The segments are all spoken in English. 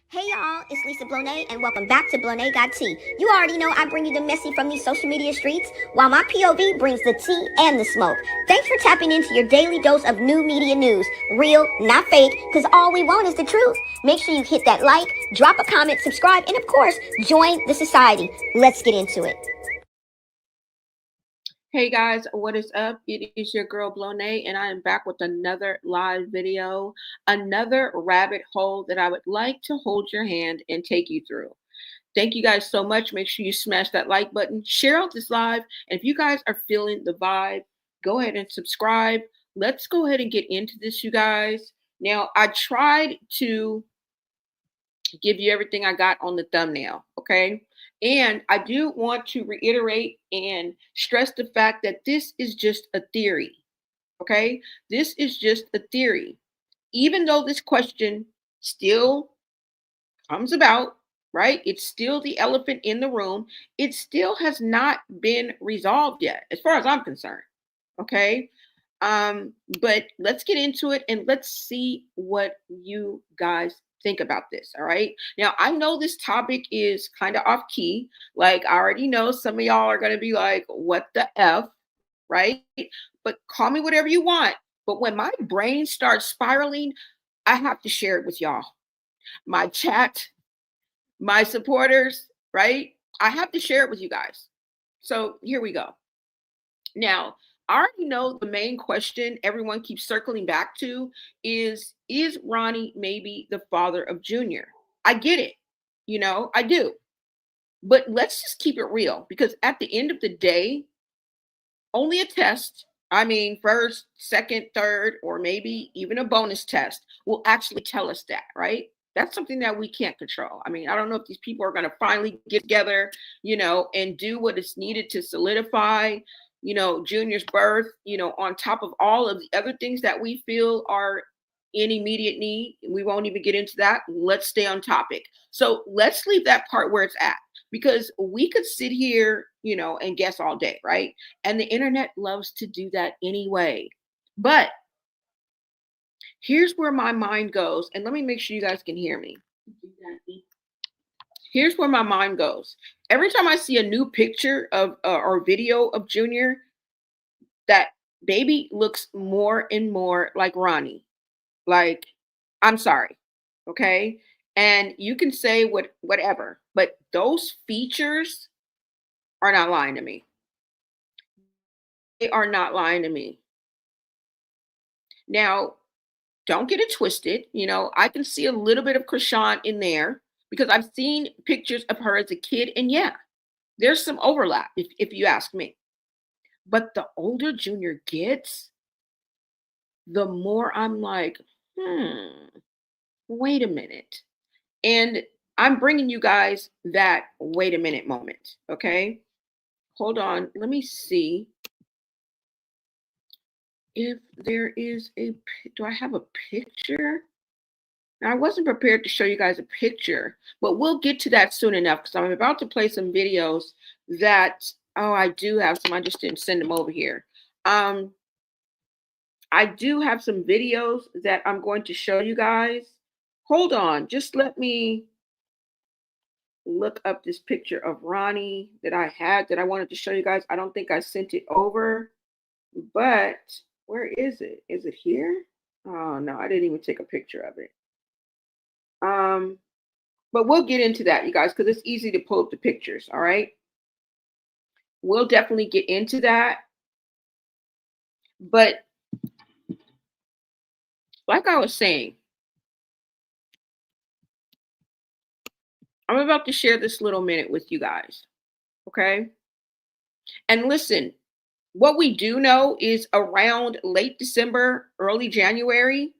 Hey y'all, it's Lisa Blonay, and welcome back to Blonay Got Tea. You already know I bring you the messy from these social media streets, while my POV brings the tea and the smoke. Thanks for tapping into your daily dose of new media news. Real, not fake, because all we want is the truth. Make sure you hit that like, drop a comment, subscribe, and of course, join the society. Let's get into it. Hey guys, what is up? It is your girl Blonay, and I am back with another live video, another rabbit hole that I would like to hold your hand and take you through. Thank you guys so much. Make sure you smash that like button, share out this live, and if you guys are feeling the vibe, go ahead and subscribe. Let's go ahead and get into this, you guys. Now, I tried to give you everything I got on the thumbnail, okay? And I do want to reiterate and stress the fact that this is just a theory, okay? This is just a theory. Even though this question still comes about, right? It's still the elephant in the room. It still has not been resolved yet, as far as I'm concerned, okay? But let's get into it and let's see what you guys think about this. All right. Now, I know this topic is kind of off key. Like, I already know some of y'all are going to be like, what the F? Right. But call me whatever you want. But when my brain starts spiraling, I have to share it with y'all. My chat, my supporters, right? I have to share it with you guys. So here we go. Now, I already know the main question everyone keeps circling back to is Ronnie maybe the father of Junior? I get it. I do. But let's just keep it real because at the end of the day, only a test, I mean, first, second, third, or maybe even a bonus test will actually tell us that, right? That's something that we can't control. I mean, I don't know if these people are going to finally get together, and do what is needed to solidify, Junior's birth, on top of all of the other things that we feel are in immediate need. We won't even get into that. Let's stay on topic. So let's leave that part where it's at because we could sit here, and guess all day, right? And the internet loves to do that anyway. But here's where my mind goes. And let me make sure you guys can hear me. Here's where my mind goes. Every time I see a new picture of or video of Junior, that baby looks more and more like Ronnie. Like, I'm sorry. Okay. And you can say whatever, but those features are not lying to me. They are not lying to me. Now, don't get it twisted. I can see a little bit of Krishan in there because I've seen pictures of her as a kid. And yeah, there's some overlap if you ask me. But the older Junior gets, the more I'm like, wait a minute. And I'm bringing you guys that wait a minute moment. Okay. Hold on. Let me see if there is do I have a picture? Now, I wasn't prepared to show you guys a picture, but we'll get to that soon enough because I'm about to play some videos that, I do have some. I just didn't send them over here. I do have some videos that I'm going to show you guys. Hold on. Just let me look up this picture of Ronnie that I had that I wanted to show you guys. I don't think I sent it over, but where is it? Is it here? Oh no, I didn't even take a picture of it. But we'll get into that, you guys, because it's easy to pull up the pictures. All right. We'll definitely get into that. But like I was saying, I'm about to share this little minute with you guys. Okay. And listen, what we do know is around late December, early January,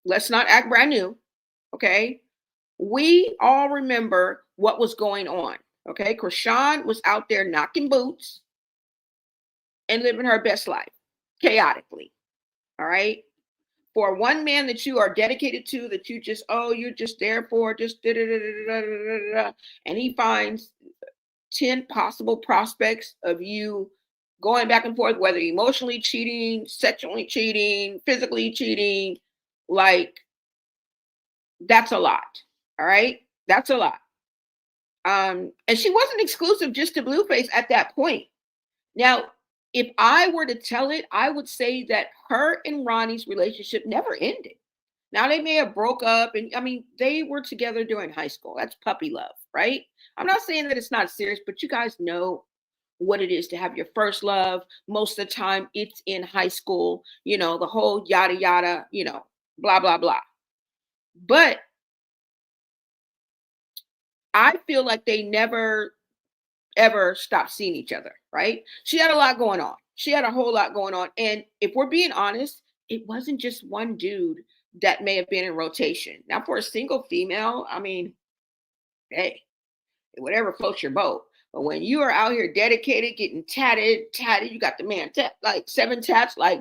let's not act brand new. Okay. We all remember what was going on. Okay. Krishan was out there knocking boots and living her best life chaotically. All right. For one man that you are dedicated to, that you're just there for, just da da da da da da, and he finds 10 possible prospects of you going back and forth, whether emotionally cheating, sexually cheating, physically cheating, like that's a lot. All right. That's a lot. And she wasn't exclusive just to Blueface at that point. Now, if I were to tell it, I would say that her and Ronnie's relationship never ended. Now they may have broke up, and I mean they were together during high school. That's puppy love, right? I'm not saying that it's not serious, but you guys know what it is to have your first love. Most of the time, it's in high school. The whole yada yada. Blah blah blah. But I feel like they never ever stopped seeing each other, right? She had a lot going on. She had a whole lot going on. And if we're being honest, it wasn't just one dude that may have been in rotation. Now, for a single female, I mean, hey, whatever floats your boat. But when you are out here dedicated, getting tatted, you got the man like 7 tats, like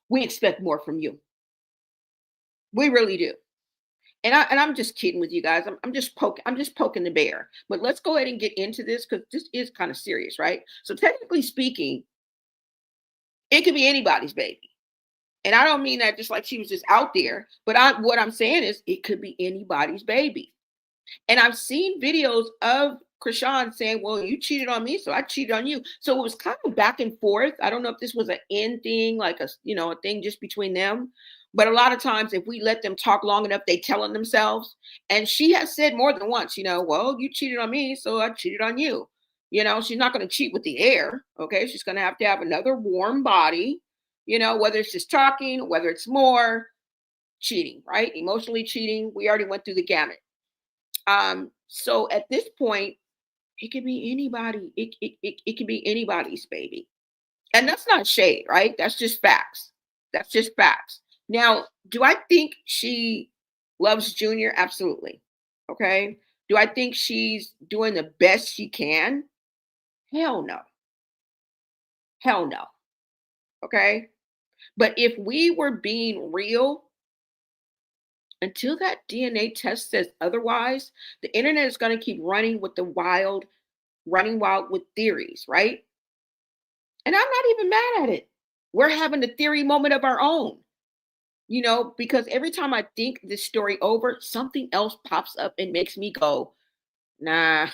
we expect more from you. We really do. And I'm just kidding with you guys. I'm just poking the bear. But let's go ahead and get into this because this is kind of serious, right? So technically speaking, it could be anybody's baby. And I don't mean that just like she was just out there, but what I'm saying is it could be anybody's baby. And I've seen videos of Krishan saying, well, you cheated on me, so I cheated on you. So it was kind of back and forth. I don't know if this was an end thing, like a thing just between them. But a lot of times, if we let them talk long enough, they tell on themselves. And she has said more than once, well, you cheated on me, so I cheated on you. She's not going to cheat with the air. Okay. She's going to have another warm body, whether it's just talking, whether it's more cheating, right? Emotionally cheating. We already went through the gamut. So at this point, it could be anybody. It could be anybody's baby. And that's not shade, right? That's just facts. That's just facts. Now, do I think she loves Junior? Absolutely. Okay. Do I think she's doing the best she can? Hell no. Hell no. Okay. But if we were being real, until that DNA test says otherwise, the internet is going to keep running wild with theories, right? And I'm not even mad at it. We're having the theory moment of our own, because every time I think this story over, something else pops up and makes me go, nah,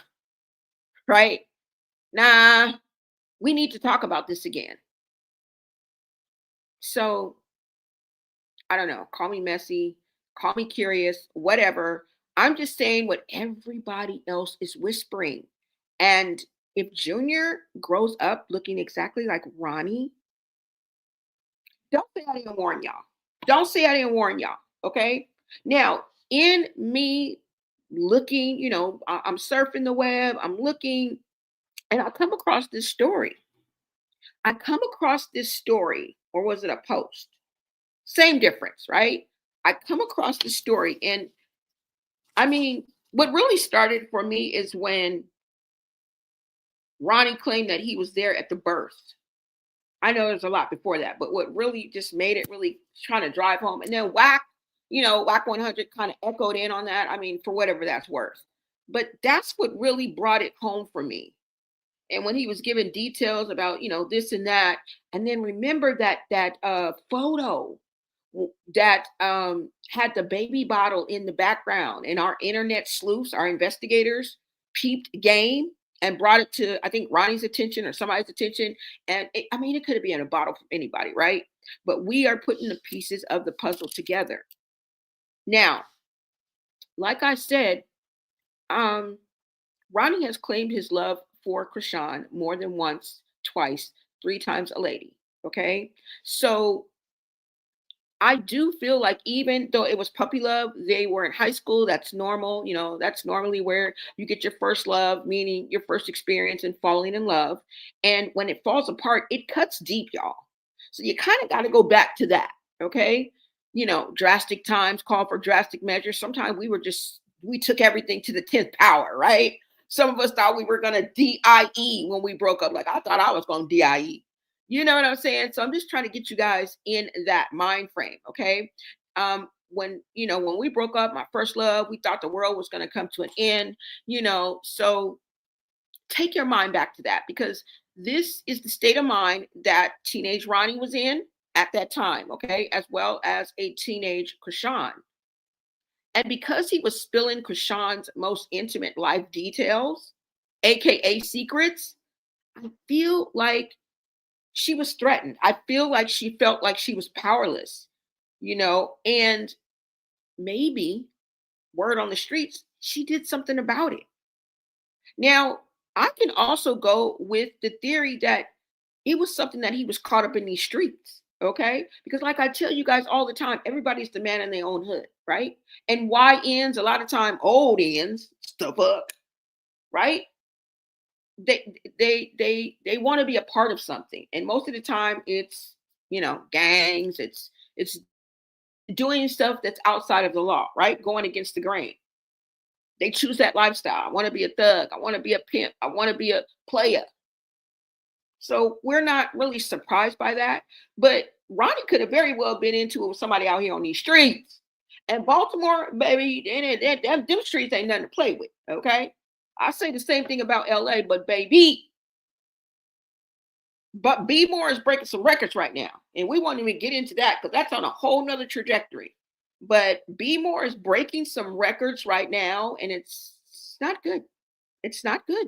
right? Nah, we need to talk about this again. So I don't know, call me messy, call me curious, whatever. I'm just saying what everybody else is whispering. And if Junior grows up looking exactly like Ronnie, don't say I didn't warn y'all. Don't say I didn't warn y'all. Okay. Now, in me looking, I'm surfing the web, I'm looking, and I come across this story. Or was it a post? Same difference, right? I come across the story, and I mean, what really started for me is when Ronnie claimed that he was there at the birth. I know there's a lot before that, but what really just made it really trying to drive home, and then Whack 100 kind of echoed in on that. I mean, for whatever that's worth. But that's what really brought it home for me. And when he was giving details about, this and that, and then remember that photo that had the baby bottle in the background, and our internet sleuths, our investigators, peeped game and brought it to, I think, Ronnie's attention or somebody's attention. And it could have been a bottle from anybody, right? But we are putting the pieces of the puzzle together. Now, like I said, Ronnie has claimed his love for Krishan more than once, twice, 3 times a lady. Okay. So I do feel like even though it was puppy love, they were in high school. That's normal. That's normally where you get your first love, meaning your first experience in falling in love. And when it falls apart, it cuts deep, y'all. So you kind of got to go back to that. Okay. Drastic times call for drastic measures. Sometimes we took everything to the 10th power, right? Some of us thought we were going to DIE when we broke up. Like I thought I was going to DIE. You know what I'm saying? So I'm just trying to get you guys in that mind frame, okay? When we broke up, my first love, we thought the world was going to come to an end, so take your mind back to that, because this is the state of mind that teenage Ronnie was in at that time, okay? As well as a teenage Krishan. And because he was spilling Krishan's most intimate life details, aka secrets, I feel like she was threatened. I feel like she felt like she was powerless, and maybe, word on the streets, she did something about it. Now, I can also go with the theory that it was something that he was caught up in these streets. Okay. Because, like I tell you guys all the time, everybody's the man in their own hood, right? And YNs, a lot of time, old ends, stuff up, right? They want to be a part of something. And most of the time it's, gangs, it's doing stuff that's outside of the law, right? Going against the grain. They choose that lifestyle. I want to be a thug. I want to be a pimp. I want to be a player. So we're not really surprised by that. But Ronnie could have very well been into it with somebody out here on these streets. And Baltimore, baby, them streets ain't nothing to play with. Okay. I say the same thing about LA, but baby, but B More is breaking some records right now. And we won't even get into that because that's on a whole nother trajectory. But B More is breaking some records right now, and it's not good. It's not good.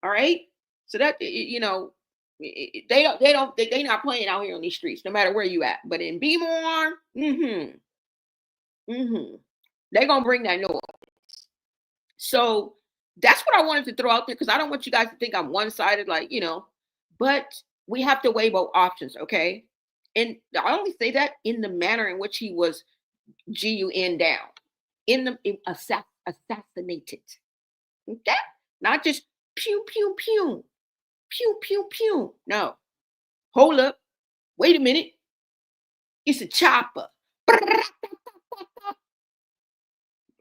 All right. So that they not playing out here on these streets, no matter where you at. But in B More, they're gonna bring that noise. So that's what I wanted to throw out there because I don't want you guys to think I'm one-sided, but we have to weigh both options, okay? And I only say that in the manner in which he was GUN down, assassinated. Okay? Not just pew, pew, pew, pew, pew, pew. No. Hold up. Wait a minute. It's a chopper.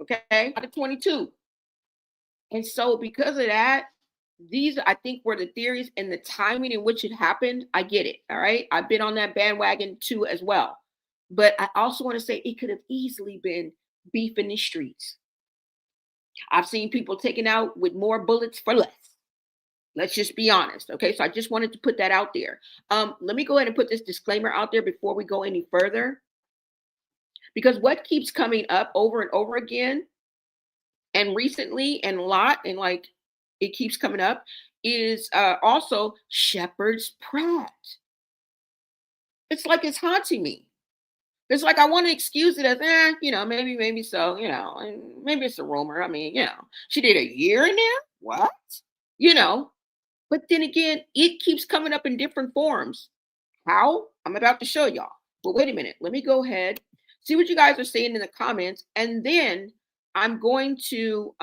Okay? Out of 22. And so because of that, these, I think, were the theories and the timing in which it happened. I get it. All right. I've been on that bandwagon too, as well. But I also want to say it could have easily been beef in the streets. I've seen people taken out with more bullets for less. Let's just be honest. Okay. So I just wanted to put that out there. Let me go ahead and put this disclaimer out there before we go any further. Because what keeps coming up over and over again, and recently, and a lot, and like it keeps coming up, is also Shephards Pratt. It's like it's haunting me. It's like I want to excuse it as, maybe so, and maybe it's a rumor. I mean, she did a year in there. What? But then again, it keeps coming up in different forms. How? I'm about to show y'all. But wait a minute. Let me go ahead, see what you guys are saying in the comments, and then I'm going to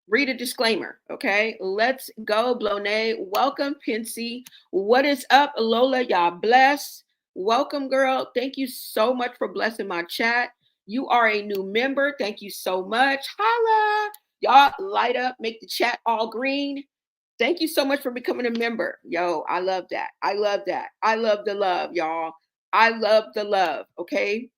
read a disclaimer. Okay, let's go, Blonay. Welcome, Pinsy. What is up, Lola? Y'all bless. Welcome, girl. Thank you so much for blessing my chat. You are a new member. Thank you so much. Holla. Y'all light up, make the chat all green. Thank you so much for becoming a member. Yo, I love that. I love that. I love the love, y'all. I love the love. Okay.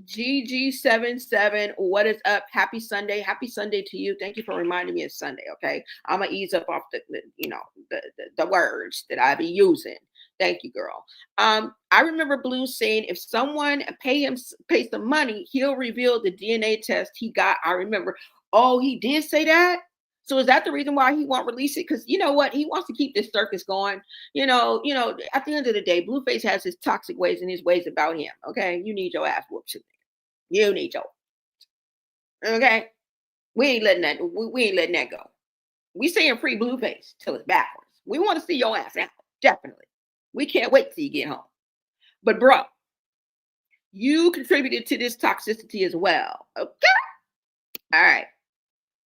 GG77, what is up? Happy Sunday. Happy Sunday to you. Thank you for reminding me of Sunday. Okay. I'm gonna ease up off the words that I be using. Thank you, girl. I remember Blue saying if someone pay some money, he'll reveal the DNA test he got. I remember. Oh, he did say that. So is that the reason why he won't release it? Because you know what? He wants to keep this circus going. At the end of the day, Blueface has his toxic ways and his ways about him. Okay. You need your ass whooped too. You need your. Okay. We ain't letting that go. We saying free Blueface till it's backwards. We want to see your ass out. Definitely. We can't wait till you get home. But bro, you contributed to this toxicity as well. Okay. All right.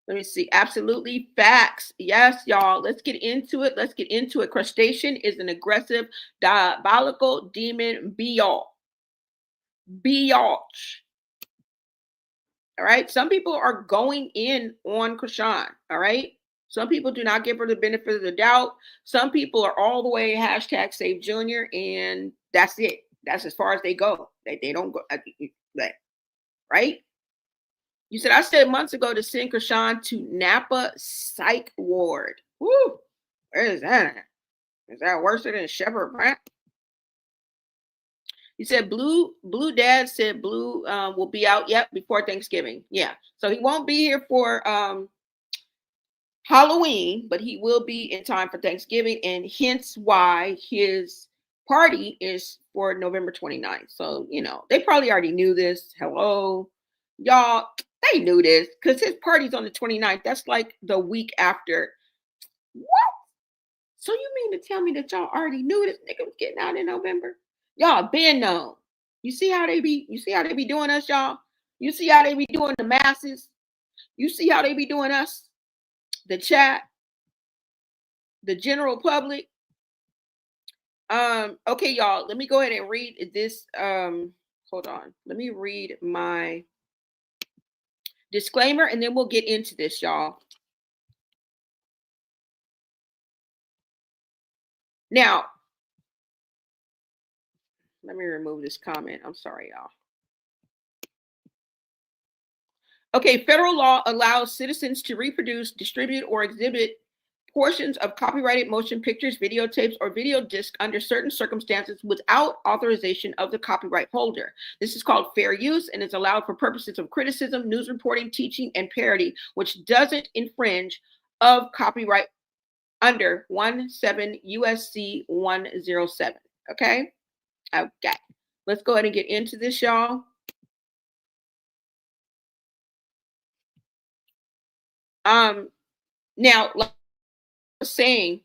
Let me see. Absolutely. Facts. Yes, y'all. Let's get into it. Crustacean is an aggressive, diabolical demon biatch. All right. Some people are going in on Krishan. All right. Some people do not give her the benefit of the doubt. Some people are all the way hashtag Save Junior, and that's it. That's as far as they go. They don't go. Right. You said, I said months ago to send Krishan to Napa Psych Ward. Woo! Where is that? Is that worse than Shepherd Pratt? He said Blue Dad said Blue will be out, yep, before Thanksgiving. Yeah. So he won't be here for Halloween, but he will be in time for Thanksgiving, and hence why his party is for November 29th. So, they probably already knew this. Hello, y'all. They knew this because his party's on the 29th. That's like the week after. What? So you mean to tell me that y'all already knew this nigga was getting out in November? Y'all been known. You see how they be doing us, y'all? You see how they be doing the masses? You see how they be doing us? The chat, the general public. Okay, y'all, let me go ahead and read this. Hold on. Let me read my disclaimer and then we'll get into this, y'all. Now, let me remove this comment. I'm sorry, y'all. Okay, federal law allows citizens to reproduce, distribute, or exhibit portions of copyrighted motion pictures, videotapes, or video discs under certain circumstances without authorization of the copyright holder. This is called fair use and is allowed for purposes of criticism, news reporting, teaching, and parody, which doesn't infringe of copyright under 17 USC 107. Okay? Okay. Let's go ahead and get into this, y'all. Now, like I was saying,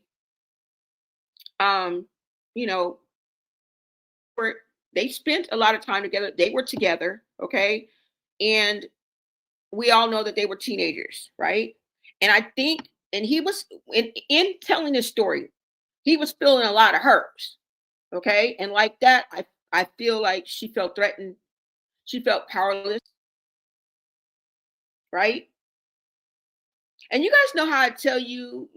they spent a lot of time together. They were together, okay? And we all know that they were teenagers, right? And I think, and he was, in telling this story, he was feeling a lot of hurt, okay? And like that, I feel like she felt threatened. She felt powerless, right? And you guys know how I tell you,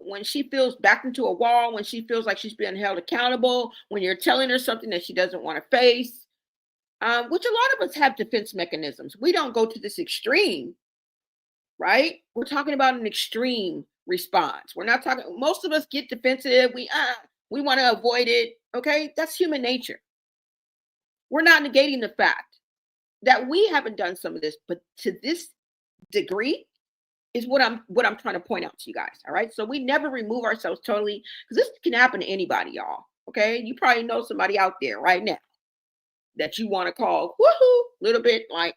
when she feels backed into a wall, when she feels like she's being held accountable, when you're telling her something that she doesn't want to face, which a lot of us have defense mechanisms. We don't go to this extreme, right? We're talking about an extreme response. We're not talking, most of us get defensive. We want to avoid it. Okay. That's human nature. We're not negating the fact that we haven't done some of this, but to this degree, is what I'm trying to point out to you guys. All right. So we never remove ourselves totally, because this can happen to anybody, y'all. Okay. You probably know somebody out there right now that you want to call woohoo, little bit like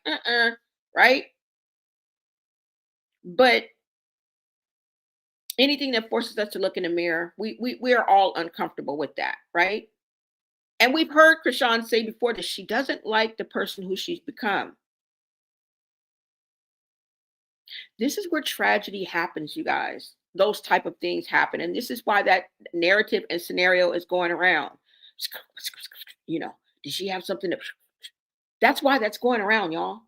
right? But anything that forces us to look in the mirror, we are all uncomfortable with that, right? And we've heard Krishan say before that she doesn't like the person who she's become. This is where tragedy happens, you guys. Those type of things happen. And this is why that narrative and scenario is going around. Did she have something to... That's why that's going around, y'all.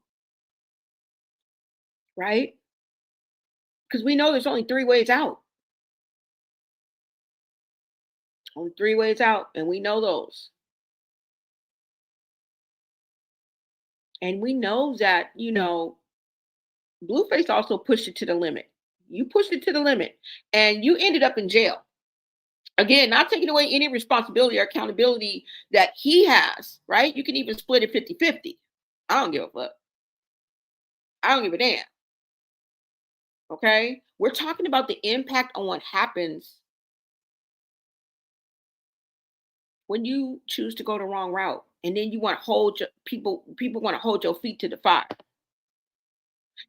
Right? Because we know there's only 3 ways out. Only 3 ways out. And we know those. And we know that, Blueface also pushed it to the limit. You pushed it to the limit. And you ended up in jail. Again, not taking away any responsibility or accountability that he has, right? You can even split it 50-50. I don't give a fuck. I don't give a damn. Okay? We're talking about the impact on what happens when you choose to go the wrong route. And then you want to hold people want to hold your feet to the fire.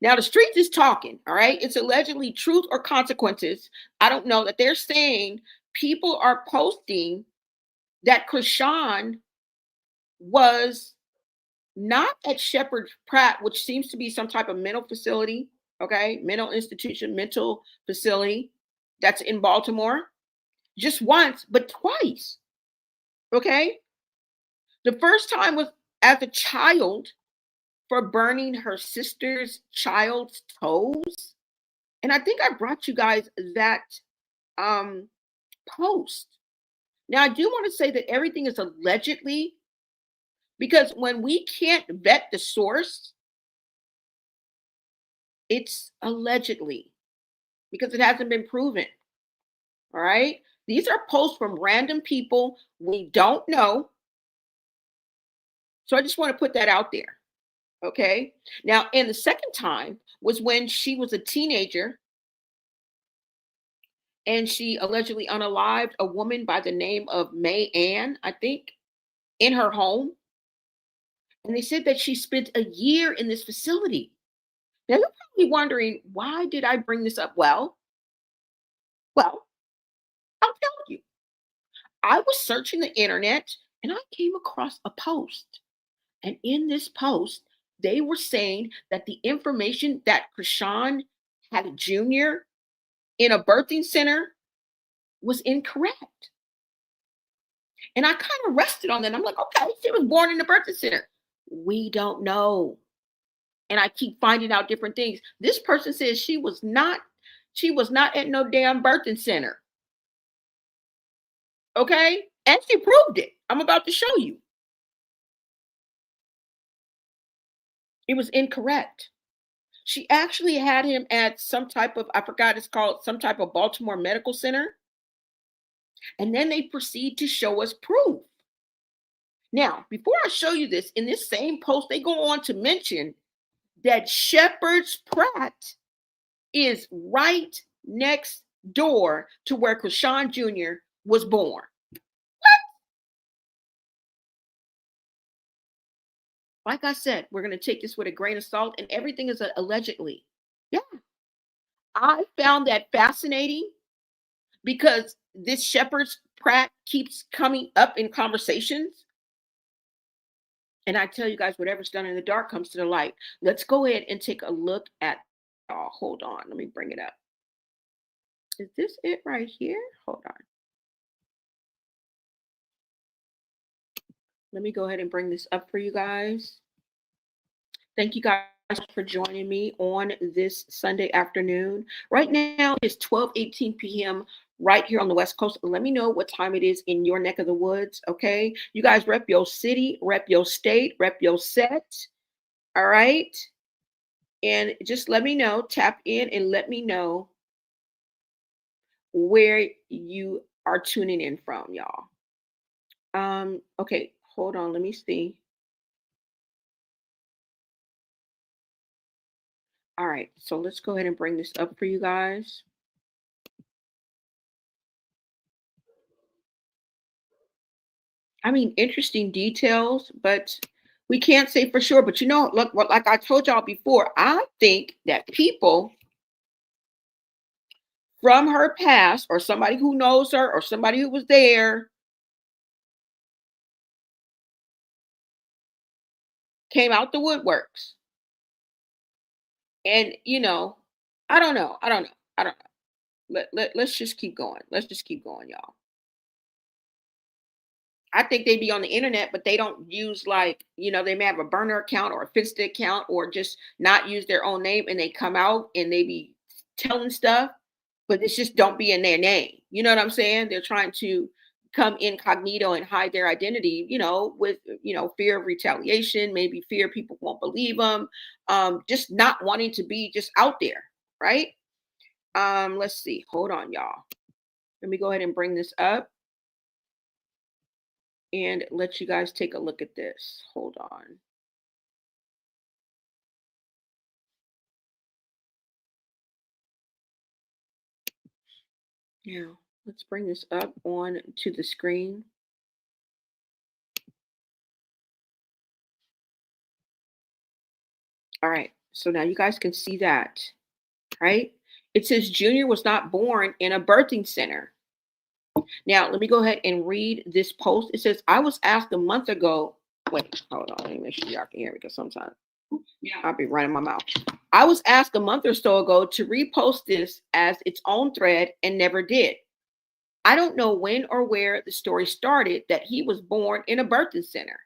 Now the streets is talking, all right? It's allegedly truth or consequences. I don't know that they're saying people are posting that Krishan was not at Shephards Pratt, which seems to be some type of mental facility, okay? Mental institution, mental facility that's in Baltimore. Just once, but twice, okay? The first time was as a child for burning her sister's child's toes. And I think I brought you guys that post. Now, I do want to say that everything is allegedly, because when we can't vet the source, it's allegedly, because it hasn't been proven. All right. These are posts from random people we don't know. So I just want to put that out there. Okay. Now, and the second time was when she was a teenager and she allegedly unalived a woman by the name of May Ann, I think, in her home. And they said that she spent a year in this facility. Now you're probably wondering, why did I bring this up? Well, I'll tell you. I was searching the internet and I came across a post. And in this post, they were saying that the information that Krishan had a junior in a birthing center was incorrect. And I kind of rested on that. I'm like, okay, she was born in the birthing center. We don't know. And I keep finding out different things. This person says she was not at no damn birthing center. Okay? And she proved it. I'm about to show you. It was incorrect. She actually had him at some type of, I forgot it's called some type of Baltimore Medical Center. And then they proceed to show us proof. Now, before I show you this, in this same post, they go on to mention that Shephards Pratt is right next door to where Krishan Jr. was born. Like I said, we're going to take this with a grain of salt, and everything is allegedly. Yeah. I found that fascinating because this Shepherds Pratt keeps coming up in conversations. And I tell you guys, whatever's done in the dark comes to the light. Let's go ahead and take a look at, oh, hold on. Let me bring it up. Is this it right here? Hold on. Let me go ahead and bring this up for you guys. Thank you guys for joining me on this Sunday afternoon. Right now it's 12:18 p.m. right here on the West Coast. Let me know what time it is in your neck of the woods, okay? You guys rep your city, rep your state, rep your set, all right? And just let me know, tap in and let me know where you are tuning in from, y'all. Okay, hold on, let me see. All right, so let's go ahead and bring this up for you guys. I mean, interesting details, but we can't say for sure. But look, what like I told y'all before, I think that people from her past, or somebody who knows her, or somebody who was there, came out the woodworks. And I don't know. I don't know. I don't know. Let's just keep going. Let's just keep going, y'all. I think they be on the internet, but they don't use, like, they may have a burner account or a fixed account or just not use their own name, and they come out and they be telling stuff, but it's just don't be in their name. You know what I'm saying? They're trying to come incognito and hide their identity, with, fear of retaliation, maybe fear people won't believe them, just not wanting to be just out there, right? Let's see. Hold on, y'all. Let me go ahead and bring this up and let you guys take a look at this. Hold on. Now, let's bring this up on to the screen. All right, so now you guys can see that, right? It says Junior was not born in a birthing center. Now, let me go ahead and read this post. It says, I was asked a month ago. Wait, hold on. Let me make sure y'all can hear me, because sometimes I'll be running my mouth. I was asked a month or so ago to repost this as its own thread and never did. I don't know when or where the story started that he was born in a birthing center.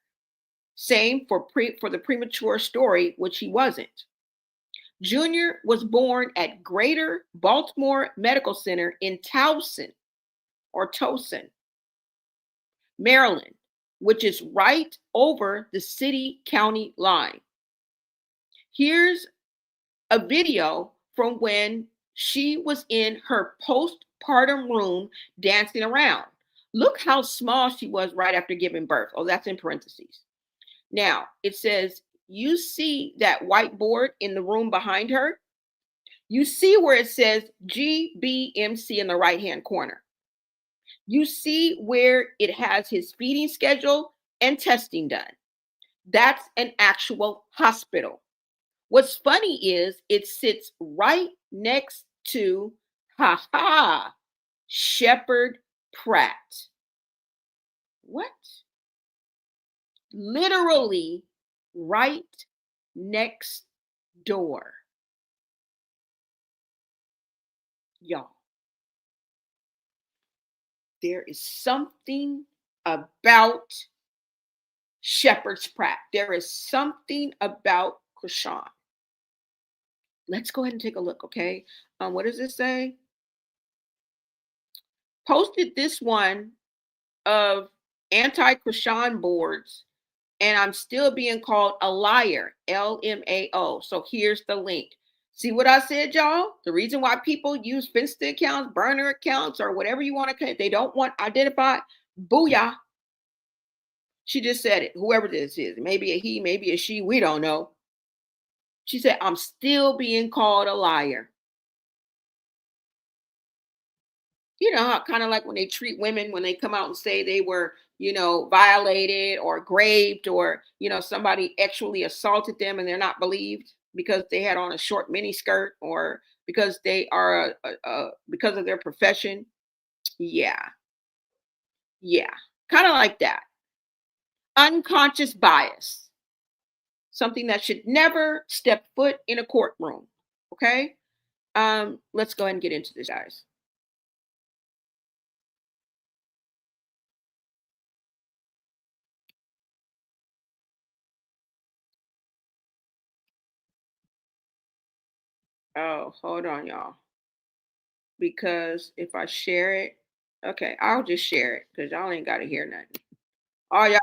Same for the premature story, which he wasn't. Junior was born at Greater Baltimore Medical Center in Towson, Maryland, which is right over the city-county line. Here's a video from when she was in her postpartum room dancing around. Look how small she was right after giving birth. Oh, that's in parentheses. Now, it says, you see that whiteboard in the room behind her? You see where it says GBMC in the right-hand corner. You see where it has his feeding schedule and testing done. That's an actual hospital. What's funny is it sits right next to, Shepherd Pratt. What? Literally right next door. Y'all, there is something about Shepherds Pratt. There is something about Krishan. Let's go ahead and take a look, okay? What does it say? Posted this one of anti-Krishan boards, and I'm still being called a liar, LMAO. So here's the link. See what I said, y'all? The reason why people use Finsta accounts, burner accounts, or whatever you want to, they don't want identified. Booyah. She just said it. Whoever this is, maybe a he, maybe a she, we don't know. She said, I'm still being called a liar. You know, kind of like when they treat women when they come out and say they were, violated or raped, or, somebody actually assaulted them and they're not believed because they had on a short mini skirt, or because they are because of their profession. Yeah. Yeah. Kind of like that. Unconscious bias. Something that should never step foot in a courtroom. Okay. Let's go ahead and get into this, guys. Oh, hold on, y'all. Because if I share it, okay, I'll just share it because y'all ain't got to hear nothing. All y'all,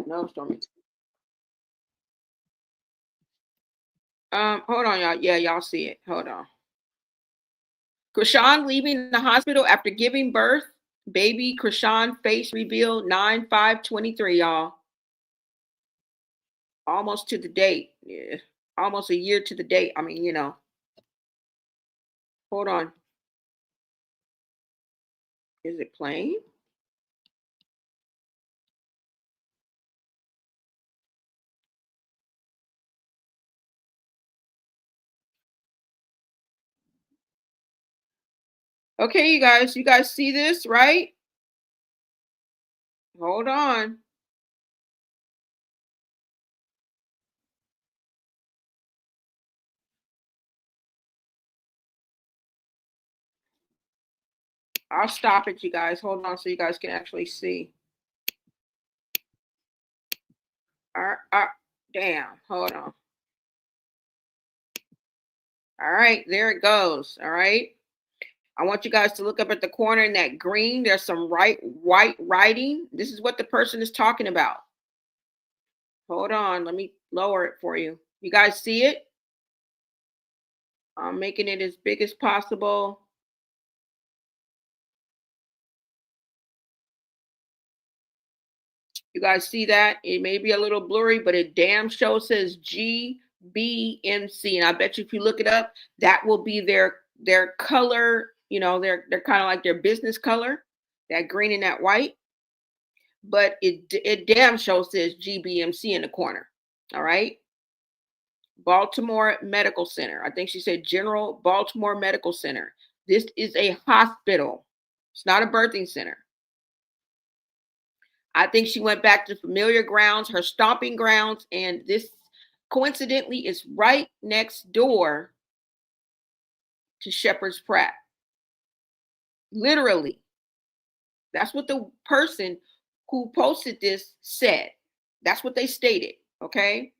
no, Stormy. Hold on, y'all. Yeah, y'all see it. Hold on. Krishan leaving the hospital after giving birth. Baby Krishan face reveal 9/5/23, y'all. Almost to the date. Yeah. Almost a year to the date. I mean, hold on. Is it playing? Okay, you guys see this, right? Hold on. I'll stop it, you guys. Hold on so you guys can actually see. Damn. Hold on. All right, there it goes. All right. I want you guys to look up at the corner in that green. There's some white writing. This is what the person is talking about. Hold on. Let me lower it for you. You guys see it? I'm making it as big as possible. You guys see that? It may be a little blurry, but it damn show says GBMC. And I bet you if you look it up, that will be their color, they're kind of like their business color, that green and that white. But it damn show says GBMC in the corner. All right. Baltimore Medical Center. I think she said General Baltimore Medical Center. This is a hospital. It's not a birthing center. I think she went back to familiar grounds, her stomping grounds, and this coincidentally is right next door to Shepherds Pratt. Literally. That's what the person who posted this said. That's what they stated. Okay.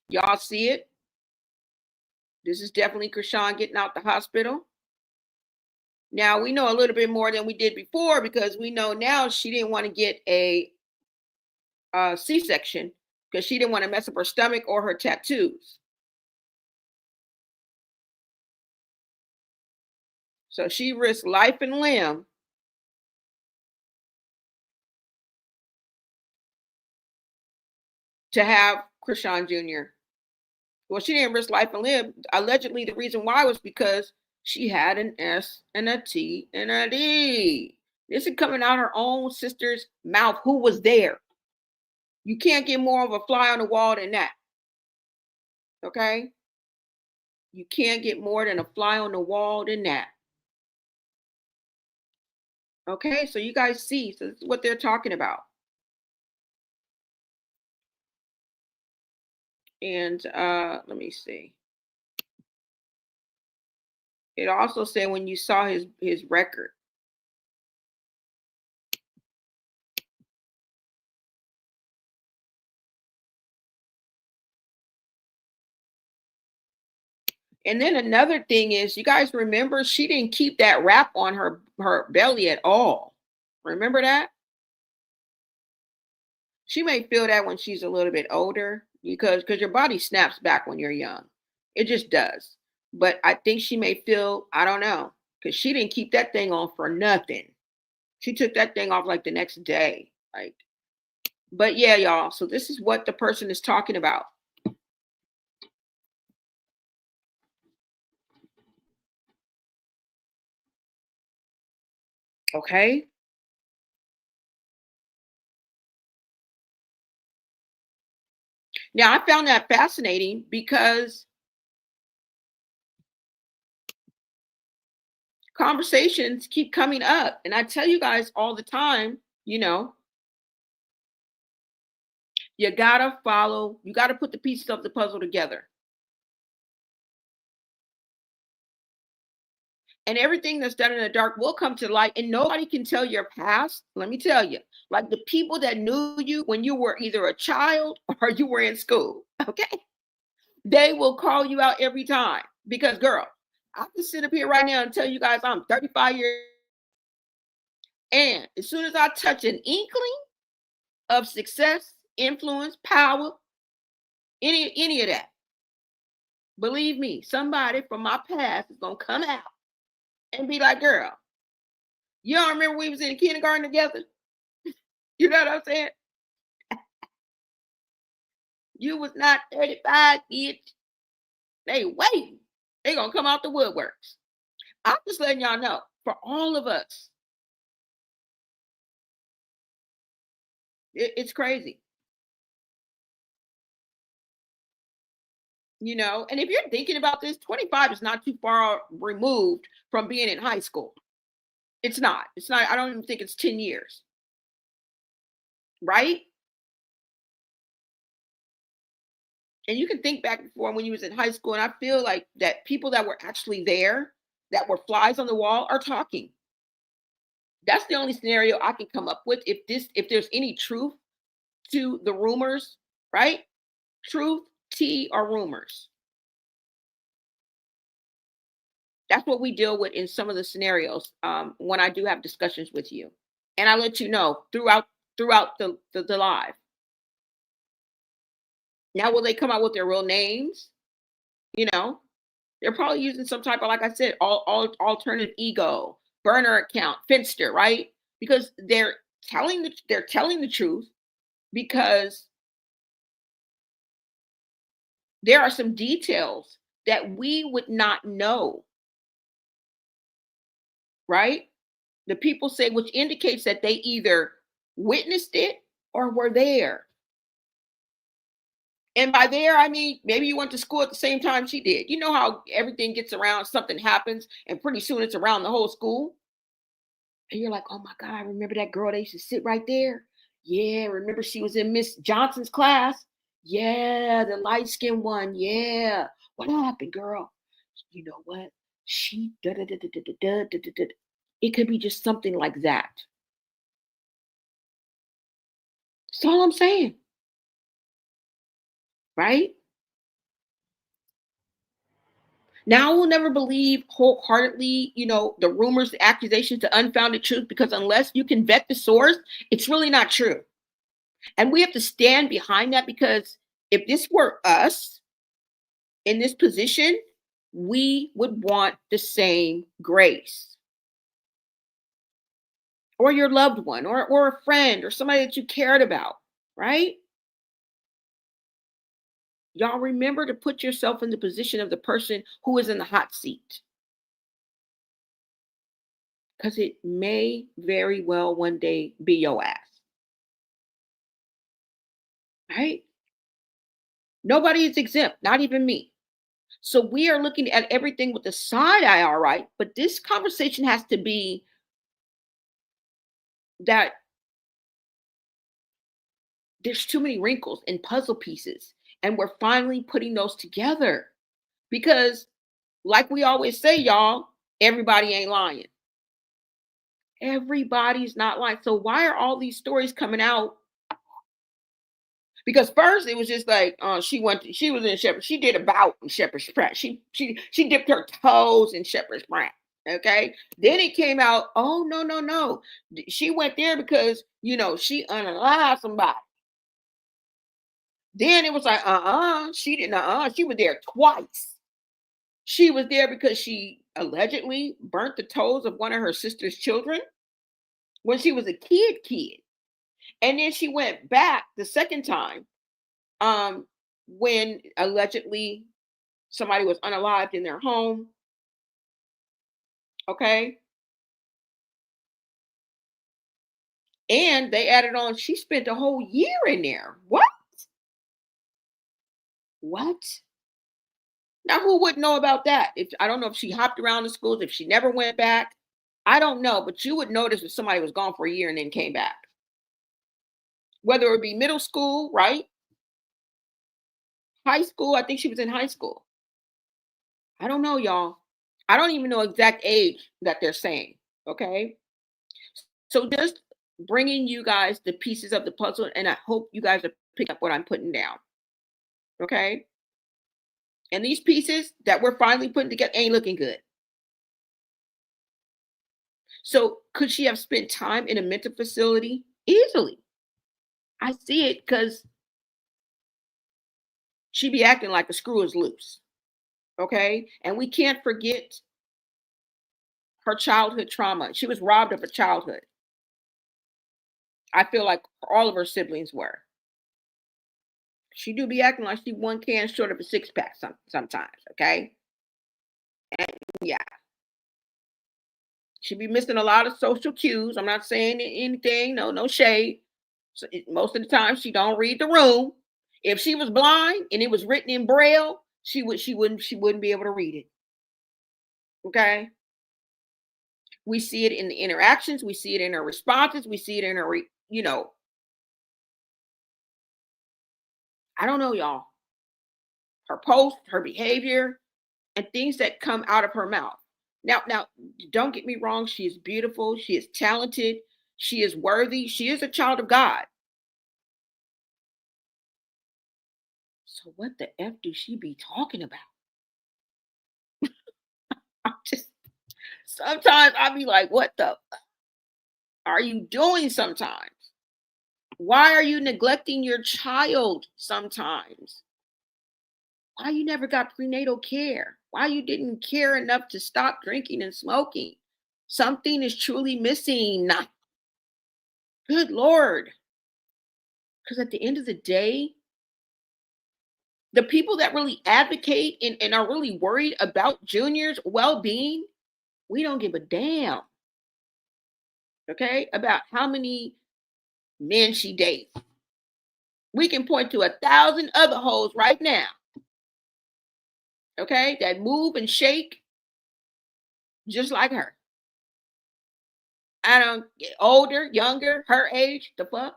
Y'all see it? This is definitely Krishan getting out the hospital. Now we know a little bit more than we did before because we know now she didn't want to get a C-section because she didn't want to mess up her stomach or her tattoos. So she risked life and limb to have Krishan Jr. Well, she didn't risk life and limb. Allegedly, the reason why was because she had an S and a T and a D. This is coming out her own sister's mouth, who was there. You can't get more of a fly on the wall than that. Okay? You can't get more than a fly on the wall than that. Okay, so you guys see, so this is what they're talking about. And let me see. It also said when you saw his record. And then another thing is, you guys remember she didn't keep that wrap on her belly at all. Remember that? She may feel that when she's a little bit older because your body snaps back when you're young. It just does. But I think she may feel, I don't know, because she didn't keep that thing on for nothing. She took that thing off like the next day. Like, but yeah, y'all. So this is what the person is talking about. Okay. Now I found that fascinating because conversations keep coming up. And I tell you guys all the time, you gotta follow, you gotta put the pieces of the puzzle together. And everything that's done in the dark will come to light, and nobody can tell your past. Let me tell you, like the people that knew you when you were either a child or you were in school, okay? They will call you out every time because, girl, I can sit up here right now and tell you guys I'm 35 years, and as soon as I touch an inkling of success, influence, power, any of that, believe me, somebody from my past is gonna come out and be like, girl, you don't remember we was in kindergarten together? You know what I'm saying? You was not 35, bitch. They waiting. They gonna come out the woodworks. I'm just letting y'all know, for all of us, it's crazy. And if you're thinking about this, 25 is not too far removed from being in high school. It's not. It's not. I don't even think it's 10 years. Right? And you can think back before when you was in high school, and I feel like that people that were actually there, that were flies on the wall, are talking. That's the only scenario I can come up with. If there's any truth to the rumors, right? Truth, tea, or rumors. That's what we deal with in some of the scenarios when I do have discussions with you, and I let you know throughout the live. Now, will they come out with their real names? They're probably using some type of, like I said, all alternative ego, burner account, Finster, right? Because they're telling the truth, because there are some details that we would not know, right? The people say, which indicates that they either witnessed it or were there. And by there, I mean, maybe you went to school at the same time she did. You know how everything gets around, something happens, and pretty soon it's around the whole school. And you're like, oh my God, I remember that girl that used to sit right there. Yeah, remember she was in Miss Johnson's class? Yeah, the light skinned one. Yeah. What happened, girl? You know what? She da da da da da da da da da. It could be just something like that. That's all I'm saying. Right? Now, I will never believe wholeheartedly, the rumors, the accusations, the unfounded truth, because unless you can vet the source, it's really not true. And we have to stand behind that, because if this were us in this position, we would want the same grace. Or your loved one, or a friend, or somebody that you cared about, right? Y'all remember to put yourself in the position of the person who is in the hot seat. Because it may very well one day be your ass, right? Nobody is exempt, not even me. So we are looking at everything with the side eye, all right? But this conversation has to be that there's too many wrinkles and puzzle pieces, and we're finally putting those together. Because, like we always say, y'all, everybody ain't lying. Everybody's not lying. So why are all these stories coming out? Because first it was just like she was in Shepherd. She did a bout in Shepherd's Pratt. She dipped her toes in Shepherd's Pratt. Okay. Then it came out, oh no, no, no. She went there because she unalived somebody. Then it was like, she didn't, she was there twice. She was there because she allegedly burnt the toes of one of her sister's children when she was a kid. And then she went back the second time, um, when allegedly somebody was unalived in their home. Okay. And they added on, she spent a whole year in there. What? What? Now, who wouldn't know about that? If I don't know if she hopped around the schools, if she never went back, I don't know. But you would notice if somebody was gone for a year and then came back. Whether it be middle school, right? High school, I think she was in high school. I don't know, y'all. I don't even know exact age that they're saying. Okay. So just bringing you guys the pieces of the puzzle, and I hope you guys are picking up what I'm putting down. Okay. And these pieces that we're finally putting together ain't looking good. So could she have spent time in a mental facility? Easily. I see it because she be acting like the screw is loose. Okay. And we can't forget her childhood trauma. She was robbed of her childhood. I feel like all of her siblings were. She do be acting like she one can short of a six pack sometimes. Okay. And yeah, she be missing a lot of social cues. I'm not saying anything, no shade. So most of the time she don't read the room. If she was blind and it was written in braille, she wouldn't be able to read it. Okay? We see it in the interactions, we see it in her responses, we see it in her I don't know, y'all. Her post, her behavior, and things that come out of her mouth. Now, don't get me wrong. She is beautiful. She is talented. She is worthy. She is a child of God. So what the F do she be talking about? I'm just sometimes I be like, what the are you doing sometimes? Why are you neglecting your child sometimes? Why you never got prenatal care? Why you didn't care enough to stop drinking and smoking? Something is truly missing. Good Lord. Because at the end of the day, the people that really advocate and are really worried about Junior's well-being, we don't give a damn, okay, about how many men she dates. We can point to 1,000 other hoes right now, okay, that move and shake just like her. I don't get older, younger, her age, the fuck?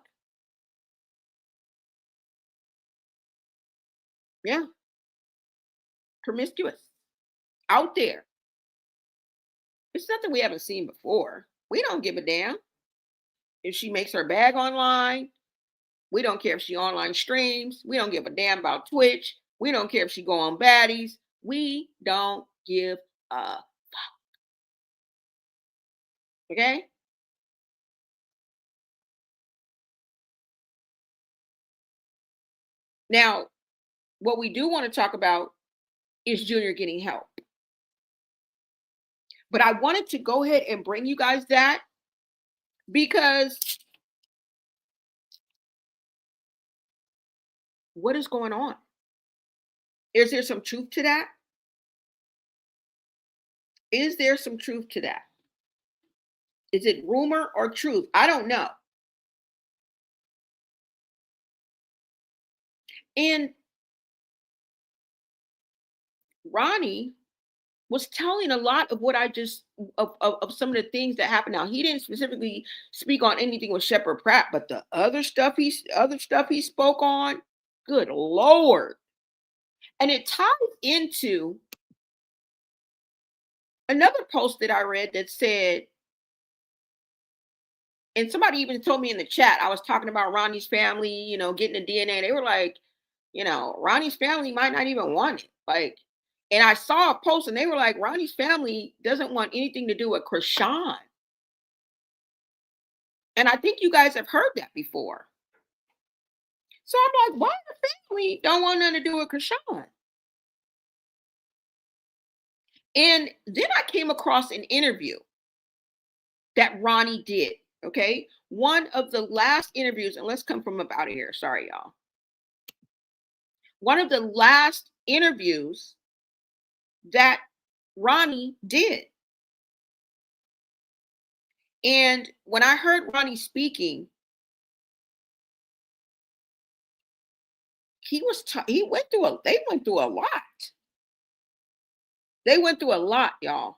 Yeah, promiscuous out there. It's nothing we haven't seen before. We don't give a damn if she makes her bag online. We don't care if she online streams. We don't give a damn about Twitch. We don't care if she go on baddies. We don't give a okay. Now, what we do want to talk about is Junior getting help. But I wanted to go ahead and bring you guys that because what is going on? Is there some truth to that? Is there some truth to that? Is it rumor or truth? I don't know. And Ronnie was telling a lot of what I just of some of the things that happened. Now he didn't specifically speak on anything with Shepard Pratt, but the other stuff he spoke on, good Lord. And it ties into another post that I read that said, and somebody even told me in the chat, I was talking about Ronnie's family, getting the DNA. They were like, Ronnie's family might not even want it. Like, and I saw a post and they were like, Ronnie's family doesn't want anything to do with Krishan. And I think you guys have heard that before. So I'm like, why the family don't want nothing to do with Krishan? And then I came across an interview that Ronnie did. Okay. One of the last interviews, and let's come from up out of here. Sorry, y'all. One of the last interviews that Ronnie did. And when I heard Ronnie speaking, they went through a lot. They went through a lot, y'all.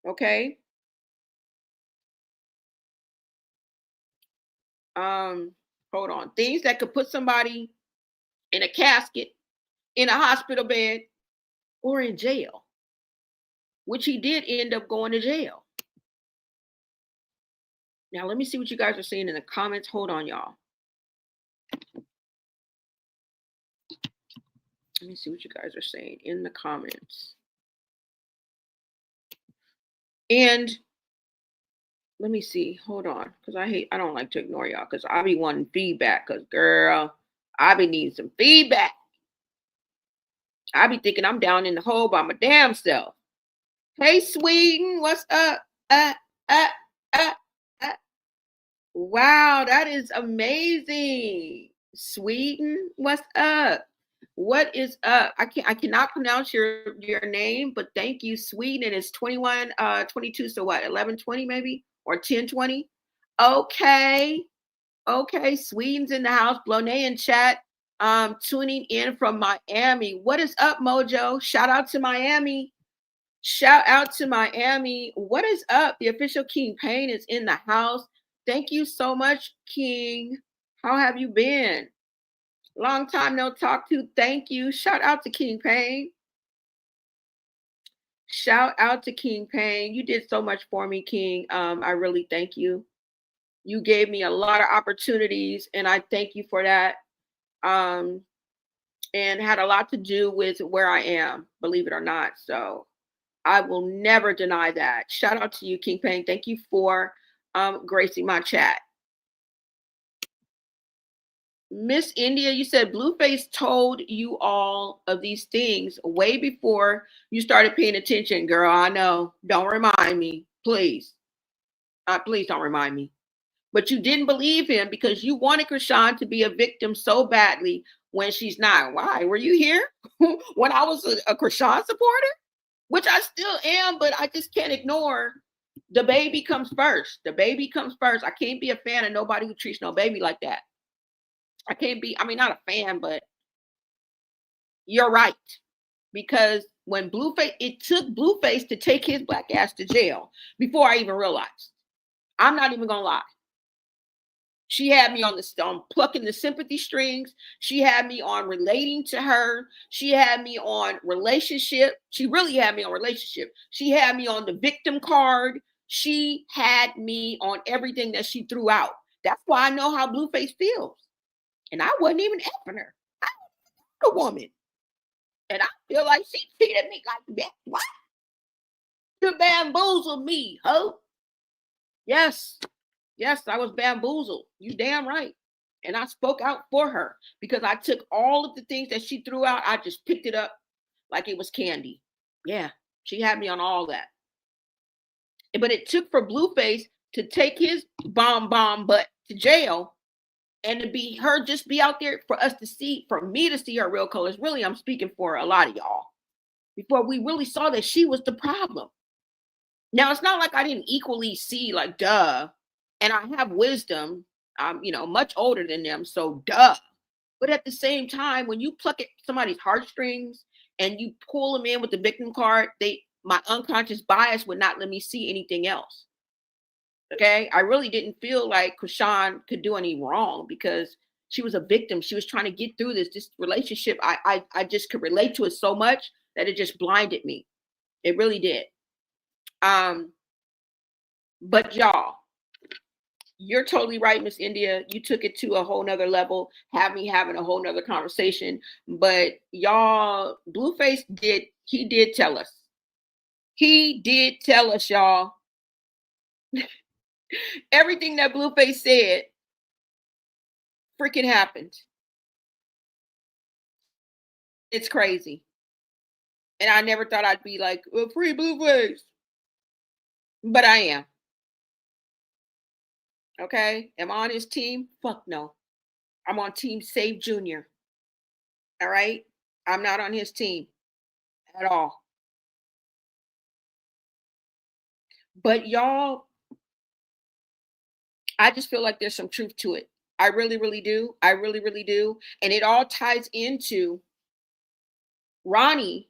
Okay. Hold on. Things that could put somebody in a casket, in a hospital bed, or in jail, which he did end up going to jail. Now, let me see what you guys are saying in the comments. Hold on, y'all. Let me see what you guys are saying in the comments. And let me see. Hold on. Because I don't like to ignore y'all because I be wanting feedback. Because, girl, I be needing some feedback. I be thinking I'm down in the hole by my damn self. Hey, Sweden, what's up? Wow, that is amazing. Sweden, what's up? What is up? I cannot pronounce your name, but thank you, Sweden. And it's 21, 22, so what, 11:20 maybe? Or 10:20? Okay. Okay, Sweden's in the house. Blonay in chat. Tuning in from Miami. What is up, Mojo? Shout out to Miami. Shout out to Miami. What is up? The official King Payne is in the house. Thank you so much, King. How have you been? Long time no talk to. Thank you. Shout out to King Payne. Shout out to King Payne. You did so much for me, King. I really thank you. You gave me a lot of opportunities, and I thank you for that. And had a lot to do with where I am, believe it or not. So I will never deny that. Shout out to you, King Payne. Thank you for gracing my chat. Miss India, you said Blueface told you all of these things way before you started paying attention. Girl, I know. Don't remind me, please. Please don't remind me. But you didn't believe him because you wanted Krishan to be a victim so badly when she's not. Why? Were you here when I was a Krishan supporter? Which I still am, but I just can't ignore the baby comes first. The baby comes first. I can't be a fan of nobody who treats no baby like that. I can't be, not a fan, but you're right. Because when it took Blueface to take his black ass to jail before I even realized. I'm not even going to lie. She had me on plucking the sympathy strings. She had me on relating to her. She had me on relationship. She really had me on relationship. She had me on the victim card. She had me on everything that she threw out. That's why I know how Blueface feels. And I wasn't even effing her. I was a woman. And I feel like she treated me like that. What? You bamboozled me, ho. Yes. Yes, I was bamboozled. You damn right. And I spoke out for her because I took all of the things that she threw out. I just picked it up like it was candy. Yeah. She had me on all that. But it took for Blueface to take his bomb butt to jail, and to be her just be out there for us to see, for me to see her real colors. Really, I'm speaking for a lot of y'all. Before we really saw that she was the problem. Now, it's not like I didn't equally see, like, duh. And I have wisdom. I'm, much older than them, so duh. But at the same time, when you pluck at somebody's heartstrings and you pull them in with the victim card, my unconscious bias would not let me see anything else. Okay, I really didn't feel like Krishan could do any wrong because she was a victim. She was trying to get through this relationship. I just could relate to it so much that it just blinded me. It really did. But y'all, you're totally right, Miss India. You took it to a whole nother level, have me having a whole nother conversation. But y'all, Blueface did tell us. He did tell us, y'all. Everything that Blueface said freaking happened. It's crazy. And I never thought I'd be like, free Blueface. But I am. Okay? Am I on his team? Fuck no. I'm on Team Save Junior. All right? I'm not on his team at all. But y'all, I just feel like there's some truth to it. I really, really do. I really, really do. And it all ties into Ronnie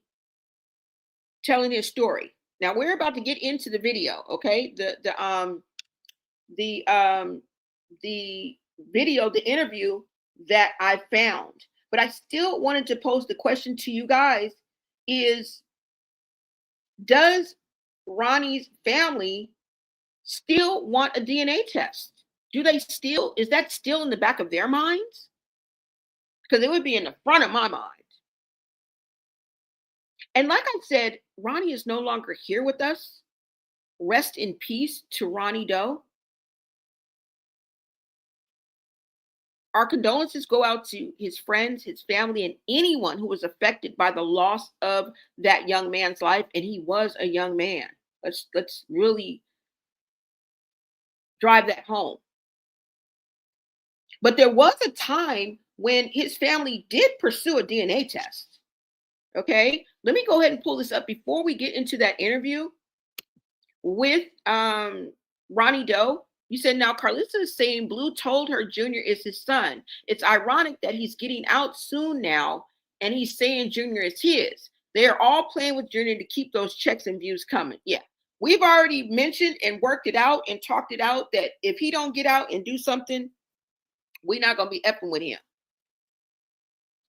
telling his story. Now we're about to get into the video, okay? The video, the interview that I found. But I still wanted to pose the question to you guys is, does Ronnie's family still want a DNA test? Is that still in the back of their minds? Because it would be in the front of my mind. And like I said, Ronnie is no longer here with us. Rest in peace to Ronnie Doe. Our condolences go out to his friends, his family, and anyone who was affected by the loss of that young man's life. And he was a young man. Let's really drive that home. But there was a time when his family did pursue a DNA test. Okay, let me go ahead and pull this up before we get into that interview with Ronnie Doe. You said, now Carlissa is saying Blue told her Junior is his son. It's ironic that he's getting out soon now and he's saying Junior is his. They're all playing with Junior to keep those checks and views coming. Yeah, we've already mentioned and worked it out and talked it out that if he don't get out and do something, we're not going to be effing with him.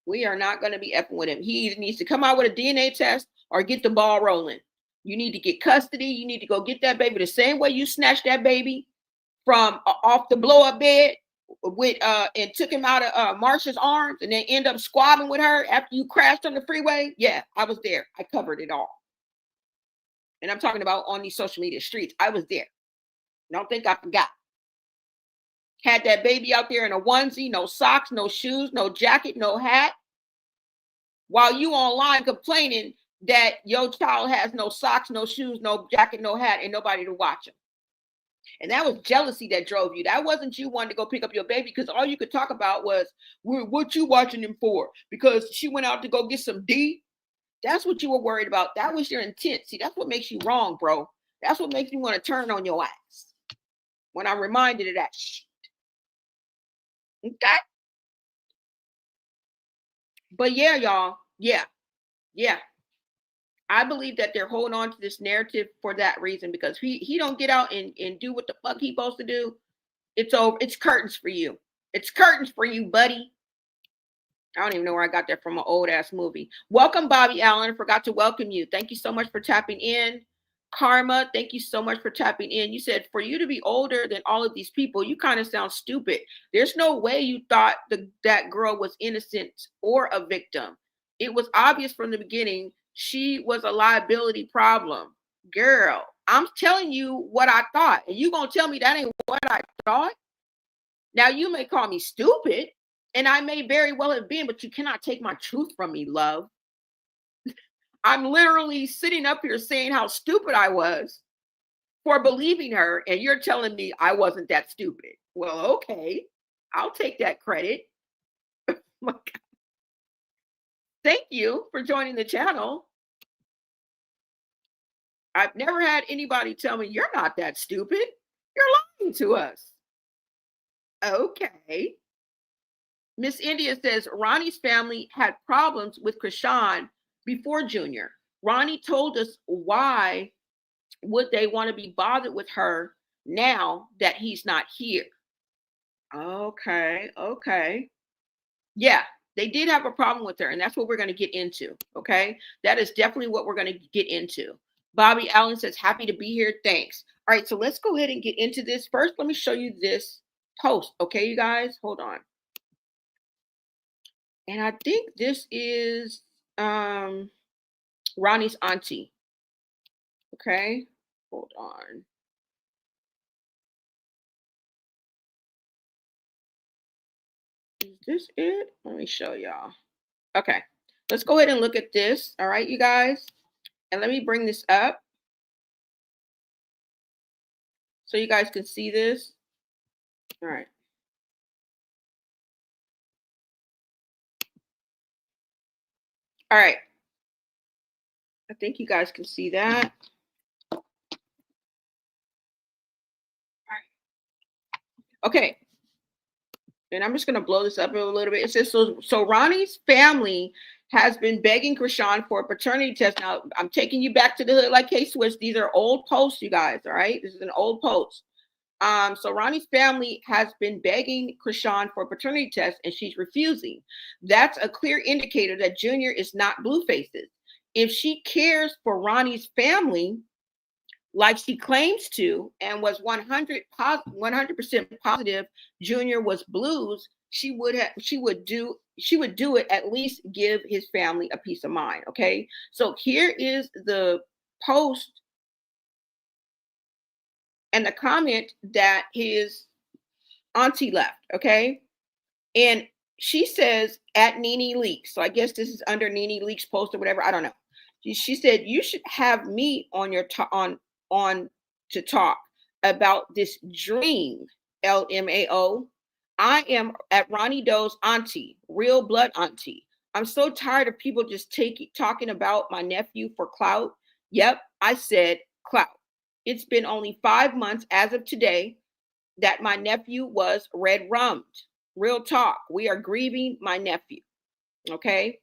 We are not going to be effing with him. He either needs to come out with a DNA test or get the ball rolling. You need to get custody. You need to go get that baby the same way you snatched that baby from off the blow-up bed with and took him out of Marsha's arms and then end up squabbling with her after you crashed on the freeway. Yeah, I was there. I covered it all. And I'm talking about on these social media streets. I was there. Don't think I forgot. Had that baby out there in a onesie, no socks, no shoes, no jacket, no hat. While you online complaining that your child has no socks, no shoes, no jacket, no hat, and nobody to watch him. And that was jealousy that drove you. That wasn't you wanting to go pick up your baby because all you could talk about was, what you watching him for? Because she went out to go get some D? That's what you were worried about. That was your intent. See, that's what makes you wrong, bro. That's what makes you want to turn on your ass. When I'm reminded of that shit. Okay? But yeah, y'all. Yeah. I believe that they're holding on to this narrative for that reason, because he don't get out and do what the fuck he's supposed to do. It's over. It's curtains for you. It's curtains for you, buddy. I don't even know where I got that from, an old ass movie. Welcome, Bobby Allen. I forgot to welcome you. Thank you so much for tapping in. Karma, thank you so much for tapping in. You said, for you to be older than all of these people, you kind of sound stupid. There's no way you thought that girl was innocent or a victim. It was obvious from the beginning she was a liability problem. Girl, I'm telling you what I thought. And you gonna tell me that ain't what I thought? Now, you may call me stupid, and I may very well have been, but you cannot take my truth from me, love. I'm literally sitting up here saying how stupid I was for believing her, and you're telling me I wasn't that stupid. Well, okay, I'll take that credit. My God. Thank you for joining the channel. I've never had anybody tell me you're not that stupid. You're lying to us. Okay. Miss India says Ronnie's family had problems with Krishan before Junior. Ronnie told us why would they want to be bothered with her now that he's not here. Okay, okay. Yeah, they did have a problem with her, and that's what we're going to get into. Okay, that is definitely what we're going to get into. Bobby Allen says, happy to be here. Thanks. All right, so let's go ahead and get into this. First, let me show you this post. Okay, you guys, hold on. And I think this is Ronnie's auntie. Okay, hold on. Is this it? Let me show y'all. Okay, let's go ahead and look at this. All right, you guys. And let me bring this up so you guys can see this. All right. All right. I think you guys can see that. All right. Okay. And I'm just going to blow this up a little bit. It says, so Ronnie's family has been begging Krishan for a paternity test. Now, I'm taking you back to the hood like K-Swiss. These are old posts, you guys, all right? This is an old post. So Ronnie's family has been begging Krishan for a paternity test, and she's refusing. That's a clear indicator that Junior is not blue faces. If she cares for Ronnie's family, like she claims to, and was 100% positive Junior was blues, she would do it, at least give his family a peace of mind. Okay, so here is the post and the comment that his auntie left. Okay, and she says at Nene Leaks, so I guess this is under Nene Leaks post or whatever, I don't know. She said, you should have me on your on to talk about this dream, LMAO. I am at Ronnie Doe's auntie, real blood auntie. I'm so tired of people just talking about my nephew for clout. Yep, I said clout. It's been only 5 months as of today that my nephew was red rummed. Real talk. We are grieving my nephew. Okay.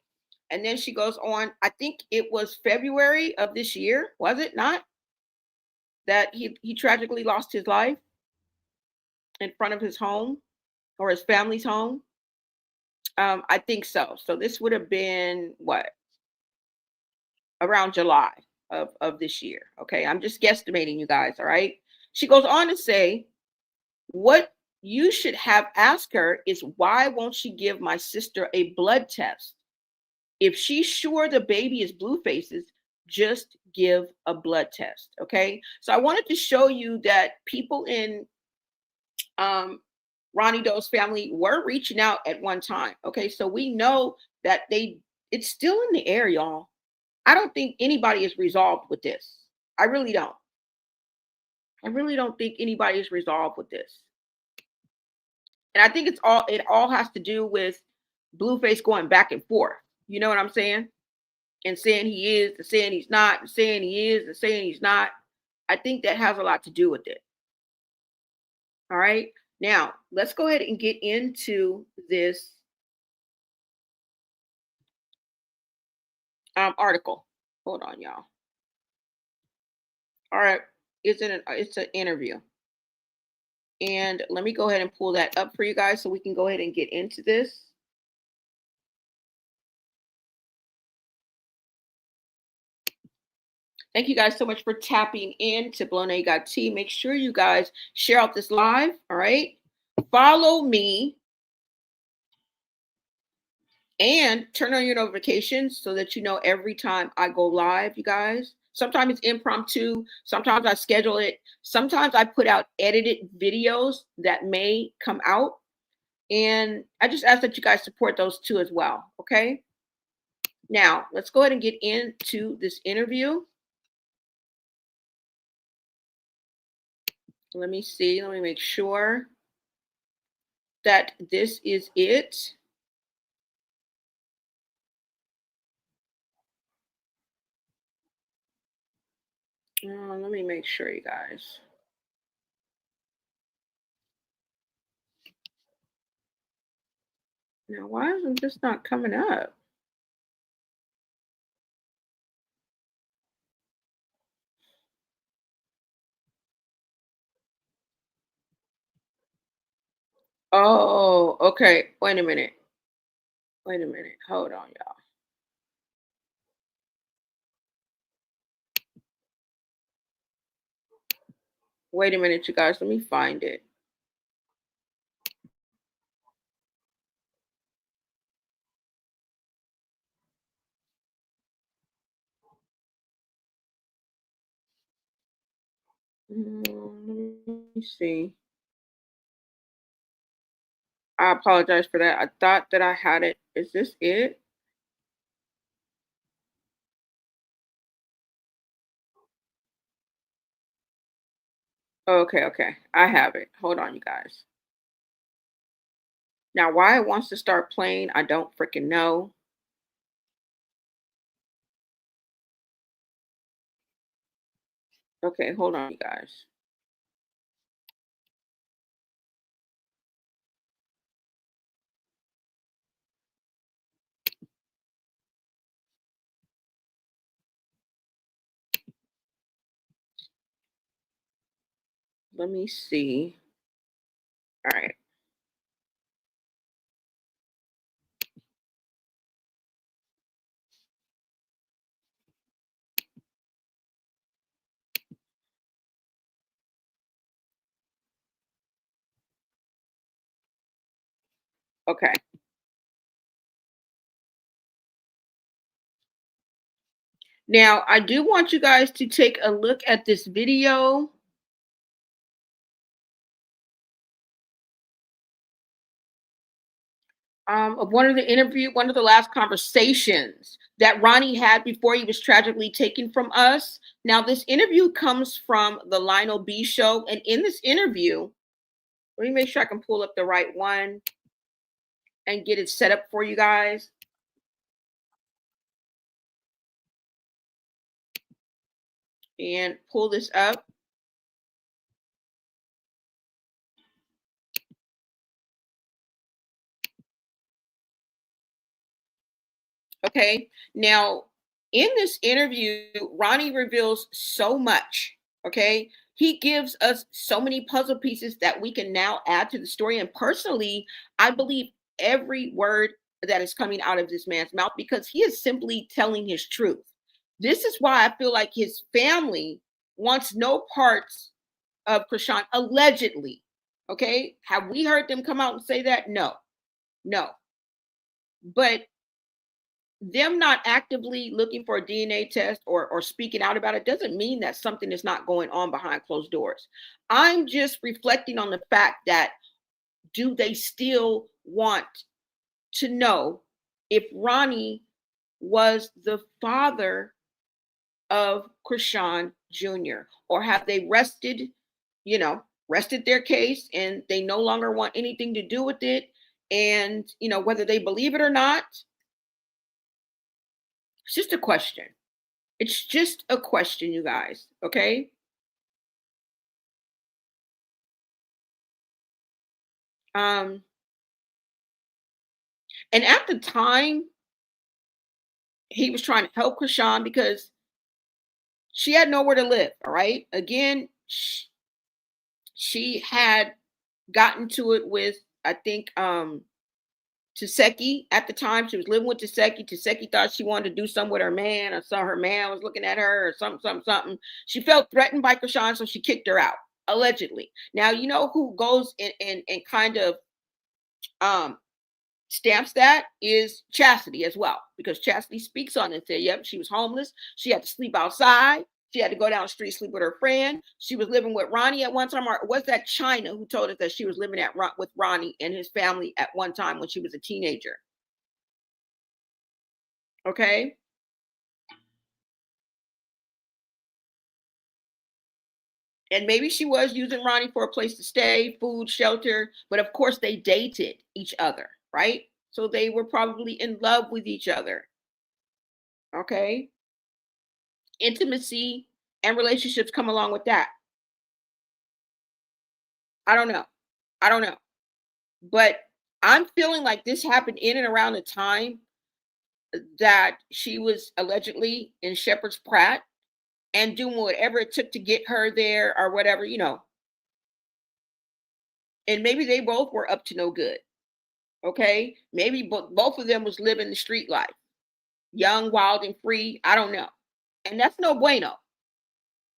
And then she goes on, I think it was February of this year, was it not? That he tragically lost his life in front of his home or his family's home. I think so. So this would have been what? Around July of this year. Okay. I'm just guesstimating, you guys. All right. She goes on to say, what you should have asked her is, why won't she give my sister a blood test? If she's sure the baby is blue faces, just give a blood test. Okay. So I wanted to show you that people in Ronnie Doe's family were reaching out at one time. Okay. So we know that it's still in the air, y'all. I don't think anybody is resolved with this. I really don't. I really don't think anybody is resolved with this. And I think it all has to do with Blueface going back and forth. You know what I'm saying? And saying he is, and saying he's not, and saying he is, and saying he's not. I think that has a lot to do with it. All right. Now, let's go ahead and get into this article. Hold on, y'all. All right. It's an interview. And let me go ahead and pull that up for you guys so we can go ahead and get into this. Thank you guys so much for tapping in to Blonay Got Tea. Make sure you guys share out this live. All right. Follow me and turn on your notifications so that you know every time I go live, you guys. Sometimes it's impromptu. Sometimes I schedule it. Sometimes I put out edited videos that may come out. And I just ask that you guys support those too as well. Okay. Now, let's go ahead and get into this interview. Let me see. Let me make sure that this is it. Let me make sure, you guys. Now, why isn't this not coming up? Oh, okay. Wait a minute. Wait a minute. Hold on, y'all. Wait a minute, you guys. Let me find it. Let me see. I apologize for that. I thought that I had it. Is this it? Okay, okay. I have it. Hold on, you guys. Now, why it wants to start playing, I don't freaking know. Okay, hold on, you guys. Let me see. All right. Okay. Now, I do want you guys to take a look at this video. Of one of the last conversations that Ronnie had before he was tragically taken from us. Now, this interview comes from the Lionel B show. And in this interview, let me make sure I can pull up the right one and get it set up for you guys. And pull this up. Okay. Now, in this interview, Ronnie reveals so much. Okay. He gives us so many puzzle pieces that we can now add to the story. And personally, I believe every word that is coming out of this man's mouth because he is simply telling his truth. This is why I feel like his family wants no parts of Krishan, allegedly. Okay. Have we heard them come out and say that? No, no. But them not actively looking for a DNA test or speaking out about it doesn't mean that something is not going on behind closed doors. I'm just reflecting on the fact that do they still want to know if Ronnie was the father of Krishan Jr. or have they rested their case and they no longer want anything to do with it? And whether they believe it or not, it's just a question. It's just a question, you guys. Okay. Um, and at the time, he was trying to help Krishan because she had nowhere to live. All right. Again, she had gotten to it with, I think, Taseki at the time. She was living with Taseki. Taseki thought she wanted to do something with her man, or saw her man was looking at her, or something, something, something. She felt threatened by Krishan, so she kicked her out, allegedly. Now, you know who goes and kind of um stamps that is Chastity as well, because Chastity speaks on it and said, yep, she was homeless. She had to sleep outside. She had to go down the street, sleep with her friend. She was living with Ronnie at one time. Or was that China who told us that she was living with Ronnie and his family at one time when she was a teenager? Okay. And maybe she was using Ronnie for a place to stay, food, shelter, but of course they dated each other, right? So they were probably in love with each other. Okay. Intimacy and relationships come along with that. I don't know. I don't know. But I'm feeling like this happened in and around the time that she was allegedly in Shephards Pratt and doing whatever it took to get her there or whatever, And maybe they both were up to no good. Okay. Maybe both of them was living the street life, young, wild, and free. I don't know. And that's no bueno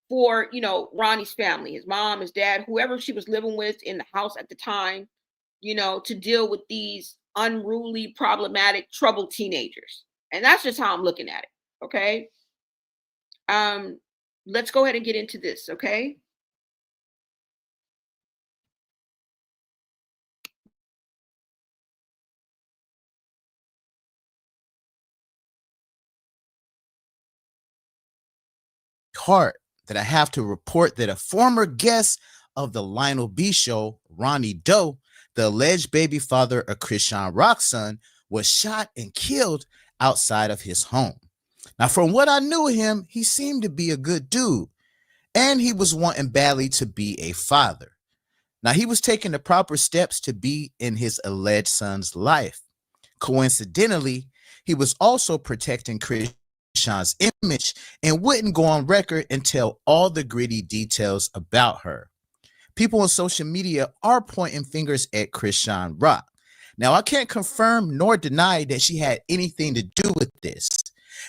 for, Ronnie's family, his mom, his dad, whoever she was living with in the house at the time, to deal with these unruly, problematic, troubled teenagers. And that's just how I'm looking at it. Okay. Um, let's go ahead and get into this, okay? Heart that I have to report that a former guest of the Lionel B show, Ronnie Doe, the alleged baby father of Krishan Rock's son, was shot and killed outside of his home. Now, from what I knew of him, he seemed to be a good dude, and he was wanting badly to be a father. Now, he was taking the proper steps to be in his alleged son's life. Coincidentally, he was also protecting Krishan's image and wouldn't go on record and tell all the gritty details about her. People on social media are pointing fingers at Krishan Rock. Now, I can't confirm nor deny that she had anything to do with this.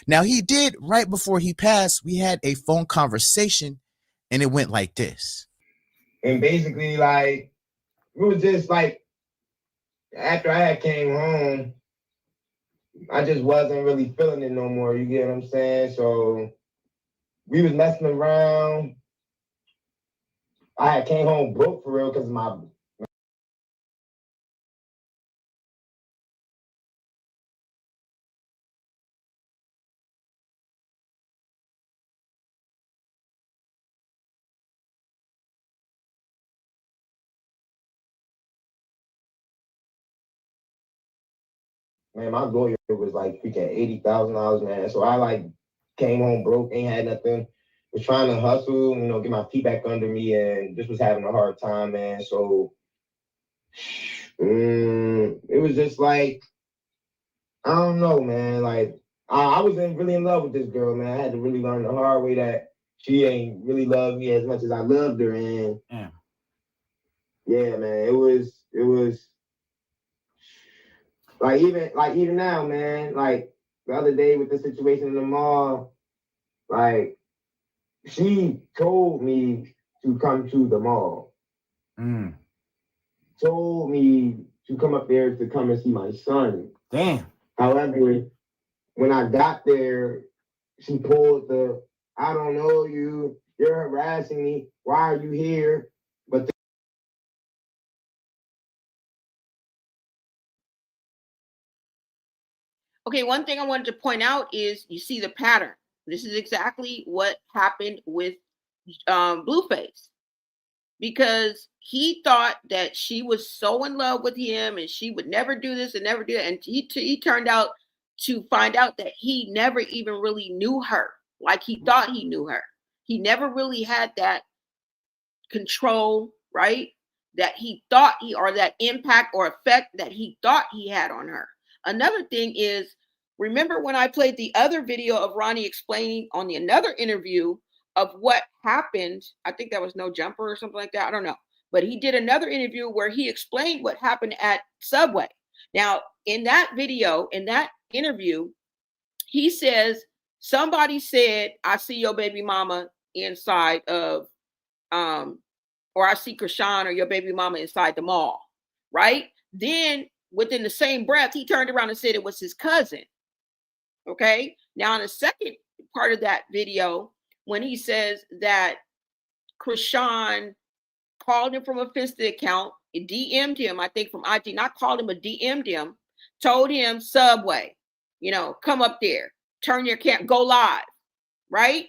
Now, he did, right before he passed, we had a phone conversation, and it went like this. And basically, like, it was just like, after I had came home, I just wasn't really feeling it no more. You get what I'm saying? So we was messing around. I had came home broke for real because my my lawyer was like freaking $80,000, man. So I like came home broke, ain't had nothing. Was trying to hustle, get my feet back under me, and just was having a hard time, man. So it was just like, I don't know, man. Like I was really in love with this girl, man. I had to really learn the hard way that she ain't really loved me as much as I loved her, and yeah, man. It was even now, man. Like the other day with the situation in the mall, like she told me to come to the mall. Told me to come up there to come and see my son. Damn. However, when I got there, she pulled the, I don't know you, you're harassing me, why are you here? But Okay, one thing I wanted to point out is you see the pattern. This is exactly what happened with Blueface, because he thought that she was so in love with him and she would never do this and never do that. And he turned out to find out that he never even really knew her like he thought he knew her. He never really had that control, right? That he thought or that impact or effect that he thought he had on her. Another thing is, remember when I played the other video of Ronnie explaining on another interview of what happened? I think that was No Jumper or something like that. I don't know. But he did another interview where he explained what happened at Subway. Now, in that video, in that interview, he says, somebody said, I see your baby mama inside of or I see Krishan or your baby mama inside the mall, right? Then within the same breath, he turned around and said it was his cousin. Okay. Now in the second part of that video, when he says that Krishan called him from a Finsta account, it DM'd him, I think from IG, not called him, but DM'd him, told him Subway. come up there, turn your camera, go live, right?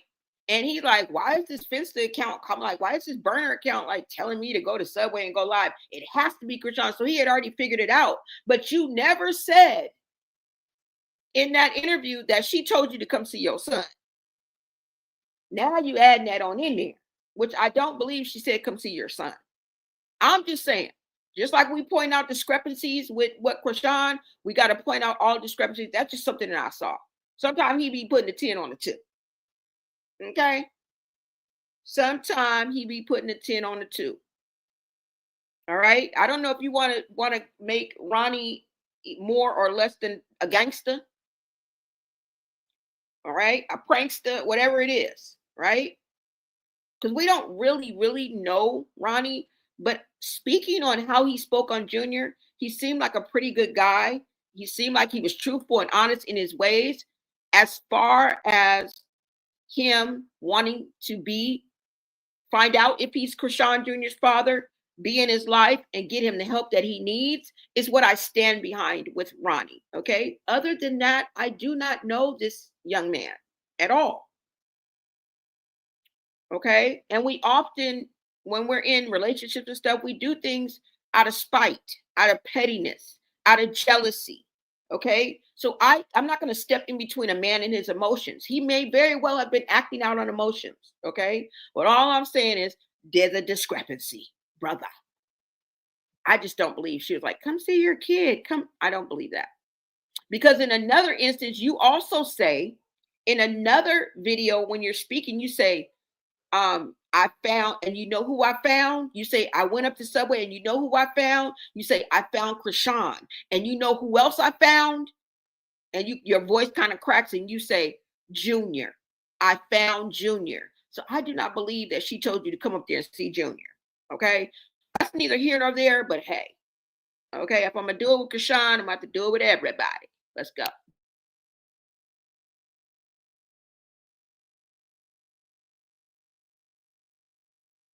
And he's like, why is this Finsta account? I'm like, why is this burner account like telling me to go to Subway and go live? It has to be Krishan. So he had already figured it out. But you never said in that interview that she told you to come see your son. Now you adding that on in there, which I don't believe she said come see your son. I'm just saying, just like we point out discrepancies with what Krishan, we got to point out all discrepancies. That's just something that I saw. Sometimes he be putting the 10 on the 2. Okay. Sometimes he be putting the 10 on the 2. All right. I don't know if you want to make Ronnie more or less than a gangster. All right. A prankster, whatever it is. Right. Because we don't really know Ronnie. But speaking on how he spoke on Junior, he seemed like a pretty good guy. He seemed like he was truthful and honest in his ways. As far as him wanting to find out if he's Krishan Jr.'s father, be in his life and get him the help that he needs is what I stand behind with Ronnie. Okay. Other than that, I do not know this young man at all. Okay. And we often, when we're in relationships and stuff, we do things out of spite, out of pettiness, out of jealousy. Okay. So I'm not going to step in between a man and his emotions. He may very well have been acting out on emotions. Okay. But all I'm saying is there's a discrepancy, brother. I just don't believe she was like, come see your kid. Come. I don't believe that. Because in another instance, you also say in another video, when you're speaking, you say, I found, and you know who I found? You say, I went up to Subway and you know who I found? You say, I found Krishan. And you know who else I found? And your voice kind of cracks and you say, Junior. I found Junior. So I do not believe that she told you to come up there and see Junior. Okay. That's neither here nor there, but hey. Okay. If I'm going to do it with Krishan, I'm going to have to do it with everybody. Let's go.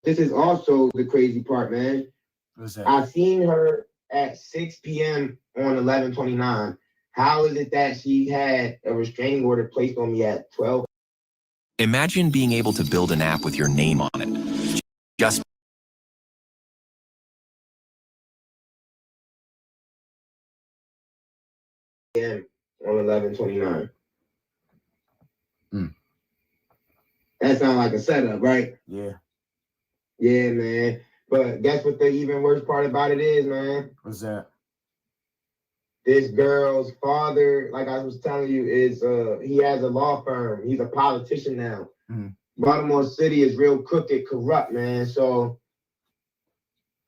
This is also the crazy part, man. What's that? I seen her at 6 p.m. on 11/29. How is it that she had a restraining order placed on me at 12? Imagine being able to build an app with your name on it. Just p.m. on 11/29. That sounds like a setup, right? Yeah. Yeah, man. But guess what the even worst part about it is, man? What's that? This girl's father, like I was telling you, is he has a law firm. He's a politician now. Baltimore City is real crooked, corrupt, man. So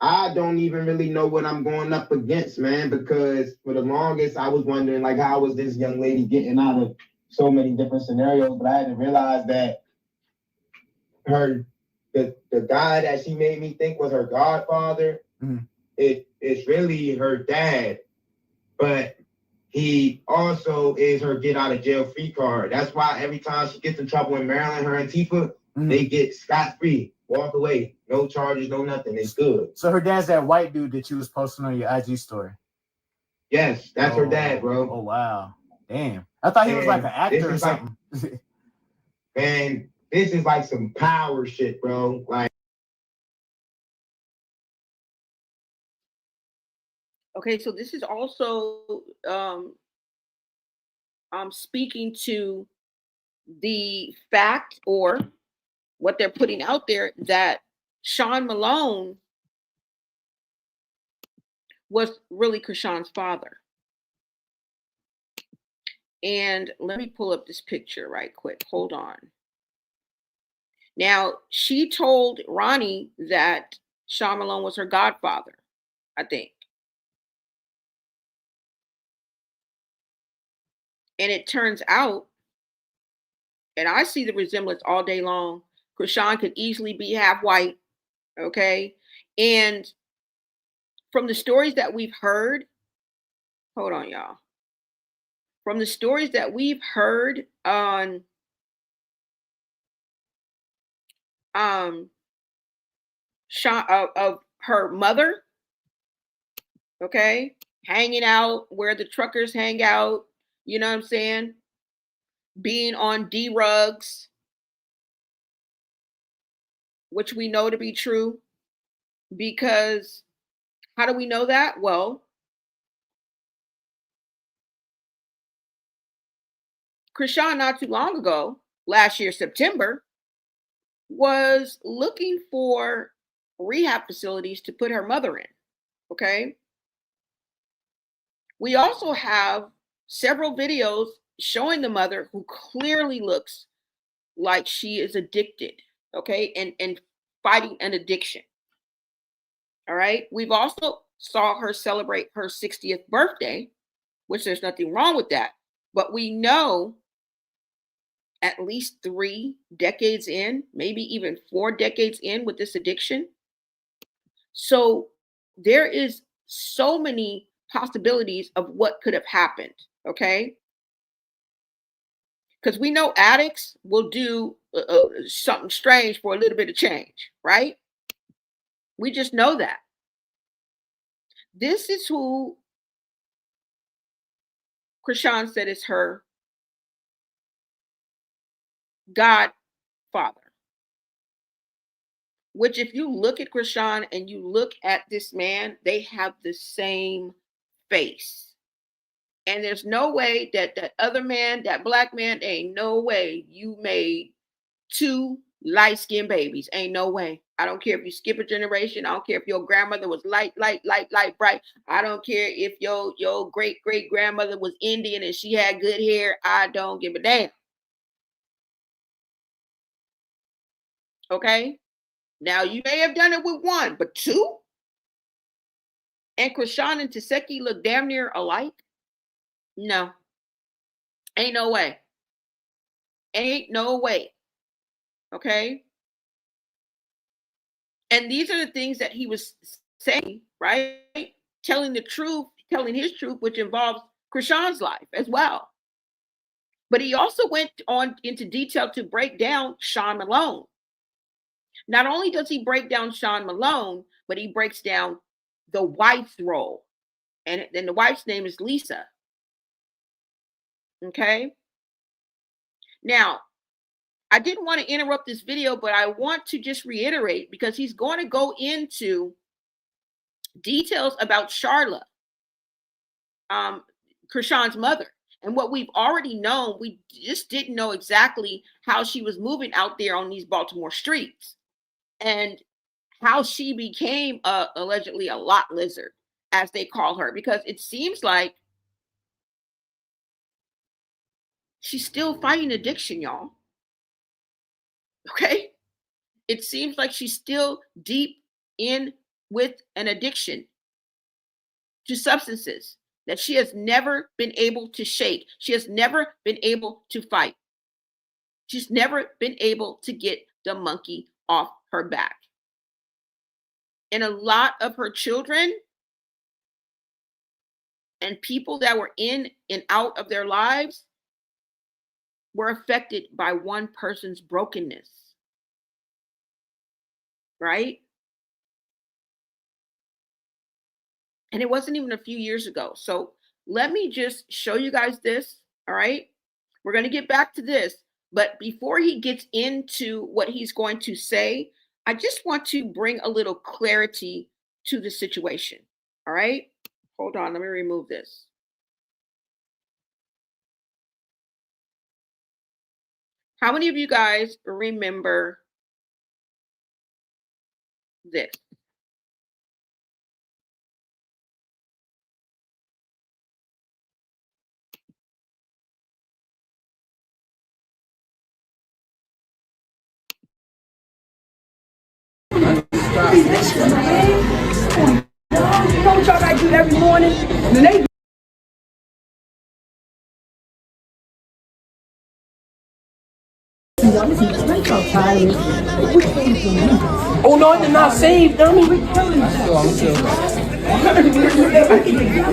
I don't even really know what I'm going up against, man, because for the longest I was wondering, like, how was this young lady getting out of so many different scenarios? But I had to realize that the guy that she made me think was her godfather, it's really her dad, but he also is her get out of jail free card. That's why every time she gets in trouble in Maryland, her and Tifa, they get scot-free, walk away, no charges, no nothing. It's good. So her dad's that white dude that you was posting on your IG story. Yes, that's her dad, bro. Oh wow, damn! I thought he was like an actor or something. Man, this is like some power shit, bro. Like. Okay, so this is also speaking to the fact or what they're putting out there that Sean Malone was really Krishan's father. And let me pull up this picture right quick. Hold on. Now, she told Ronnie that Sean Malone was her godfather, I think. And it turns out, and I see the resemblance all day long, Krishan could easily be half white, okay? And from the stories that we've heard, hold on, y'all. From the stories that we've heard on of her mother, okay, hanging out where the truckers hang out, You know what I'm saying? Being on D-rugs, which we know to be true. Because how do we know that? Well, Krishan, not too long ago, last year, September, was looking for rehab facilities to put her mother in. Okay. We also have several videos showing the mother who clearly looks like she is addicted. Okay. And fighting an addiction. All right. We've also saw her celebrate her 60th birthday, which there's nothing wrong with that. But we know at least 3 decades in, maybe even 4 decades in with this addiction. So there is so many possibilities of what could have happened. Okay. Because we know addicts will do something strange for a little bit of change, right? We just know that. This is who Krishan said is her godfather. Which, if you look at Krishan and you look at this man, they have the same face. And there's no way that that other man, that black man, ain't no way you made 2 light-skinned babies. Ain't no way. I don't care if you skip a generation. I don't care if your grandmother was light, bright. I don't care if your great-great-grandmother was Indian and she had good hair. I don't give a damn. Okay? Now, you may have done it with 1, but 2? And Krishan and Taseki look damn near alike? No. Ain't no way. Ain't no way. Okay? And these are the things that he was saying, right? Telling the truth, telling his truth, which involves Krishan's life as well. But he also went on into detail to break down Sean Malone. Not only does he break down Sean Malone, but he breaks down the wife's role. And then the wife's name is Lisa. Okay? Now, I didn't want to interrupt this video, but I want to just reiterate because he's going to go into details about Charla, Krishan's mother. And what we've already known, we just didn't know exactly how she was moving out there on these Baltimore streets and how she became allegedly a lot lizard, as they call her, because it seems like she's still fighting addiction, y'all. Okay? It seems like she's still deep in with an addiction to substances that she has never been able to shake. She has never been able to fight. She's never been able to get the monkey off her back. And a lot of her children and people that were in and out of their lives were affected by one person's brokenness. Right? And it wasn't even a few years ago. So let me just show you guys this. All right. We're going to get back to this. But before he gets into what he's going to say, I just want to bring a little clarity to the situation. All right. Hold on. Let me remove this. How many of you guys remember this? You know what y'all gotta do every morning? And then they oh no, they're not saved, dummy. We killing each other.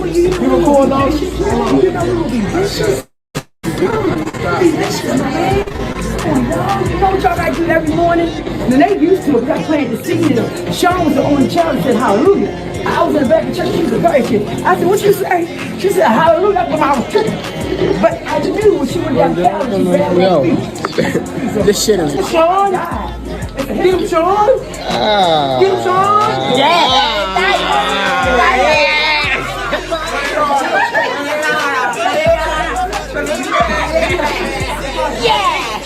You record those? You know what y'all gotta do every morning? And then they used to it, because I planted the seed. Sean was the only child that said hallelujah. I was in the back of the church, she was a virgin. I said, what you say? She said, hallelujah. That's what I was tripping. But I knew when she went downtown, she grabbed my feet. This shit is. Sean? Get him, Sean? Get him, Sean?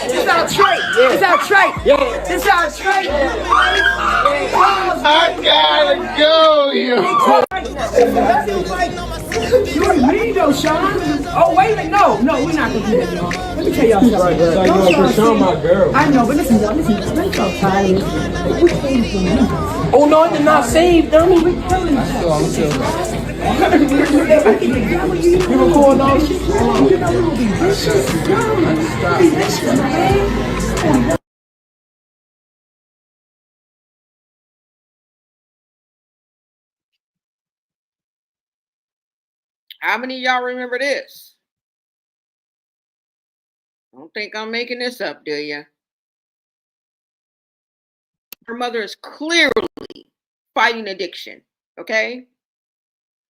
This our trait. This our trait. This our trait. I gotta go, yo. You ain't me though, Sean. Oh, wait a minute. No, we're not gonna do that, y'all. Let me tell y'all something. Don't Sean, my girl. I know, but listen, y'all. Let's go. Oh, no, I did not save, dummy. We're killing you. I'm still. You record all this shit? You know we will be vicious. Be vicious, man. How many of y'all remember this? I don't think I'm making this up, do you? Her mother is clearly fighting addiction, okay?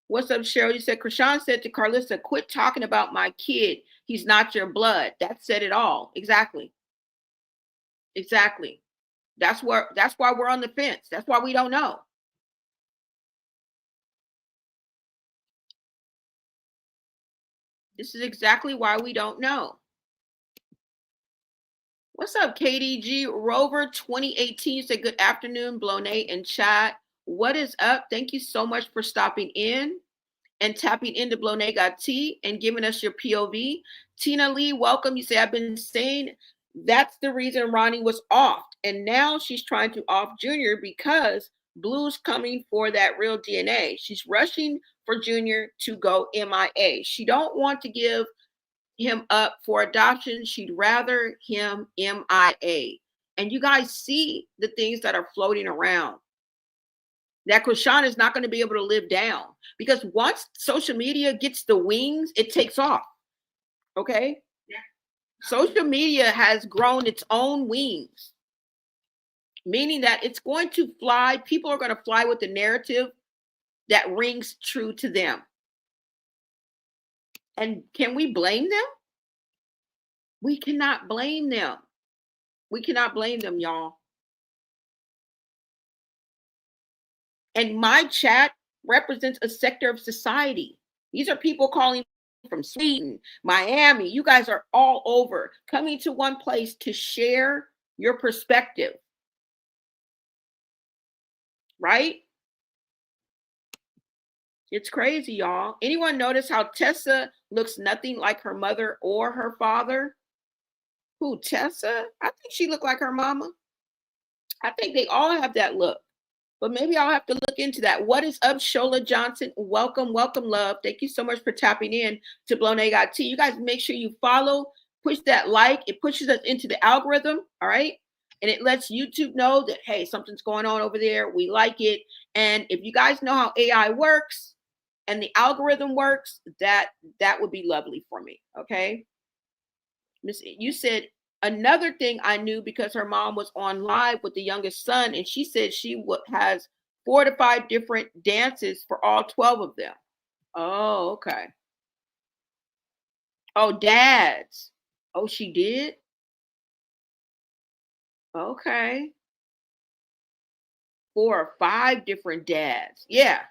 What's up, Cheryl? You said, Krishan said to Carlissa, quit talking about my kid. He's not your blood. That said it all. Exactly. Exactly. That's why we're on the fence. That's why we don't know. This is exactly why we don't know. What's up, KDG Rover 2018? Said good afternoon, Blonay and chat. What is up? Thank you so much for stopping in and tapping into Blonay Got Tea and giving us your POV. Tina Lee, welcome. You say, I've been saying that's the reason Ronnie was off. And now she's trying to off Junior because Blue's coming for that real DNA. She's rushing for Junior to go MIA. She don't want to give him up for adoption. She'd rather him MIA. And you guys see the things that are floating around that Krishan is not going to be able to live down, because once social media gets the wings, it takes off. Okay? Yeah. Social media has grown its own wings, meaning that it's going to fly. People are going to fly with the narrative that rings true to them. And can we blame them? We cannot blame them. We cannot blame them, y'all. And my chat represents a sector of society. These are people calling from Sweden, Miami. You guys are all over, coming to one place to share your perspective. Right? It's crazy, y'all. Anyone notice how Tessa looks nothing like her mother or her father? Who, Tessa? I think she looked like her mama. I think they all have that look. But maybe I'll have to look into that. What is up, Shola Johnson? Welcome, love. Thank you so much for tapping in to Blonay Got Tea. You guys make sure you follow, push that like. It pushes us into the algorithm, all right? And it lets YouTube know that, hey, something's going on over there. We like it. And if you guys know how AI works and the algorithm works, that would be lovely for me, okay? You said another thing I knew because her mom was on live with the youngest son, and she said she has 4 to 5 different dances for all 12 of them. Oh, okay. Oh, dads. Oh, she did? Okay. 4 or 5 different dads. Yeah.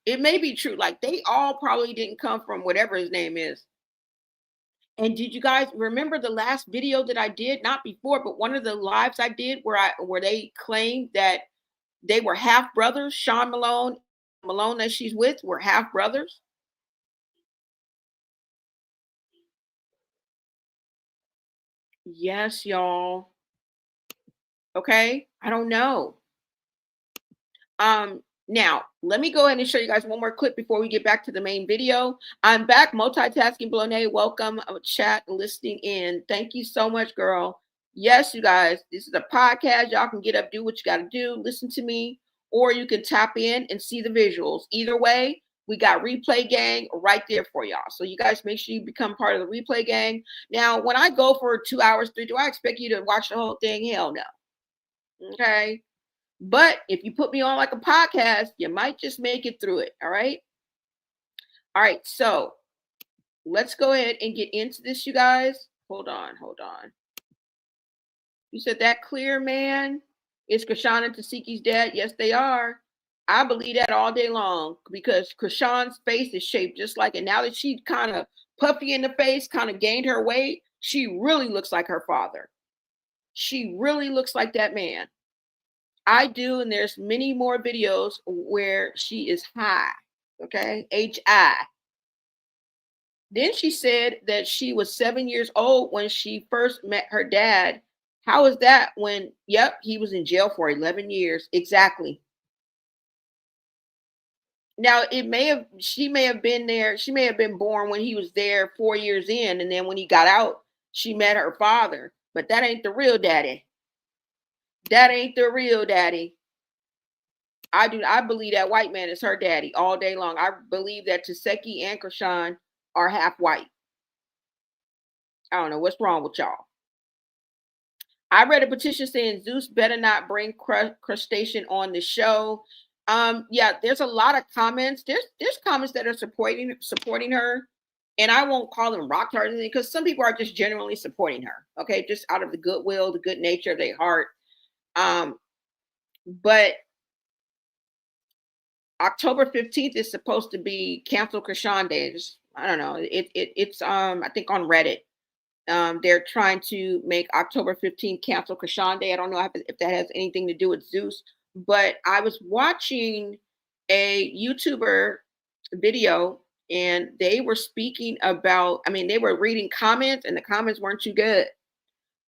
It may be true. Like, they all probably didn't come from whatever his name is. And did you guys remember the last video that I did? Not before, but one of the lives I did where they claimed that they were half brothers. Sean Malone that she's with were half brothers. Yes, y'all. Okay, I don't know. Now, let me go ahead and show you guys one more clip before we get back to the main video. I'm back, multitasking, Blonay. Welcome, chat, listening in. Thank you so much, girl. Yes, you guys, this is a podcast. Y'all can get up, do what you got to do, listen to me, or you can tap in and see the visuals. Either way, we got Replay Gang right there for y'all. So you guys make sure you become part of the Replay Gang. Now, when I go for 2 hours, 3, do I expect you to watch the whole thing? Hell no. Okay. But if you put me on like a podcast, you might just make it through it. All right. So let's go ahead and get into this, you guys. Hold on. You said that clear, man? Is Krishan and Tasiki's dad? Yes, they are. I believe that all day long because Krishan's face is shaped just like it. Now that she kind of puffy in the face, kind of gained her weight, she really looks like her father. She really looks like that man. I do, and there's many more videos where she is high, okay? H-I. Then she said that she was 7 years old when she first met her dad. How is that when, yep, he was in jail for 11 years. Exactly. Now, she may have been there. She may have been born when he was there 4 years in. And then when he got out, she met her father. But that ain't the real daddy. That ain't the real daddy. I believe that white man is her daddy all day long. I believe that Taseki and Krishan are half white. I don't know what's wrong with y'all. I read a petition saying Zeus better not bring crustacean on the show. Yeah, there's a lot of comments. There's comments that are supporting her, and I won't call them rock hard because some people are just generally supporting her. Okay, just out of the goodwill, the good nature of their heart. But October 15th is supposed to be Cancel Krishan Day. I don't know. It's I think on Reddit. They're trying to make October 15th Cancel Krishan Day. I don't know if that has anything to do with Zeus, but I was watching a YouTuber video and they were speaking about, they were reading comments and the comments weren't too good.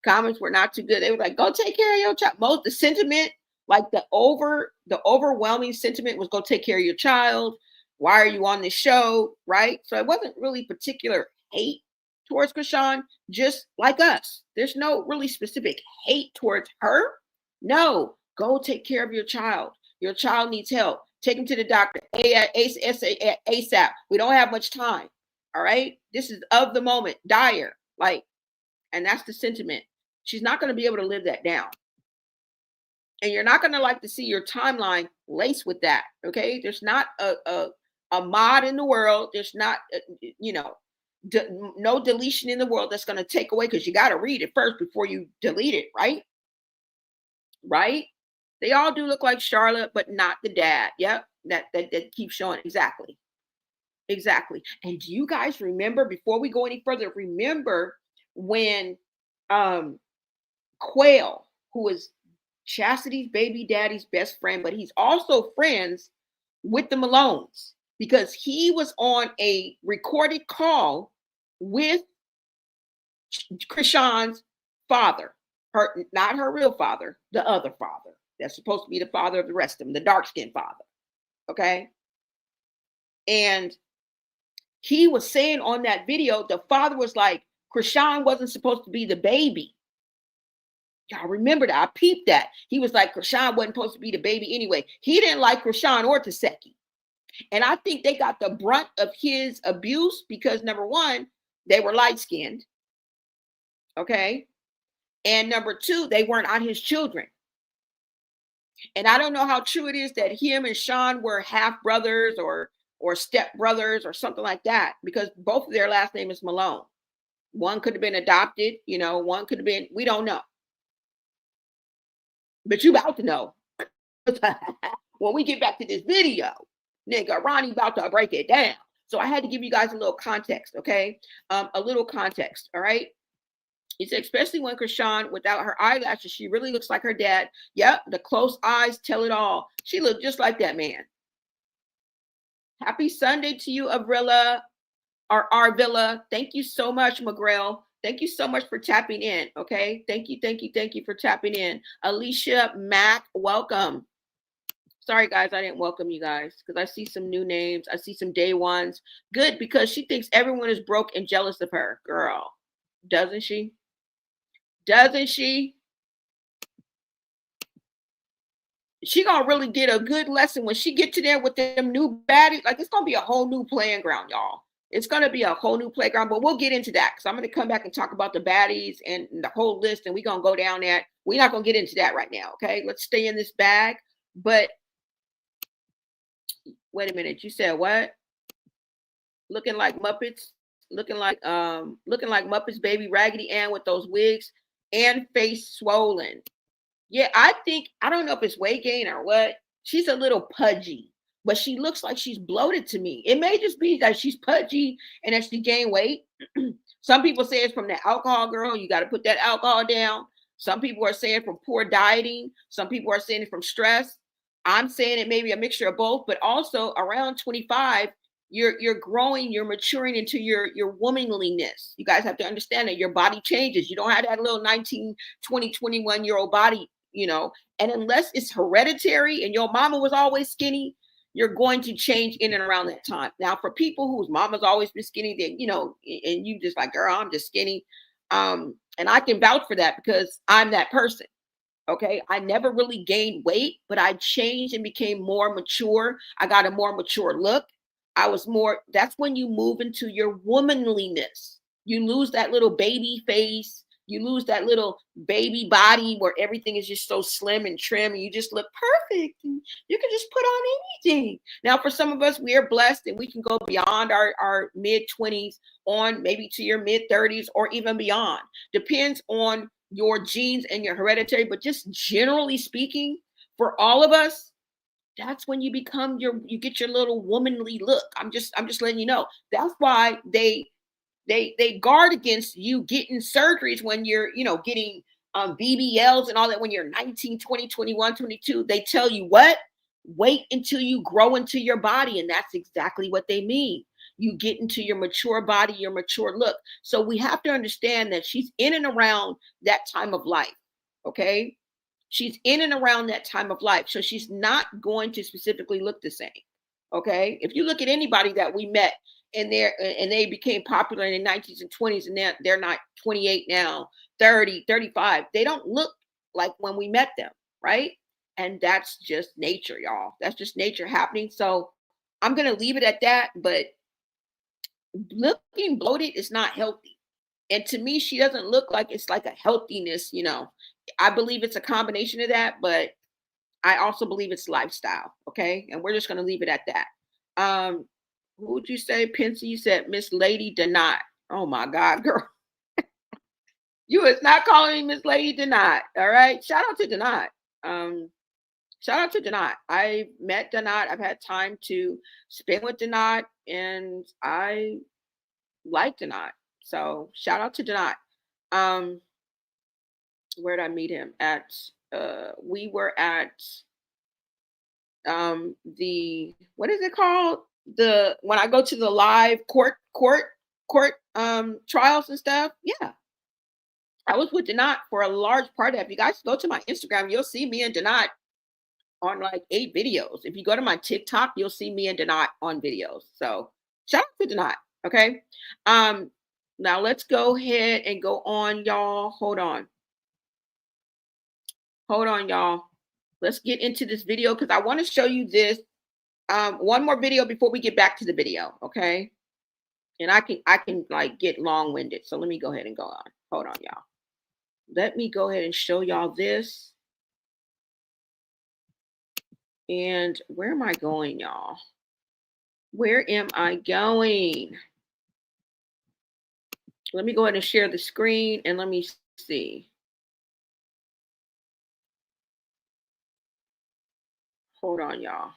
Comments were not too good. They were like, go take care of your child. The sentiment, like the overwhelming sentiment was go take care of your child. Why are you on this show? Right? So it wasn't really particular hate towards Krishan, just like us. There's no really specific hate towards her. No, go take care of your child. Your child needs help. Take him to the doctor ASAP. We don't have much time. All right. This is of the moment, dire. And that's the sentiment. She's not going to be able to live that down. And you're not going to like to see your timeline laced with that. Okay. There's not a mod in the world. There's not, no deletion in the world that's going to take away, because you got to read it first before you delete it, right? They all do look like Charlotte, but not the dad. Yep, that keeps showing. Exactly. And do you guys remember, before we go any further, remember when Quail, who is Chastity's baby daddy's best friend, but he's also friends with the Malones, because he was on a recorded call with Krishan's father, not her real father, the other father. That's supposed to be the father of the rest of them, the dark-skinned father. Okay. And he was saying on that video, the father was like, Krishan wasn't supposed to be the baby. Y'all remember that? I peeped that. He was like, Krishan wasn't supposed to be the baby anyway. He didn't like Krishan or Taseki. And I think they got the brunt of his abuse because, number one, they were light-skinned. Okay. And number two, they weren't on his children. And I don't know how true it is that him and Sean were half brothers or step brothers or something like that, because both of their last name is Malone. One could have been adopted, one could have been, we don't know. But you about to know. When we get back to this video, nigga, Ronnie about to break it down. So I had to give you guys a little context, okay? A little context, all right? He said, especially when Krishan, without her eyelashes, she really looks like her dad. Yep, the close eyes tell it all. She looked just like that man. Happy Sunday to you, Avrilla, or Arvilla. Thank you so much, McGrail. Thank you so much for tapping in, okay? Thank you for tapping in. Alicia Mack, welcome. Sorry, guys, I didn't welcome you guys because I see some new names. I see some day ones. Good, because she thinks everyone is broke and jealous of her. Girl, doesn't she? Doesn't she? She gonna really get a good lesson when she get to there with them new baddies. Like, it's gonna be a whole new playing ground, y'all. It's gonna be a whole new playground, but we'll get into that because I'm gonna come back and talk about the baddies and the whole list, and we're gonna go down that. We're not gonna get into that right now, okay? Let's stay in this bag. But wait a minute, you said what? Looking like Muppets? looking like Muppets Baby Raggedy Ann with those wigs and face swollen. Yeah, I don't know if it's weight gain or what. She's a little pudgy, but she looks like she's bloated to me. It may just be that she's pudgy and that she gained weight. Some people say it's from the alcohol, girl. You got to put that alcohol down. Some people are saying from poor dieting. Some people are saying it from stress. I'm saying it may be a mixture of both, but also around 25, you're growing, you're maturing into your womanliness. You guys have to understand that your body changes. You don't have that little 19, 20, 21-year-old body, you know, and unless it's hereditary and your mama was always skinny, you're going to change in and around that time. Now, for people whose mama's always been skinny, then, you know, and you just like, girl, I'm just skinny. And I can vouch for that because I'm that person. Okay. I never really gained weight, but I changed and became more mature. I got a more mature look. That's when you move into your womanliness. You lose that little baby face. You lose that little baby body where everything is just so slim and trim and you just look perfect and you can just put on anything. Now, for some of us, we are blessed and we can go beyond our mid-20s on maybe to your mid-30s or even beyond. Depends on your genes and your hereditary, but just generally speaking, for all of us, that's when you get your little womanly look. I'm just letting you know. That's why they guard against you getting surgeries when you're, you know, getting BBLs and all that when you're 19, 20, 21, 22. They tell you what? Wait until you grow into your body. And that's exactly what they mean. You get into your mature body, your mature look. So we have to understand that she's in and around that time of life. Okay. She's in and around that time of life. So she's not going to specifically look the same. Okay. If you look at anybody that we met and they became popular in the 19s and 20s and they're not 28 now, 30, 35, they don't look like when we met them. Right. And that's just nature, y'all. That's just nature happening. So I'm going to leave it at that. But looking bloated is not healthy. And to me, she doesn't look like it's like a healthiness, you know. I believe it's a combination of that, but I also believe it's lifestyle. Okay. And we're just going to leave it at that. Who would you say, Pensy? You said Miss Lady Denot. Oh my God, girl. You is not calling me Miss Lady Denot. All right. Shout out to Denot. Shout out to Denot. I met Denot. I've had time to spend with Denot and I like Denot. So shout out to Denot. Where did I meet him at? We were at the, what is it called? When I go to the live court trials and stuff. Yeah. I was with Denot for a large part of that. If you guys go to my Instagram, you'll see me and Denot on like 8 videos. If you go to my TikTok, you'll see me and Denot on videos. So shout out to Denot. Okay. Now let's go ahead and go on, y'all. Hold on, y'all. Let's get into this video because I want to show you this. One more video before we get back to the video. Okay. And I can like get long-winded. So let me go ahead and go on. Hold on, y'all. Let me go ahead and show y'all this. And where am I going, y'all? Where am I going? Let me go ahead and share the screen and let me see. Hold on, y'all.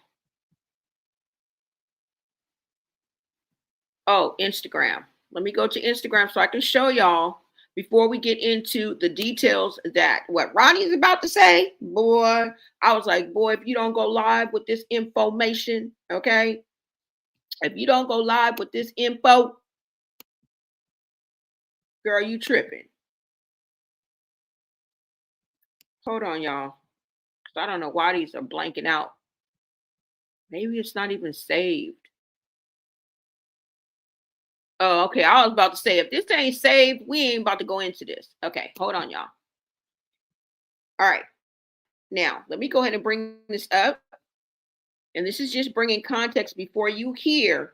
Oh, Instagram. Let me go to Instagram so I can show y'all before we get into the details that what Ronnie is about to say. Boy, I was like, boy, if you don't go live with this information, okay? If you don't go live with this info, girl, you tripping. Hold on, y'all. I don't know why these are blanking out. Maybe it's not even saved. Oh, okay. I was about to say, if this ain't saved, we ain't about to go into this. Okay, hold on, y'all. All right. Now, let me go ahead and bring this up. And this is just bringing context before you hear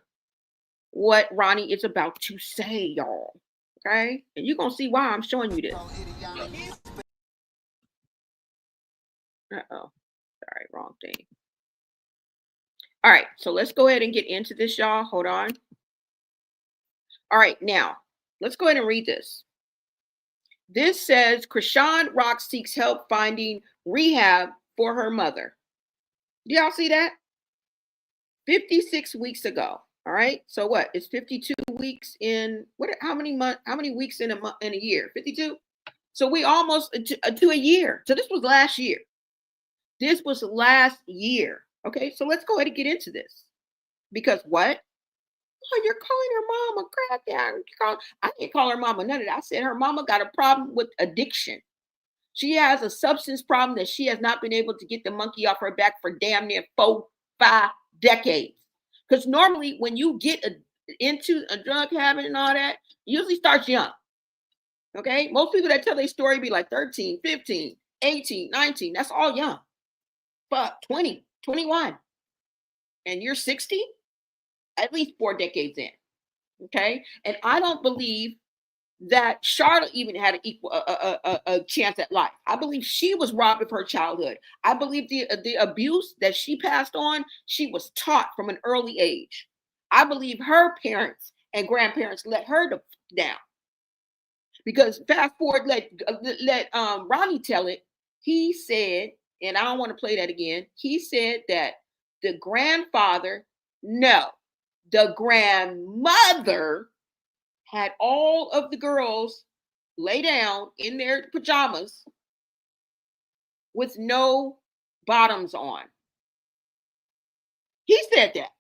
what Ronnie is about to say, y'all. Okay? And you're going to see why I'm showing you this. Uh-oh. Sorry, wrong thing. All right. So let's go ahead and get into this, y'all. Hold on. All right, now let's go ahead and read this. This says Krishan Rock seeks help finding rehab for her mother. Do y'all see that? 56 weeks ago. All right. So what? It's 52 weeks in what? How many months? How many weeks in a month in a year? 52. So we almost to a year. So this was last year. This was last year. Okay. So let's go ahead and get into this. Because what? Oh, you're calling her mama crackdown. I didn't call her mama none of that. I said her mama got a problem with addiction. She has a substance problem that she has not been able to get the monkey off her back for damn near 4-5 decades. Because normally when you get into a drug habit and all that, usually starts young. Okay? Most people that tell their story be like 13, 15, 18, 19. That's all young. But 20, 21. And you're 60? At least 4 decades in. Okay? And I don't believe that Charlotte even had a chance at life. I believe she was robbed of her childhood. I believe the abuse that she passed on, she was taught from an early age. I believe her parents and grandparents let her down. Because fast forward, let Ronnie tell it. He said, and I don't want to play that again. He said that the grandfather, no, the grandmother had all of the girls lay down in their pajamas with no bottoms on. He said that.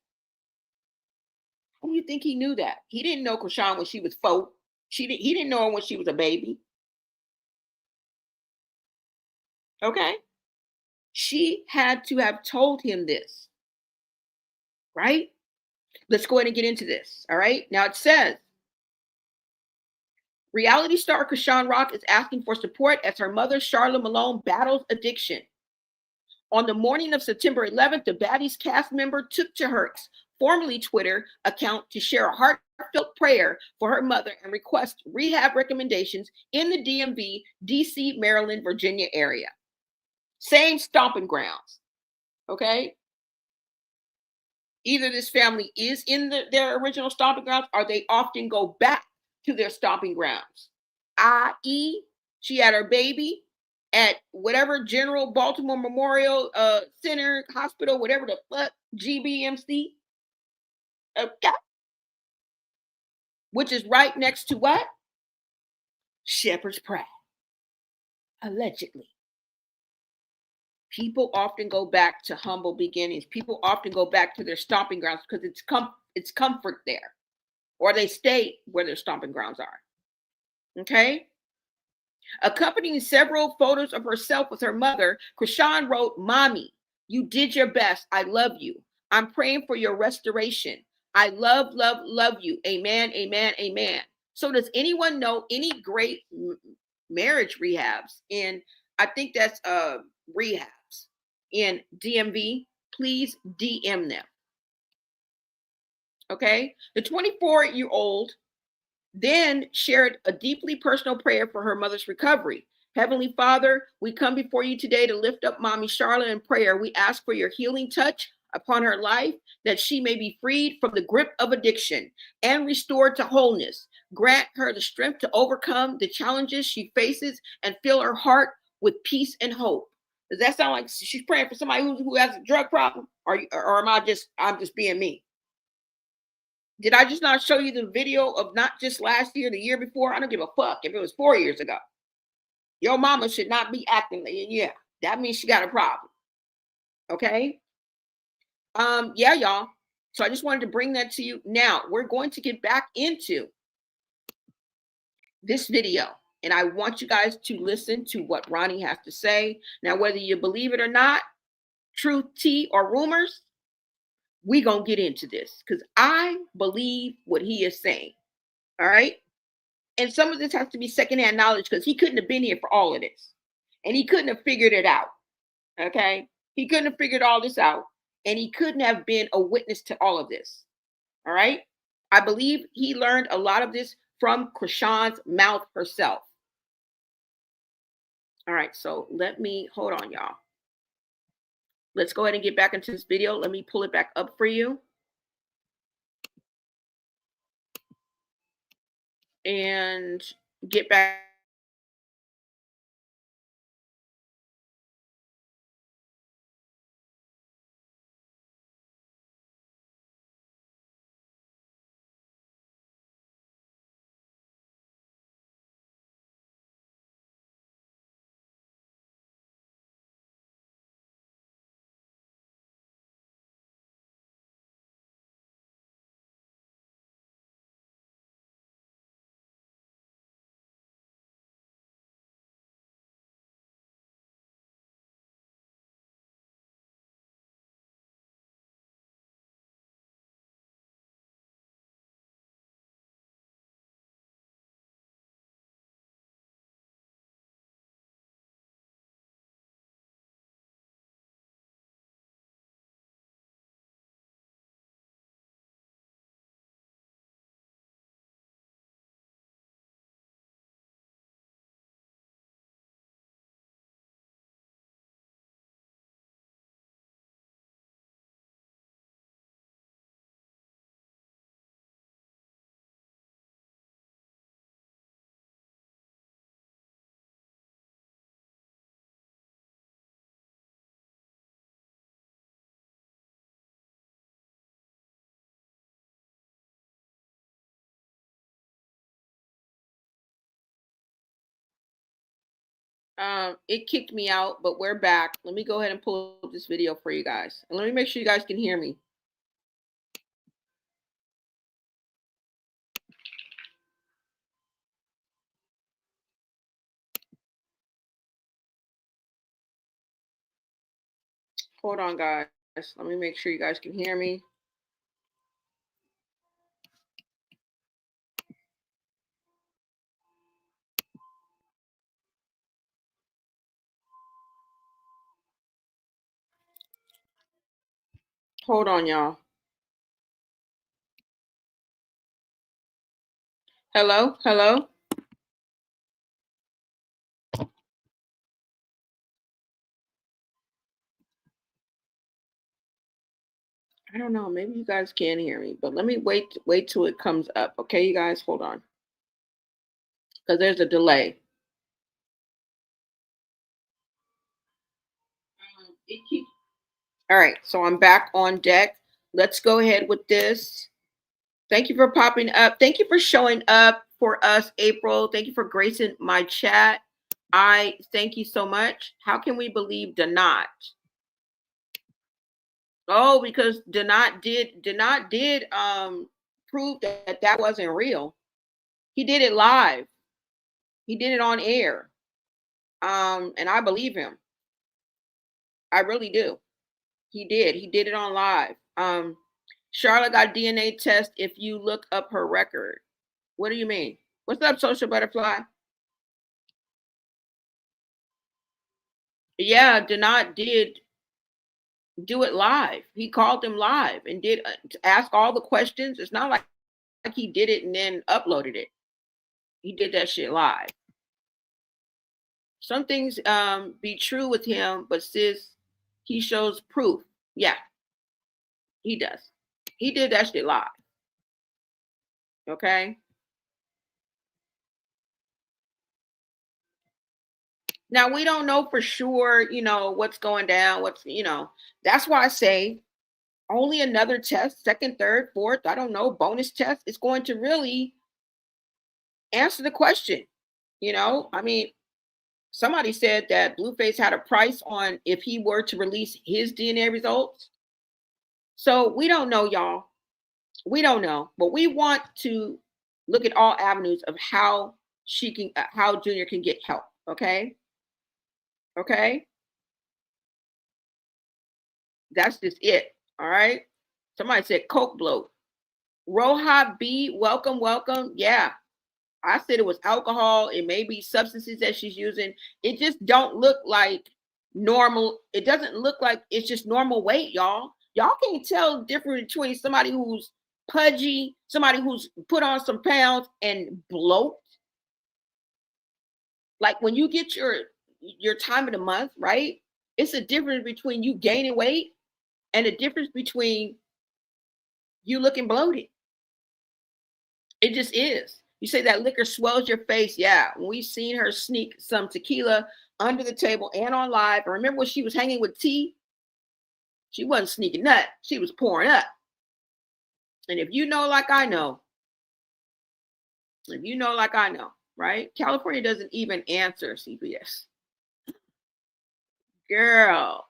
How do you think he knew that? He didn't know Krishan when she was 4. He didn't know her when she was a baby. Okay? She had to have told him this. Right? Let's go ahead and get into this. All right? Now it says, reality star Krishan Rock is asking for support as her mother, Charlotte Malone, battles addiction. On the morning of September 11th, the Baddies cast member took to her formerly Twitter account to share a heartfelt prayer for her mother and request rehab recommendations in the DMV, DC, Maryland, Virginia area. Same stomping grounds. Okay? Either this family is in their original stomping grounds or they often go back to their stomping grounds. I.e., she had her baby at whatever General Baltimore Memorial Center, Hospital, whatever the fuck, GBMC. Okay. Which is right next to what? Shephards Pratt. Allegedly. People often go back to humble beginnings. People often go back to their stomping grounds because it's comfort there. Or they stay where their stomping grounds are. Okay? Accompanying several photos of herself with her mother, Krishan wrote, "Mommy, you did your best. I love you. I'm praying for your restoration. I love, love, love you. Amen, amen, amen." So does anyone know any great marriage rehabs in, I think that's rehabs in DMV? Please DM them. Okay? The 24-year-old then shared a deeply personal prayer for her mother's recovery. Heavenly Father, we come before you today to lift up Mommy Charlotte in prayer. We ask for your healing touch upon her life, that she may be freed from the grip of addiction and restored to wholeness. Grant her the strength to overcome the challenges she faces and fill her heart with peace and hope. Does that sound like she's praying for somebody who has a drug problem? Or am I'm just being me? Did I just not show you the video of not just last year, the year before? I don't give a fuck if it was 4 years ago. Your mama should not be acting like, yeah, that means she got a problem. Okay? Yeah, y'all. So I just wanted to bring that to you. Now, we're going to get back into this video. And I want you guys to listen to what Ronnie has to say. Now, whether you believe it or not, truth, tea, or rumors, we're going to get into this because I believe what he is saying. All right. And some of this has to be secondhand knowledge because he couldn't have been here for all of this. And he couldn't have figured it out. Okay. He couldn't have figured all this out. And he couldn't have been a witness to all of this. All right. I believe he learned a lot of this from Krishan's mouth herself. All right. So hold on, y'all. Let's go ahead and get back into this video. Let me pull it back up for you. and get back. It kicked me out, but we're back. Let me go ahead and pull up this video for you guys. And let me make sure you guys can hear me. Hold on, guys. Let me make sure you guys can hear me. Hold on, y'all. Hello? Hello? I don't know. Maybe you guys can hear me, but let me wait till it comes up. Okay, you guys, hold on. Because there's a delay. All right, so I'm back on deck. Let's go ahead with this. Thank you for popping up. Thank you for showing up for us, April. Thank you for gracing my chat. I thank you so much. How can we believe Donat? Oh, because Donat did prove that wasn't real. He did it live. He did it on air. And I believe him. I really do. He did. He did it on live. Charlotte got DNA test if you look up her record. What do you mean? What's up, Social Butterfly? Yeah, Donat did do it live. He called them live and did ask all the questions. It's not like he did it and then uploaded it. He did that shit live. Some things be true with him, but sis, he shows proof. Yeah, he does. He did that shit live. Okay. Now we don't know for sure, what's going down, that's why I say only another test, second, third, fourth, I don't know, bonus test is going to really answer the question. I mean, somebody said that Blueface had a price on if he were to release his DNA results. So we don't know, y'all. We don't know, but we want to look at all avenues of how how Junior can get help. Okay. Okay. That's just it. All right. Somebody said Coke bloat. Roha B, welcome, welcome. Yeah. I said it was alcohol. It may be substances that she's using. It just don't look like normal. It doesn't look like it's just normal weight, y'all. Y'all can't tell the difference between somebody who's pudgy, somebody who's put on some pounds and bloat. Like when you get your time of the month, right? It's a difference between you gaining weight and a difference between you looking bloated. It just is. You say that liquor swells your face. Yeah, we've seen her sneak some tequila under the table and on live. And remember when she was hanging with T? She wasn't sneaking nut. She was pouring up. And if you know like I know, right? California doesn't even answer CPS. Girl,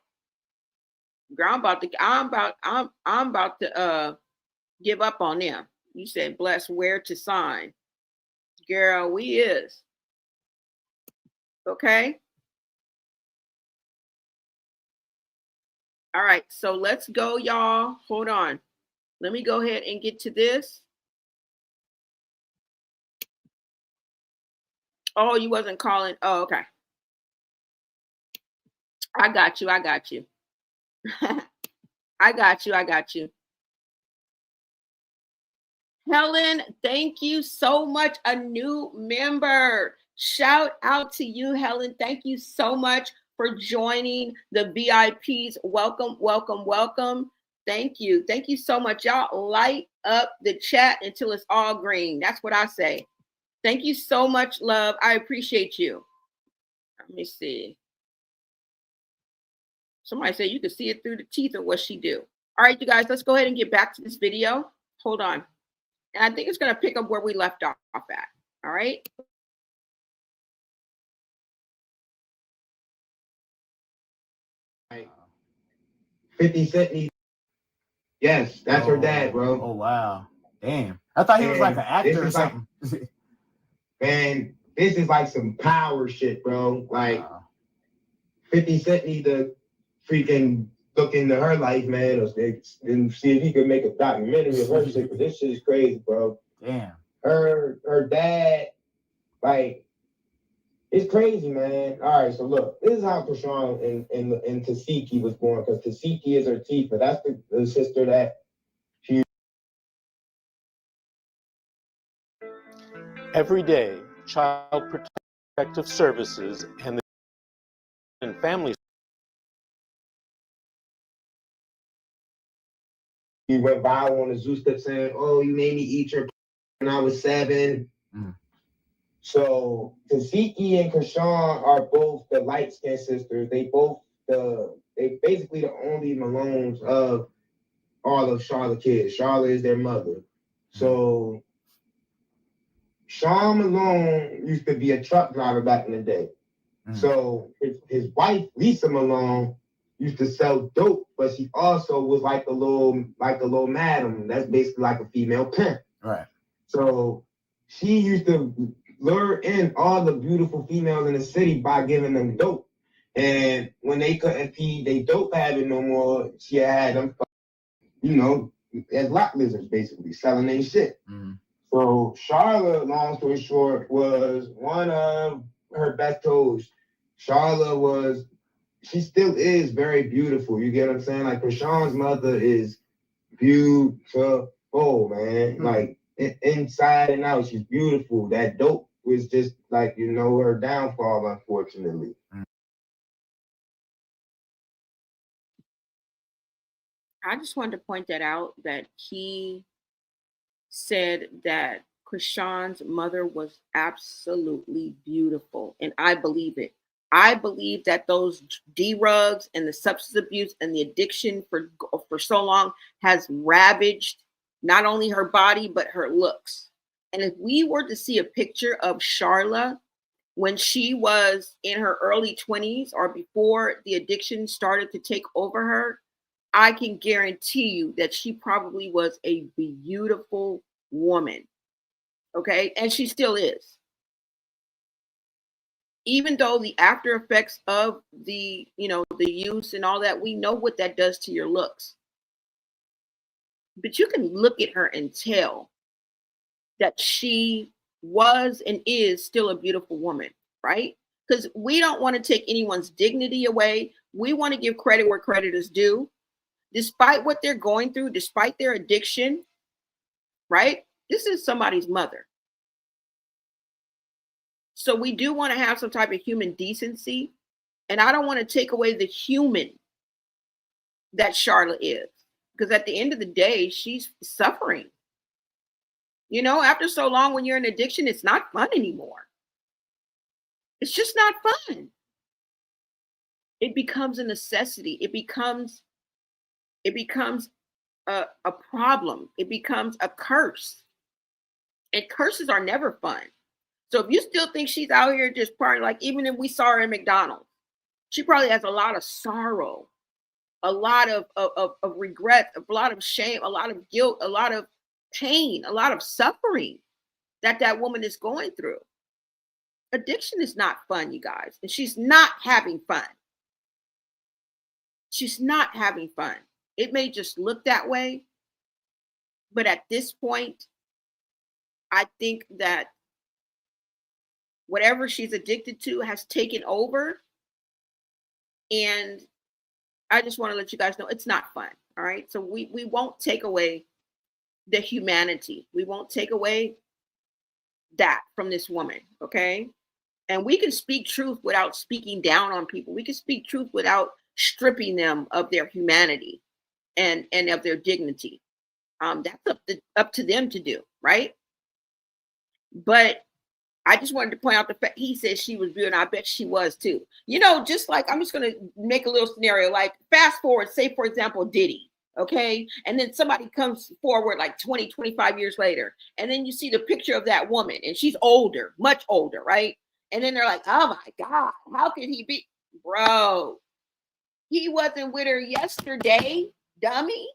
I'm about to give up on them. You said bless where to sign. Girl, we is. Okay. All right, so let's go, y'all. Hold on. Let me go ahead and get to this. Oh, you wasn't calling. Oh, okay. I got you. I got you. I got you. Helen, thank you so much. A new member. Shout out to you, Helen. Thank you so much for joining the VIPs. Welcome, welcome, welcome. Thank you. Thank you so much. Y'all light up the chat until it's all green. That's what I say. Thank you so much, love. I appreciate you. Let me see. Somebody said you could see it through the teeth of what she do. All right, you guys, let's go ahead and get back to this video. Hold on. And I think it's going to pick up where we left off at. All right. Like 50 Cent. Yes, that's her dad, bro. Oh, wow. Damn. I thought he was like an actor or something. Man, this is like some power shit, bro. Like 50 Cent need to freaking look into her life, man, and see if he could make a documentary of her shit. But this shit is crazy, bro. Damn. Her dad, like, it's crazy, man. All right, so look, this is how Krishan and Tasiki was born, because Tasiki is her Tifa. That's the sister that she. Every day, Child Protective Services and Family. He went viral on the Zeus clip saying, "Oh, you made me eat your when I was 7." So Tasiki and Krishan are both the light-skinned sisters. They basically the only Malones of all of Charlotte kids. Charlotte is their mother. So Sean Malone used to be a truck driver back in the day. So his wife, Lisa Malone, used to sell dope, but she also was like a little madam. That's basically like a female pimp. Right. So she used to lure in all the beautiful females in the city by giving them dope. And when they couldn't feed they dope habit no more, she had them, as lot lizards, basically, selling their shit. So Charlotte, long story short, was one of her best toes. Charlotte she still is very beautiful. You get what I'm saying? Like, Krishan's mother is beautiful, man. Like, inside and out, she's beautiful. That dope was just like, her downfall, unfortunately. I just wanted to point that out, that he said that Krishan's mother was absolutely beautiful. And I believe it. I believe that those drugs and the substance abuse and the addiction for so long has ravaged not only her body, but her looks. And if we were to see a picture of Charla when she was in her early 20s or before the addiction started to take over her, I can guarantee you that she probably was a beautiful woman. Okay. And she still is. Even though the after effects of the use and all that, we know what that does to your looks. But you can look at her and tell that she was and is still a beautiful woman, right? Because we don't want to take anyone's dignity away. We want to give credit where credit is due. Despite what they're going through, despite their addiction, right? This is somebody's mother. So we do want to have some type of human decency. And I don't want to take away the human that Charlotte is. Because at the end of the day, she's suffering. You know, after so long, when you're in addiction, it's not fun anymore. It's just not fun. It becomes a necessity. It becomes a problem. It becomes a curse. And curses are never fun. So if you still think she's out here just partying, like even if we saw her in McDonald's, she probably has a lot of sorrow, a lot of regret, a lot of shame, a lot of guilt, a lot of pain, a lot of suffering that woman is going through. Addiction is not fun, you guys. And she's not having fun. She's not having fun. It may just look that way. But at this point, I think that whatever she's addicted to has taken over. And I just want to let you guys know it's not fun. All right. So we won't take away the humanity. We won't take away that from this woman. Okay. And we can speak truth without speaking down on people. We can speak truth without stripping them of their humanity and of their dignity. That's up to them to do, right? But I just wanted to point out the fact he said she was beautiful, and I bet she was too. You know, just like I'm just gonna make a little scenario, like fast forward, say for example, Diddy, okay? And then somebody comes forward like 20, 25 years later, and then you see the picture of that woman, and she's older, much older, right? And then they're like, oh my God, how could he be? Bro, he wasn't with her yesterday, dummy.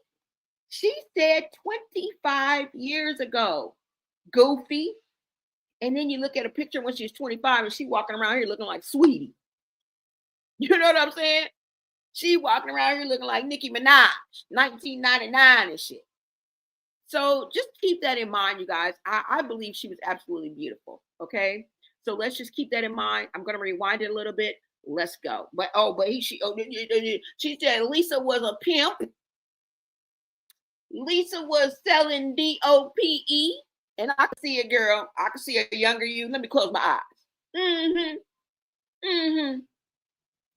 She said 25 years ago, goofy. And then you look at a picture when she's 25 and she walking around here looking like Sweetie. You know what I'm saying? She walking around here looking like Nicki Minaj, 1999 and shit. So just keep that in mind, you guys. I believe she was absolutely beautiful, okay? So let's just keep that in mind. I'm going to rewind it a little bit. Let's go. She said Lisa was a pimp. Lisa was selling DOPE. And I can see a girl. I can see a younger you. Let me close my eyes.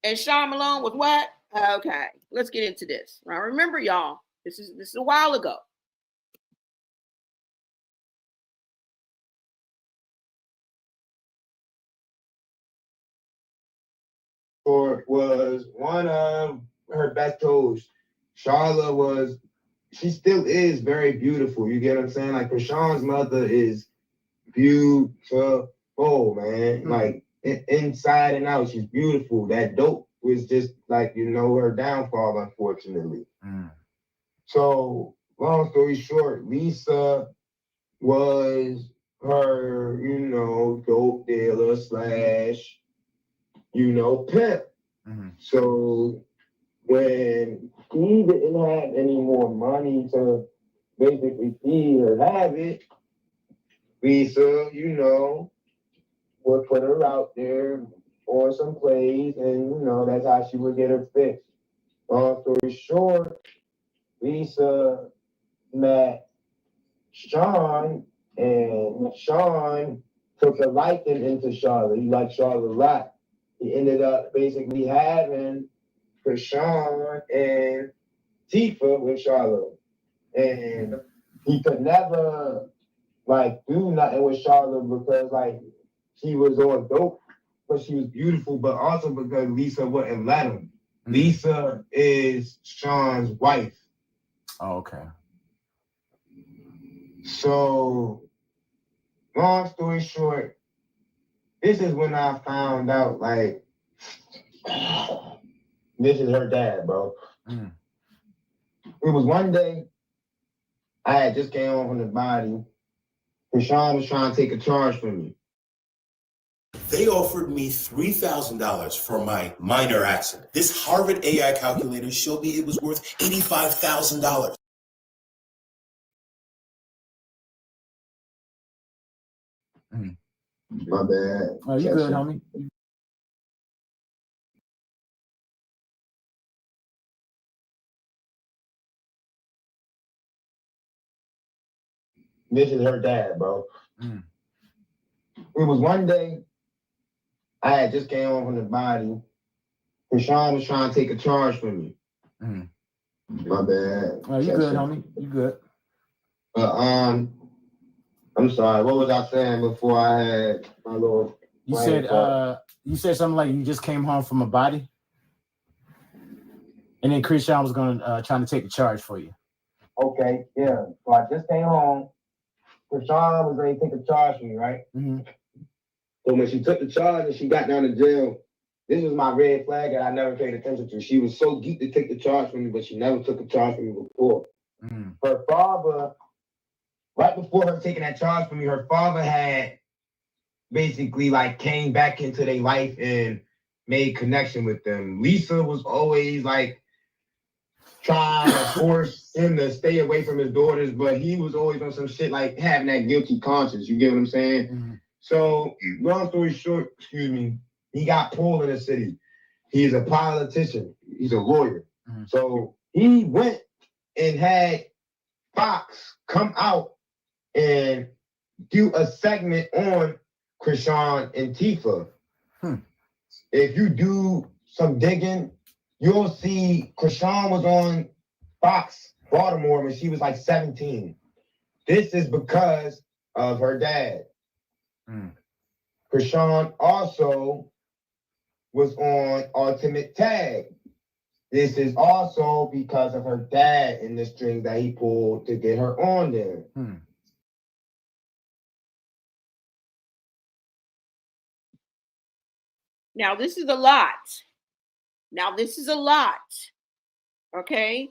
And Sean Malone was what? Okay, let's get into this. Now remember, y'all, this is a while ago. Or was one of her best toes. Charlotte she still is very beautiful. You get what I'm saying? Like Krishan's mother is beautiful, man. Like inside and out, she's beautiful. That dope was just like, her downfall, unfortunately. So long story short, Lisa was her, dope dealer / pimp. So when he didn't have any more money to basically feed or have it, Lisa, would put her out there on some plays, and that's how she would get her fix. Long story short, Lisa met Sean, and Sean took a liking into Charlotte. He liked Charlotte a lot. He ended up basically having Krishan and Tifa with Charlotte. And he could never do nothing with Charlotte because she was on dope, but she was beautiful, but also because Lisa wouldn't let him. Lisa is Sean's wife. Oh, okay. So long story short, this is when I found out this is her dad, bro. It was one day I had just came home from the body. Krishan was trying to take a charge from me. They offered me $3,000 for my minor accident. This Harvard AI calculator showed me it was worth $85,000. My bad. Oh, you good, homie? This is her dad, bro. It was one day I had just came home from the body. Krishan was trying to take a charge from me. My bad. Oh, you good, homie? You good? I'm sorry. What was I saying before I had my little? You said something like you just came home from a body, and then Krishan was trying to take the charge for you. Okay, yeah. So I just came home. Krishan was ready to take the charge for me, right? Mm-hmm. So when she took the charge and she got down to jail, this was my red flag that I never paid attention to. She was so geeked to take the charge from me, but she never took a charge from me before. Mm. Her father, right before her taking that charge from me, her father had basically like came back into their life and made connection with them. Lisa was always like trying to force him to stay away from his daughters, but he was always on some shit like having that guilty conscience. You get what I'm saying? Mm-hmm. So, long story short, he got pulled in the city. He's a politician. He's a lawyer. Mm-hmm. So he went and had Fox come out and do a segment on Krishan and Tifa. If you do some digging, you'll see Krishan was on Fox Baltimore when she was like 17. This is because of her dad. Krishan also was on Ultimate Tag. This is also because of her dad and the string that he pulled to get her on there. Now, this is a lot. Okay?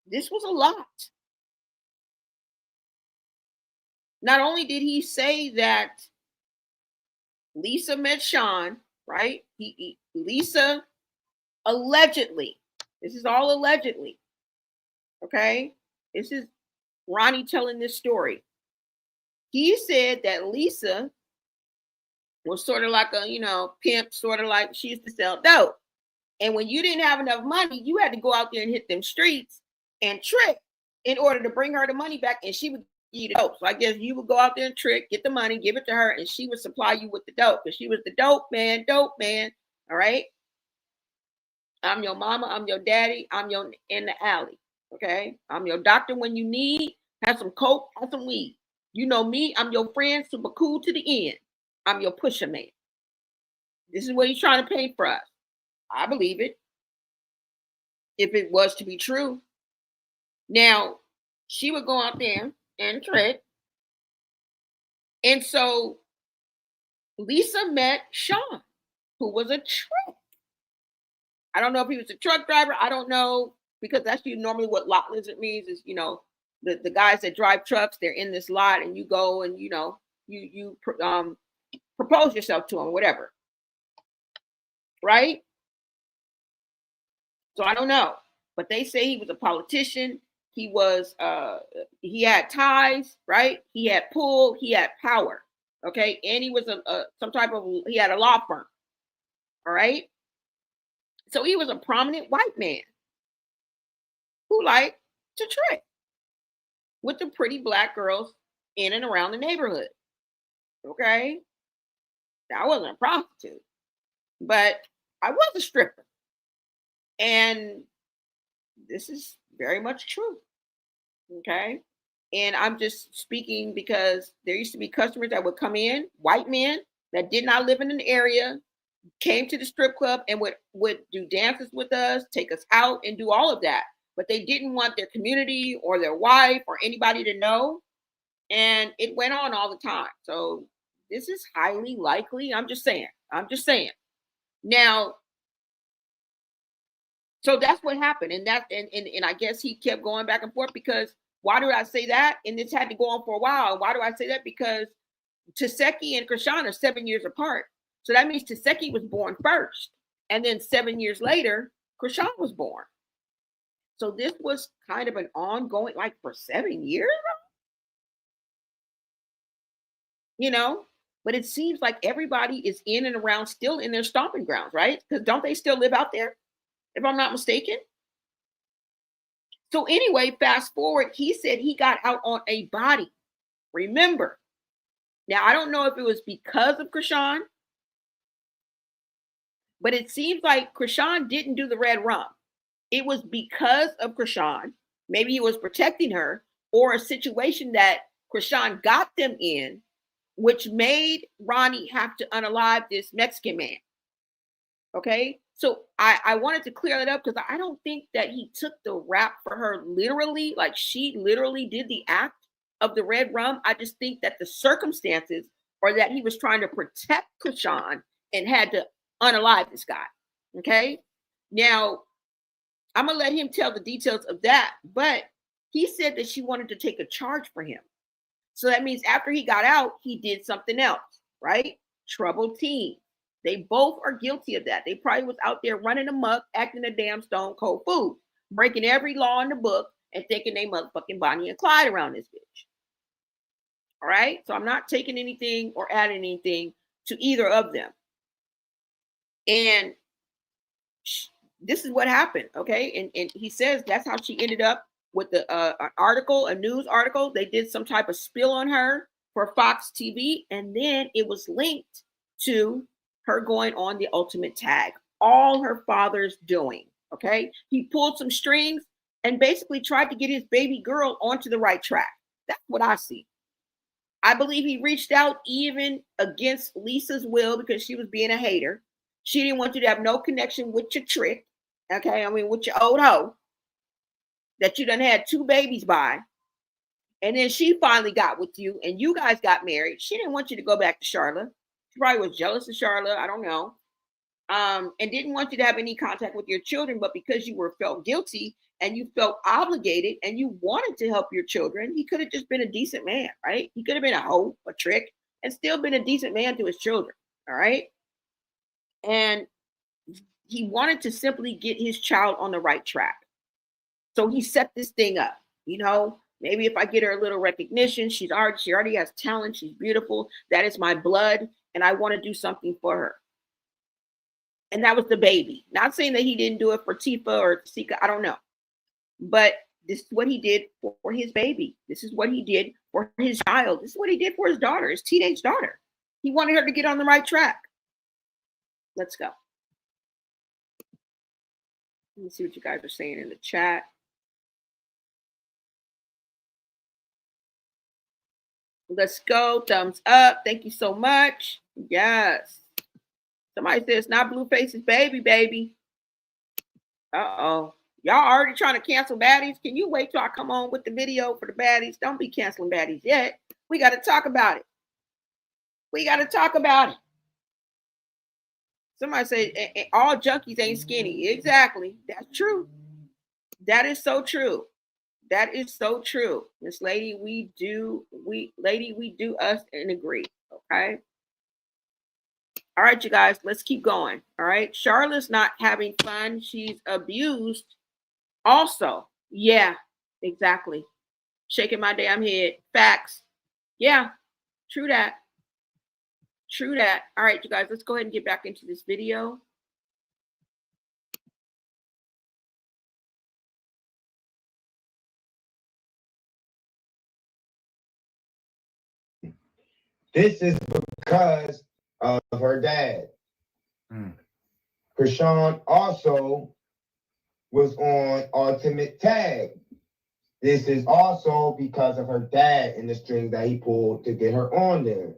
This was a lot. Not only did he say that Lisa met Sean, right? Lisa allegedly, this is all allegedly, okay? This is Ronnie telling this story. He said that Lisa was sort of like a, pimp, sort of like she used to sell dope. And when you didn't have enough money, you had to go out there and hit them streets and trick in order to bring her the money back, and she would give you the dope. So I guess you would go out there and trick, get the money, give it to her, and she would supply you with the dope because she was the dope man. All right. I'm your mama, I'm your daddy, I'm your in the alley. Okay. I'm your doctor when you need. Have some coke, have some weed. You know me, I'm your friend, super cool to the end. I'm your pusher man. This is what he's trying to paint for us. I believe it. If it was to be true. Now, she would go out there and trick. And so Lisa met Sean, who was a truck. I don't know if he was a truck driver. I don't know, because that's normally what lot lizard means is, the guys that drive trucks, they're in this lot and you go and, you propose yourself to them, whatever. Right? So I don't know, but they say he was a politician. He was, he had ties, right? He had pull, he had power, okay? And he was he had a law firm, all right? So he was a prominent white man who liked to trick with the pretty black girls in and around the neighborhood, okay? I wasn't a prostitute, but I was a stripper. And this is very much true. Okay. And I'm just speaking because there used to be customers that would come in, white men that did not live in an area, came to the strip club and would do dances with us, take us out and do all of that. But they didn't want their community or their wife or anybody to know. And it went on all the time. So this is highly likely. I'm just saying. Now, so that's what happened. And I guess he kept going back and forth because why do I say that? And this had to go on for a while. And why do I say that? Because Taseki and Krishan are 7 years apart. So that means Taseki was born first. And then 7 years later, Krishan was born. So this was kind of an ongoing, like for 7 years, but it seems like everybody is in and around still in their stomping grounds, right? Because don't they still live out there, if I'm not mistaken? So anyway, fast forward, he said he got out on a body. Remember. Now, I don't know if it was because of Krishan, but it seems like Krishan didn't do the red rum. It was because of Krishan. Maybe he was protecting her, or a situation that Krishan got them in, which made Ronnie have to unalive this Mexican man. Okay, so I wanted to clear that up because I don't think that he took the rap for her literally, like she literally did the act of the red rum. I just think that the circumstances, or that he was trying to protect Krishan and had to unalive this guy. Okay, now I'm gonna let him tell the details of that, but he said that she wanted to take a charge for him. So that means after he got out, he did something else, right? Troubled teen. They both are guilty of that. They probably was out there running amok, acting a damn stone cold fool, breaking every law in the book and thinking they motherfucking Bonnie and Clyde around this bitch. All right? So I'm not taking anything or adding anything to either of them. And this is what happened, okay? And he says that's how she ended up with the an article, a news article. They did some type of spill on her for Fox TV, and then it was linked to her going on the ultimate tag. All her father's doing, okay? He pulled some strings and basically tried to get his baby girl onto the right track. That's what I see. I believe he reached out even against Lisa's will because she was being a hater. She didn't want you to have no connection with your trick, okay? I mean, with your old hoe that you done had 2 babies by. And then she finally got with you and you guys got married. She didn't want you to go back to Charlotte. She probably was jealous of Charlotte. I don't know. And didn't want you to have any contact with your children, but because you felt guilty and you felt obligated and you wanted to help your children, he could have just been a decent man, right? He could have been a hoe, a trick, and still been a decent man to his children, all right? And he wanted to simply get his child on the right track. So he set this thing up, you know, maybe if I get her a little recognition, she already has talent, she's beautiful, that is my blood, and I want to do something for her. And that was the baby. Not saying that he didn't do it for Tifa or Sika, I don't know. But this is what he did for his baby. This is what he did for his child. This is what he did for his daughter, his teenage daughter. He wanted her to get on the right track. Let's go. Let me see what you guys are saying in the chat. Let's go. Thumbs up. Thank you so much. Yes. Somebody says, not Blueface's baby. Uh-oh. Y'all already trying to cancel baddies? Can you wait till I come on with the video for the baddies? Don't be canceling baddies yet. We got to talk about it. We got to talk about it. Somebody say, all junkies ain't skinny. Exactly. That's true. That is so true. That is so true. Miss Lady, we do us and agree. Okay. All right, you guys, let's keep going. All right. Charlotte's not having fun. She's abused. Also, yeah, exactly. Shaking my damn head. Facts. Yeah, true that. True that. All right, you guys, let's go ahead and get back into this video. This is because of her dad. Krishan also was on Ultimate Tag. This is also because of her dad and the string that he pulled to get her on there.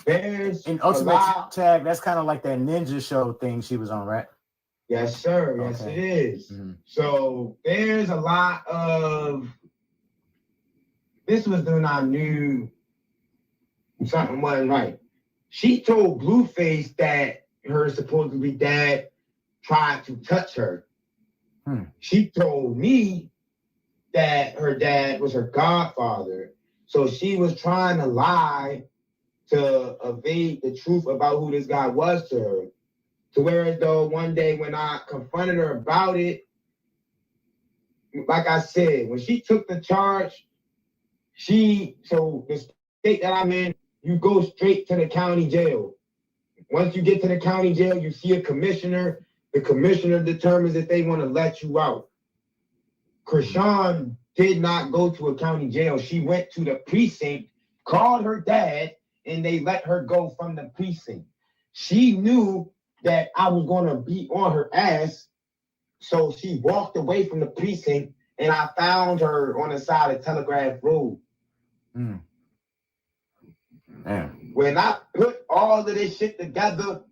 There's in Ultimate Tag, that's kind of like that ninja show thing she was on, right? Yes, sir. Yes, it is. So there's a lot of... This was when I knew something wasn't right. She told Blueface that her supposedly dad tried to touch her. She told me that her dad was her godfather. So she was trying to lie to evade the truth about who this guy was to her. To whereas though one day when I confronted her about it, like I said, when she took the charge, so the state that I'm in, you go straight to the county jail. Once you get to the county jail, you see a commissioner. The commissioner determines if they want to let you out. Krishan did not go to a county jail. She went to the precinct, called her dad, and they let her go from the precinct. She knew that I was going to be on her ass, so she walked away from the precinct and I found her on the side of Telegraph Road. Damn. When I put all of this shit together.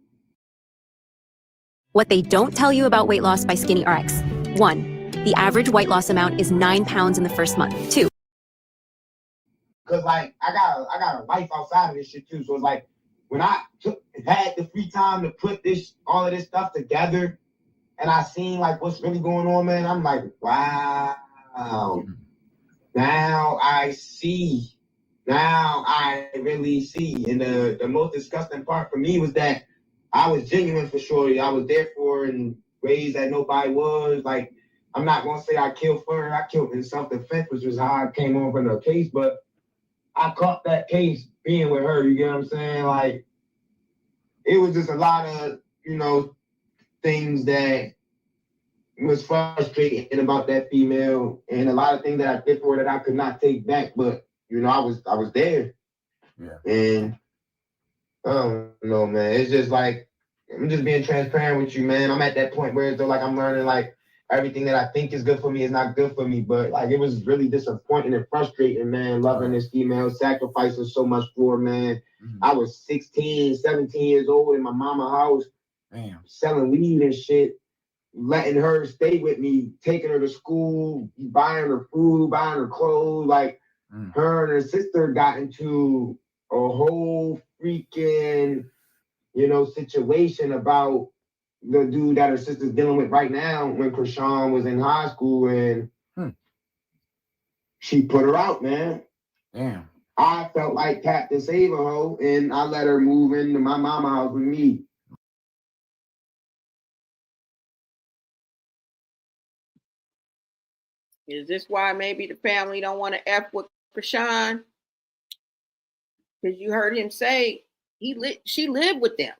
What they don't tell you about weight loss by Skinny RX. 1. The average weight loss amount is 9 pounds in the first month. 2. Cause like I got a life outside of this shit too. So it's like when I had the free time to put all of this stuff together, and I seen like what's really going on, man. I'm like, wow. Now I see. Now I really see. And the most disgusting part for me was that I was genuine for Shorty. I was there for her in ways that nobody was. Like, I'm not gonna say I killed for her. I killed in self-defense, which was how I came on from the case, but I caught that case being with her, you get what I'm saying? Like, it was just a lot of, things that was frustrating about that female, and a lot of things that I did for her that I could not take back, but, I was there. Yeah. And I don't know, man. It's just like, I'm just being transparent with you, man. I'm at that point where it's like I'm learning, like, everything that I think is good for me is not good for me. But, like, it was really disappointing and frustrating, man, loving this female, sacrificing so much for her, man. I was 16, 17 years old in my mama's house, selling weed and shit, letting her stay with me, taking her to school, buying her food, buying her clothes. Like, her and her sister got into a whole freaking, situation about the dude that her sister's dealing with right now when Krishan was in high school, and she put her out, man. Damn. I felt like Captain Save-A-Ho, and I let her move into my mama's house with me. Is this why maybe the family don't want to F with Krishan? Because you heard him say she lived with them.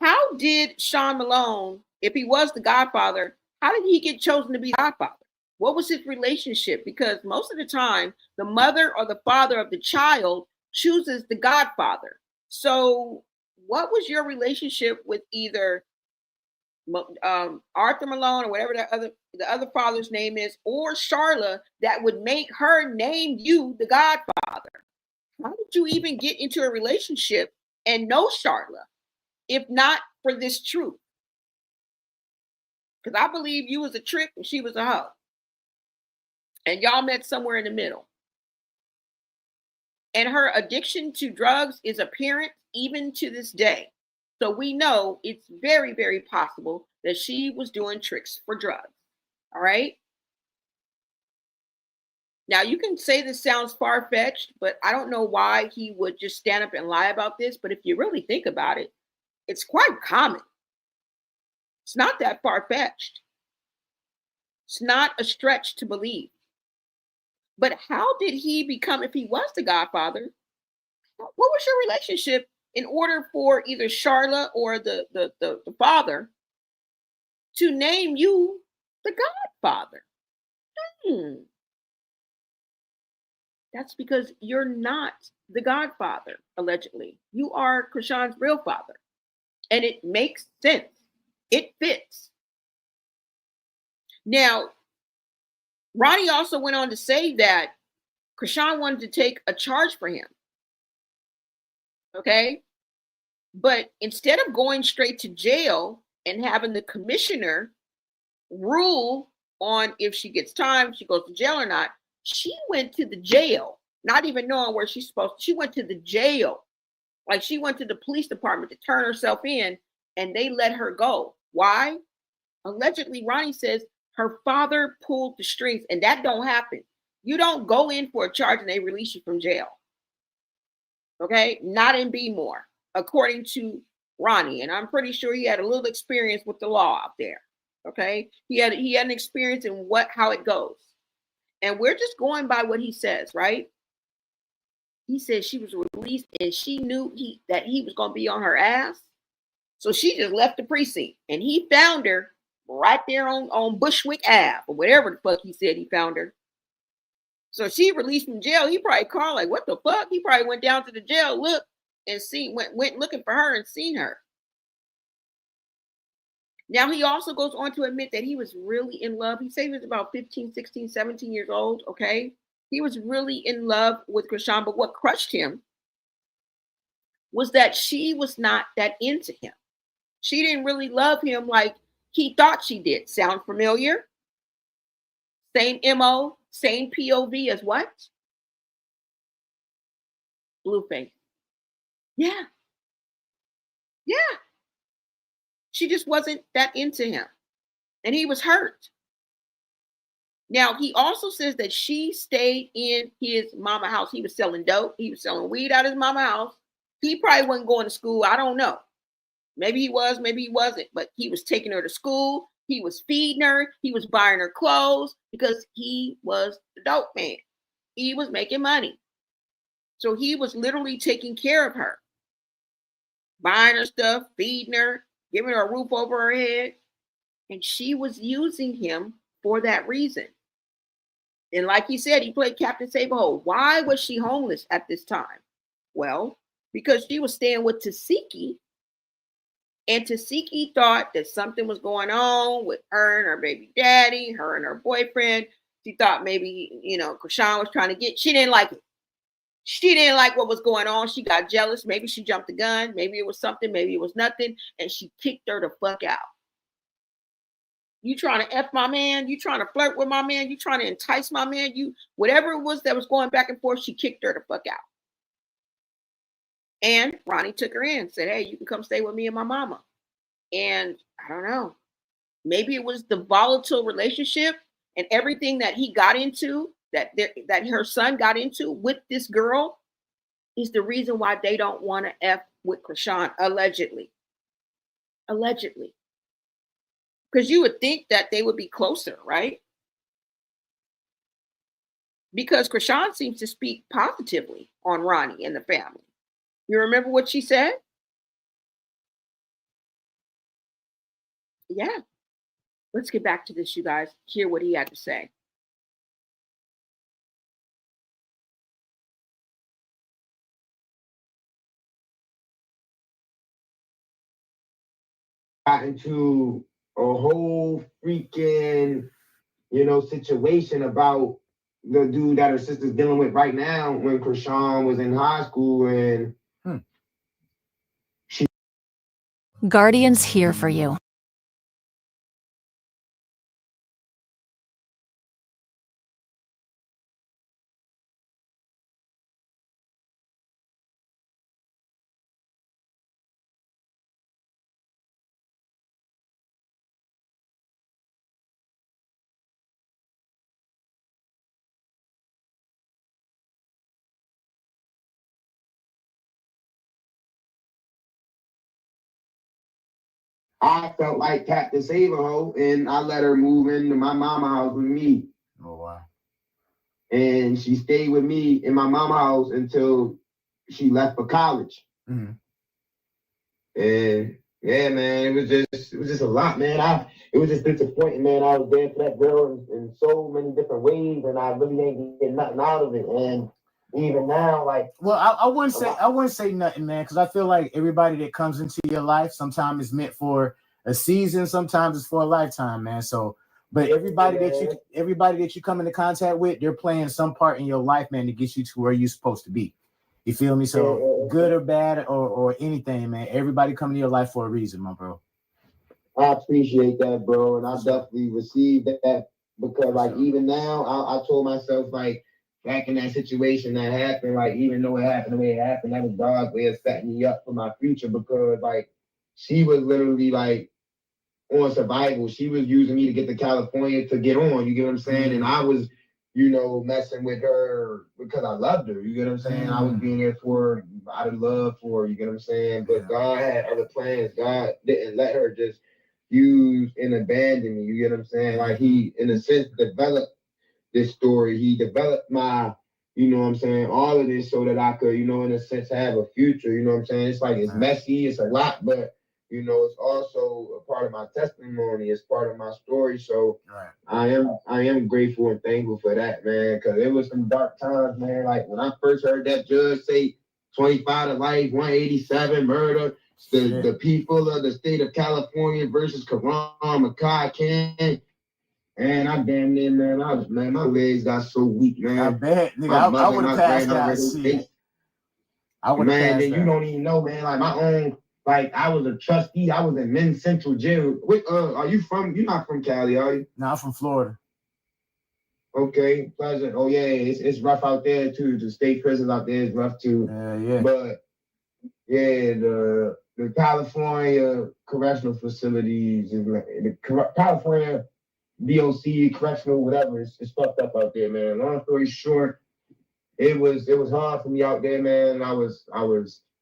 How did Sean Malone, if he was the godfather, how did he get chosen to be the godfather? What was his relationship? Because most of the time, the mother or the father of the child chooses the godfather. So what was your relationship with either Arthur Malone or whatever the other father's name is, or Charla, that would make her name you the godfather? How did you even get into a relationship and know Charla, if not for this truth? Because I believe you was a trick and she was a hoe, and y'all met somewhere in the middle. And her addiction to drugs is apparent even to this day. So we know it's very, very possible that she was doing tricks for drugs. All right. Now, you can say this sounds far-fetched, but I don't know why he would just stand up and lie about this. But if you really think about it, it's quite common. It's not that far-fetched. It's not a stretch to believe. But how did he become, if he was the godfather, what was your relationship in order for either Charla or the father to name you the godfather? That's because you're not the godfather, allegedly. You are Krishan's real father. And it makes sense. It fits. Now, Ronnie also went on to say that Krishan wanted to take a charge for him. Okay? But instead of going straight to jail and having the commissioner rule on if she gets time, she goes to jail or not, she went to the jail, not even knowing where she's supposed to. She went to the jail. Like, she went to the police department to turn herself in, and they let her go. Why? Allegedly, Ronnie says her father pulled the strings, and that don't happen. You don't go in for a charge and they release you from jail. Okay? Not in B-More, according to Ronnie. And I'm pretty sure he had a little experience with the law out there. Okay? He had an experience in how it goes. And we're just going by what he says, right? He said she was released and she knew that he was going to be on her ass. So she just left the precinct, and he found her right there on Bushwick Ave, or whatever the fuck he said he found her. So she released from jail. He probably called like, what the fuck? He probably went down to the jail, looked, and went looking for her and seen her. Now, he also goes on to admit that he was really in love. He said he was about 15, 16, 17 years old, okay? He was really in love with Chrisean, but what crushed him was that she was not that into him. She didn't really love him like he thought she did. Sound familiar? Same MO, same POV as what? Blueface. Yeah. Yeah. She just wasn't that into him. And he was hurt. Now, he also says that she stayed in his mama house. He was selling dope. He was selling weed out of his mama house. He probably wasn't going to school. I don't know. Maybe he was, maybe he wasn't. But he was taking her to school. He was feeding her. He was buying her clothes because he was the dope man. He was making money. So he was literally taking care of her. Buying her stuff, feeding her, giving her a roof over her head. And she was using him for that reason. And like he said, he played Captain Save-A-Hole. Why was she homeless at this time? Well, because she was staying with Tasiki. And Tasiki thought that something was going on with her and her baby daddy, her and her boyfriend. She thought maybe, Chrisean was trying to get, she didn't like it. She didn't like what was going on. She got jealous. Maybe she jumped the gun. Maybe it was something. Maybe it was nothing. And she kicked her the fuck out. You trying to F my man? You trying to flirt with my man? You trying to entice my man? Whatever it was that was going back and forth, she kicked her the fuck out. And Ronnie took her in, said, hey, you can come stay with me and my mama. And I don't know. Maybe it was the volatile relationship and everything that he got into, that her son got into with this girl is the reason why they don't want to F with Chrisean, allegedly. Allegedly. Because you would think that they would be closer, right? Because Chrisean seems to speak positively on Ronnie and the family. You remember what she said? Yeah. Let's get back to this, you guys. Hear what he had to say. Got into a whole freaking, situation about the dude that her sister's dealing with right now when Chrisean was in high school and Guardian's here for you. I felt like Captain Save-A-Hole and I let her move into my mama house with me. Oh, wow. And she stayed with me in my mama house until she left for college. Mm-hmm. And yeah, man, it was just a lot, man. It was just disappointing, man. I was there for that girl in so many different ways, and I really didn't get nothing out of it. And even now, like, well, I wouldn't say nothing, man, because I feel like everybody that comes into your life sometimes is meant for a season, sometimes it's for a lifetime, man. So, but everybody that you come into contact with, they're playing some part in your life, man, to get you to where you're supposed to be. You feel me? So good or bad or anything, man. Everybody come into your life for a reason, my bro. I appreciate that, bro, and I definitely received that because, like, even now, I told myself, like, back in that situation that happened, like, even though it happened the way it happened, that was God's way of setting me up for my future because, like, she was literally, like, on survival. She was using me to get to California to get on, you get what I'm saying? Mm-hmm. And I was, messing with her because I loved her, you get what I'm saying? Mm-hmm. I was being there for her out of love for her, you get what I'm saying? But God had other plans. God didn't let her just use and abandon me, you get what I'm saying? Like, he, in a sense, developed this story. He developed my, all of this so that I could, in a sense, have a future, you know what I'm saying? It's like, it's messy, it's a lot, but, it's also a part of my testimony, it's part of my story. So I am grateful and thankful for that, man, because it was some dark times, man. Like, when I first heard that judge say 25 to life, 187, murder, the people of the state of California versus Karan Makai Khan. And I damn near, man, my legs got so weak, man. I bet, nigga. I would have passed out. Shit. I would have passed out. Man, then you don't even know, man. Like my own, like I was a trustee. I was in Men's Central Jail. Wait, are you from? You're not from Cali, are you? No, I'm from Florida. Okay, pleasant. Oh yeah, it's rough out there too. The state prisons out there is rough too. Yeah. But yeah, the California correctional facilities, the California DOC correctional whatever, it's fucked up out there, man. Long story short, it was hard for me out there, man. I was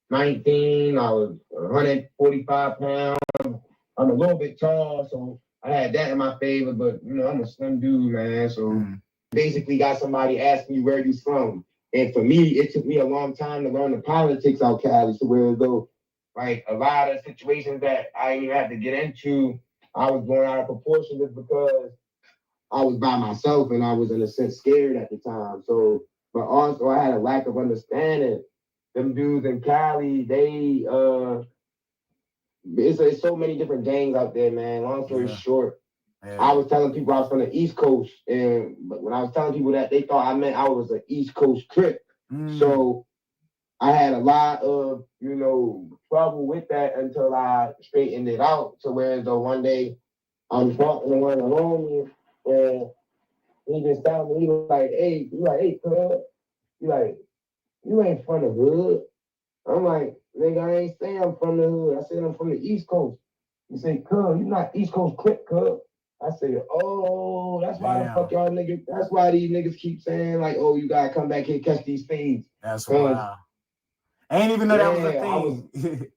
19. I was 145 pounds. I'm a little bit tall, so I had that in my favor, but you know, I'm a slim dude, man. So basically got somebody asking me where you from. And for me, it took me a long time to learn the politics out Cali. So where though, like a lot of situations that I didn't even have to get into, I was going out of proportion just because I was by myself and I was in a sense scared at the time. So, but also I had a lack of understanding. Them dudes in Cali, they it's so many different gangs out there, man. Long story short, I was telling people I was from the East Coast, and when I was telling people that, they thought I meant I was an East Coast Crip. So I had a lot of, you know, trouble with that until I straightened it out. To where though one day I was talking to one of the homies, and he just told me, he was like, hey, cuz, you ain't from the hood. I'm like, nigga, I ain't saying I'm from the hood. I said I'm from the East Coast. He said, cuz, you not East Coast Crip, cuz. I said, oh, that's why the fuck y'all niggas, that's why these niggas keep saying, like, oh, you gotta come back here and catch these things. That's wild. I ain't even know that was a thing.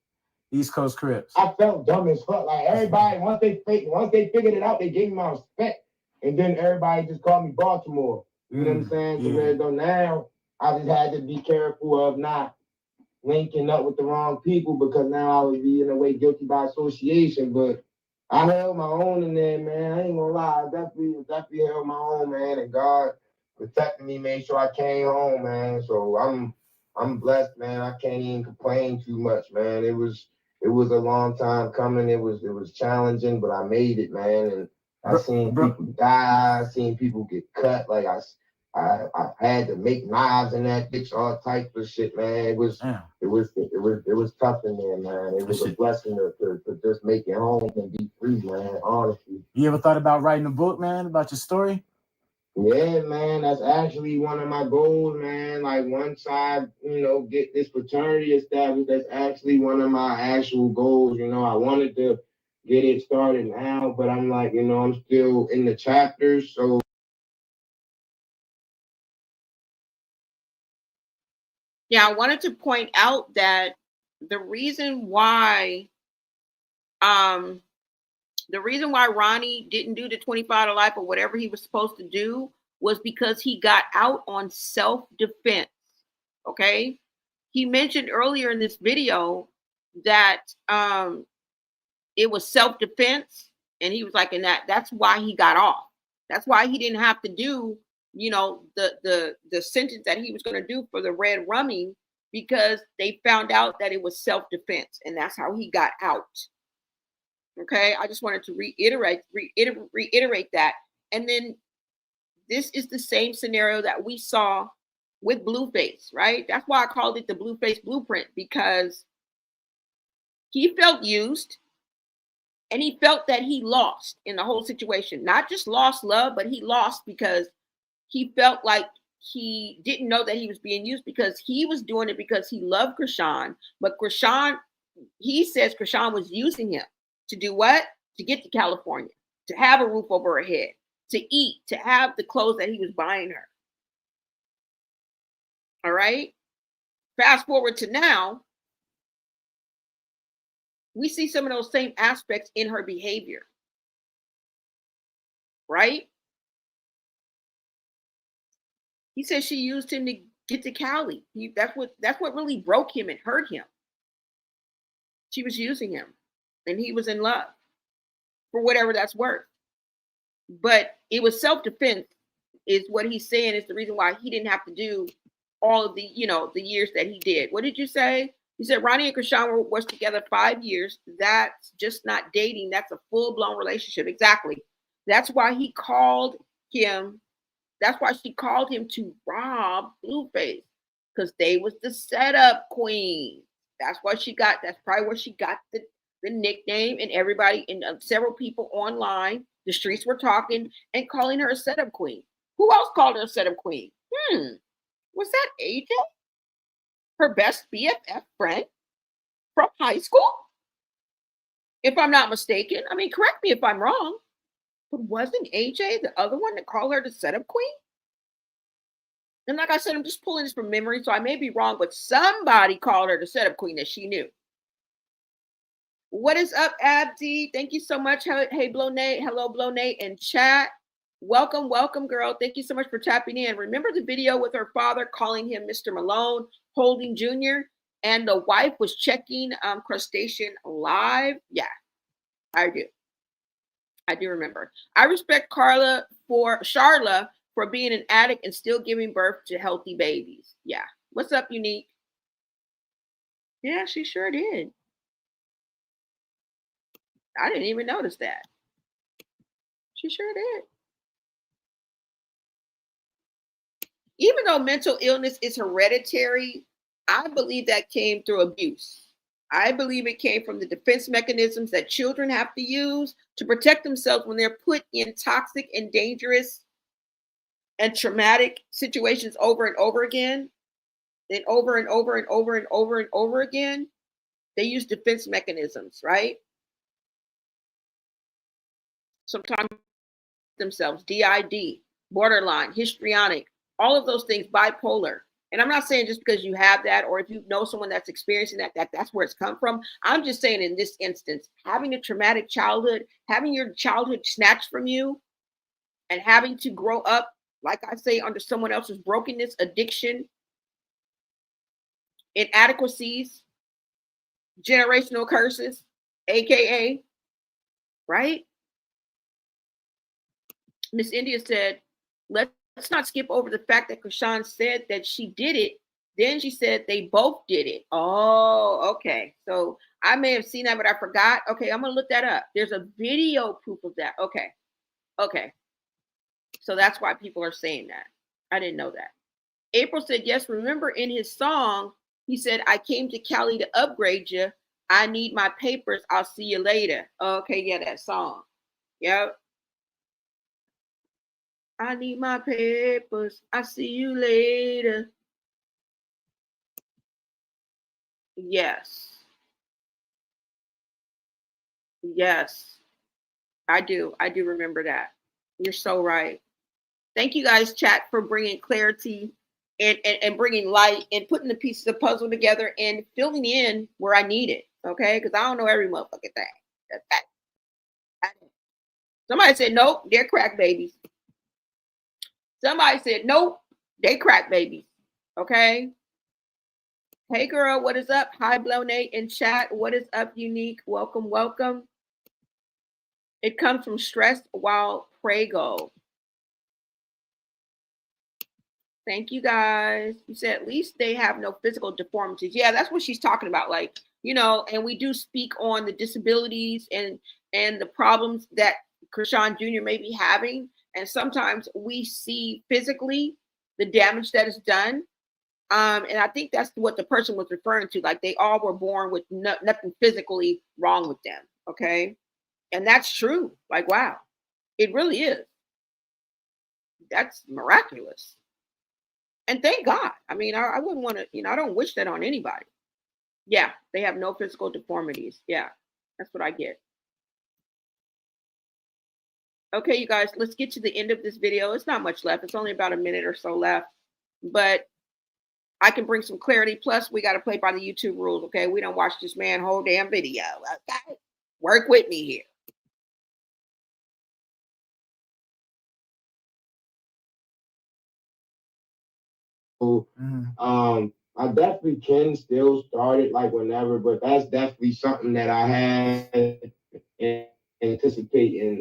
East Coast Crips. I felt dumb as fuck. Like everybody, once they figured it out, they gave me my respect. And then everybody just called me Baltimore. You know what I'm saying? So where though now, I just had to be careful of not linking up with the wrong people, because now I would be in a way guilty by association. But I held my own in there, man. I ain't gonna lie. I definitely held my own, man. And God protected me, made sure I came home, man. So I'm blessed, man. I can't even complain too much, man. It was a long time coming. It was challenging, but I made it, man. And I seen people die. I seen people get cut. Like I had to make knives in that bitch, all types of shit, man. It was tough in there, man. It was a blessing to just make it home and be free, man. Honestly. You ever thought about writing a book, man, about your story? Yeah, man, that's actually one of my goals, man. Like once I, get this fraternity established, that's actually one of my actual goals. I wanted to get it started now, but I'm like, I'm still in the chapters. So yeah, I wanted to point out that the reason why Ronnie didn't do the 25 to life or whatever he was supposed to do was because he got out on self-defense. Okay. He mentioned earlier in this video that it was self-defense, and he was like, and that's why he got off. That's why he didn't have to do, the sentence that he was going to do for the red rummy, because they found out that it was self-defense, and that's how he got out. Okay, I just wanted to reiterate that. And then this is the same scenario that we saw with Blueface, right? That's why I called it the Blueface blueprint, because he felt used and he felt that he lost in the whole situation. Not just lost love, but he lost because he felt like he didn't know that he was being used, because he was doing it because he loved Krishan. But Krishan, he says Krishan was using him. To do what? To get to California, to have a roof over her head, to eat, to have the clothes that he was buying her. All right. Fast forward to now, we see some of those same aspects in her behavior. Right? He says she used him to get to Cali. That's what really broke him and hurt him. She was using him. And he was in love, for whatever that's worth. But it was self-defense, is what he's saying is the reason why he didn't have to do all of the, the years that he did. What did you say? He said Ronnie and Krishan was together 5 years. That's just not dating. That's a full-blown relationship. Exactly. That's why he called him. That's why she called him to rob Blueface, because they was the setup queen. That's why she got. That's probably where she got the nickname. And everybody and several people online, the streets were talking and calling her a setup queen. Who else called her a setup queen? Was that AJ? Her best BFF friend from high school? If I'm not mistaken. I mean, correct me if I'm wrong. But wasn't AJ the other one that called her the setup queen? And like I said, I'm just pulling this from memory, so I may be wrong, but somebody called her the setup queen that she knew. What is up, Abdi? Thank you so much. Hey, Blonay. Hello, Blonay in chat. Welcome, welcome, girl. Thank you so much for tapping in. Remember the video with her father calling him Mr. Malone, Holding Jr., and the wife was checking Crustacean live? Yeah, I do. I do remember. I respect Charla for being an addict and still giving birth to healthy babies. Yeah. What's up, Unique? Yeah, she sure did. I didn't even notice that. She sure did. Even though mental illness is hereditary, I believe that came through abuse. I believe it came from the defense mechanisms that children have to use to protect themselves when they're put in toxic and dangerous and traumatic situations over and over again, and over and over and over and over and over again. They use defense mechanisms, right? Sometimes themselves, DID, borderline, histrionic, all of those things, bipolar. And I'm not saying just because you have that, or if you know someone that's experiencing that's where it's come from. I'm just saying in this instance, having a traumatic childhood, having your childhood snatched from you, and having to grow up, like I say, under someone else's brokenness, addiction, inadequacies, generational curses, AKA, right? Miss India said, let's not skip over the fact that Krishan said that she did it. Then she said they both did it. Oh, okay. So I may have seen that, but I forgot. Okay, I'm going to look that up. There's a video proof of that. Okay. Okay. So that's why people are saying that. I didn't know that. April said, yes, remember in his song, he said, I came to Cali to upgrade you. I need my papers. I'll see you later. Okay, yeah, that song. Yep. I need my papers. I'll see you later. Yes. Yes. I do. I do remember that. You're so right. Thank you guys, chat, for bringing clarity and bringing light and putting the pieces of the puzzle together and filling in where I need it. Okay? Because I don't know every motherfucking thing. That's that. Somebody said, nope, they're crack babies. Somebody said, nope, they crack babies. Okay? Hey, girl, what is up? Hi, Blonay in chat. What is up, Unique? Welcome, welcome. It comes from stress while prego. Thank you, guys. You said at least they have no physical deformities. Yeah, that's what she's talking about. Like, you know, and we do speak on the disabilities and the problems that Krishan Jr. may be having. And sometimes we see physically the damage that is done. And I think that's what the person was referring to. Like they all were born with nothing physically wrong with them. Okay. And that's true. Like, wow, it really is. That's miraculous. And thank God. I mean, I wouldn't want to, you know, I don't wish that on anybody. Yeah, they have no physical deformities. Yeah, that's what I get. Okay, you guys, let's get to the end of this video. It's not much left. It's only about a minute or so left. But I can bring some clarity. Plus, we got to play by the YouTube rules, okay? We don't watch this man whole damn video, okay? Work with me here. I definitely can still start it like whenever, but that's definitely something that I had anticipating.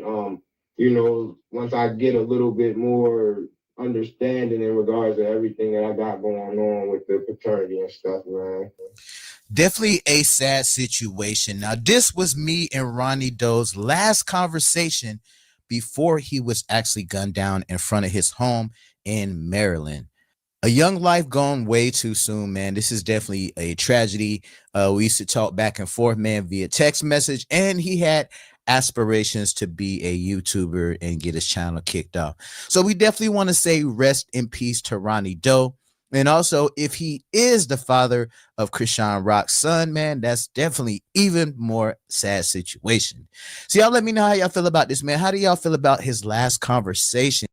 You know, once I get a little bit more understanding in regards to everything that I got going on with the fraternity and stuff, man. Definitely a sad situation. Now, this was me and Ronnie Doe's last conversation before he was actually gunned down in front of his home in Maryland. A young life gone way too soon, man. This is definitely a tragedy. We used to talk back and forth, man, via text message, and he had aspirations to be a YouTuber and get his channel kicked off. So we definitely want to say rest in peace to Ronnie Doe. And also, if he is the father of Krishan Rock's son, man, that's definitely even more sad situation. So y'all let me know how y'all feel about this, man. How do y'all feel about his last conversation?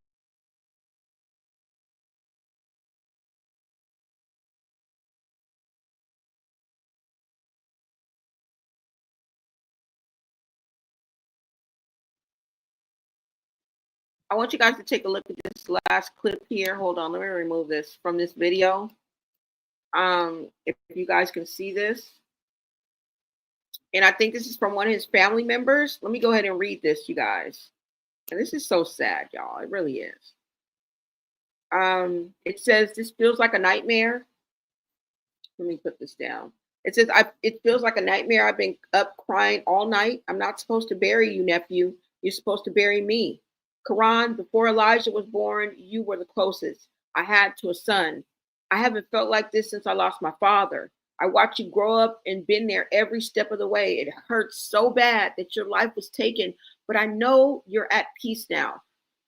I want you guys to take a look at this last clip here. Hold on, let me remove this from this video. If you guys can see this. And I think this is from one of his family members. Let me go ahead and read this, you guys. And this is so sad, y'all. It really is. It says, this feels like a nightmare. Let me put this down. It says, it feels like a nightmare. I've been up crying all night. I'm not supposed to bury you, nephew. You're supposed to bury me. Quran, before Elijah was born, you were the closest I had to a son. I haven't felt like this since I lost my father. I watched you grow up and been there every step of the way. It hurts so bad that your life was taken, but I know you're at peace now.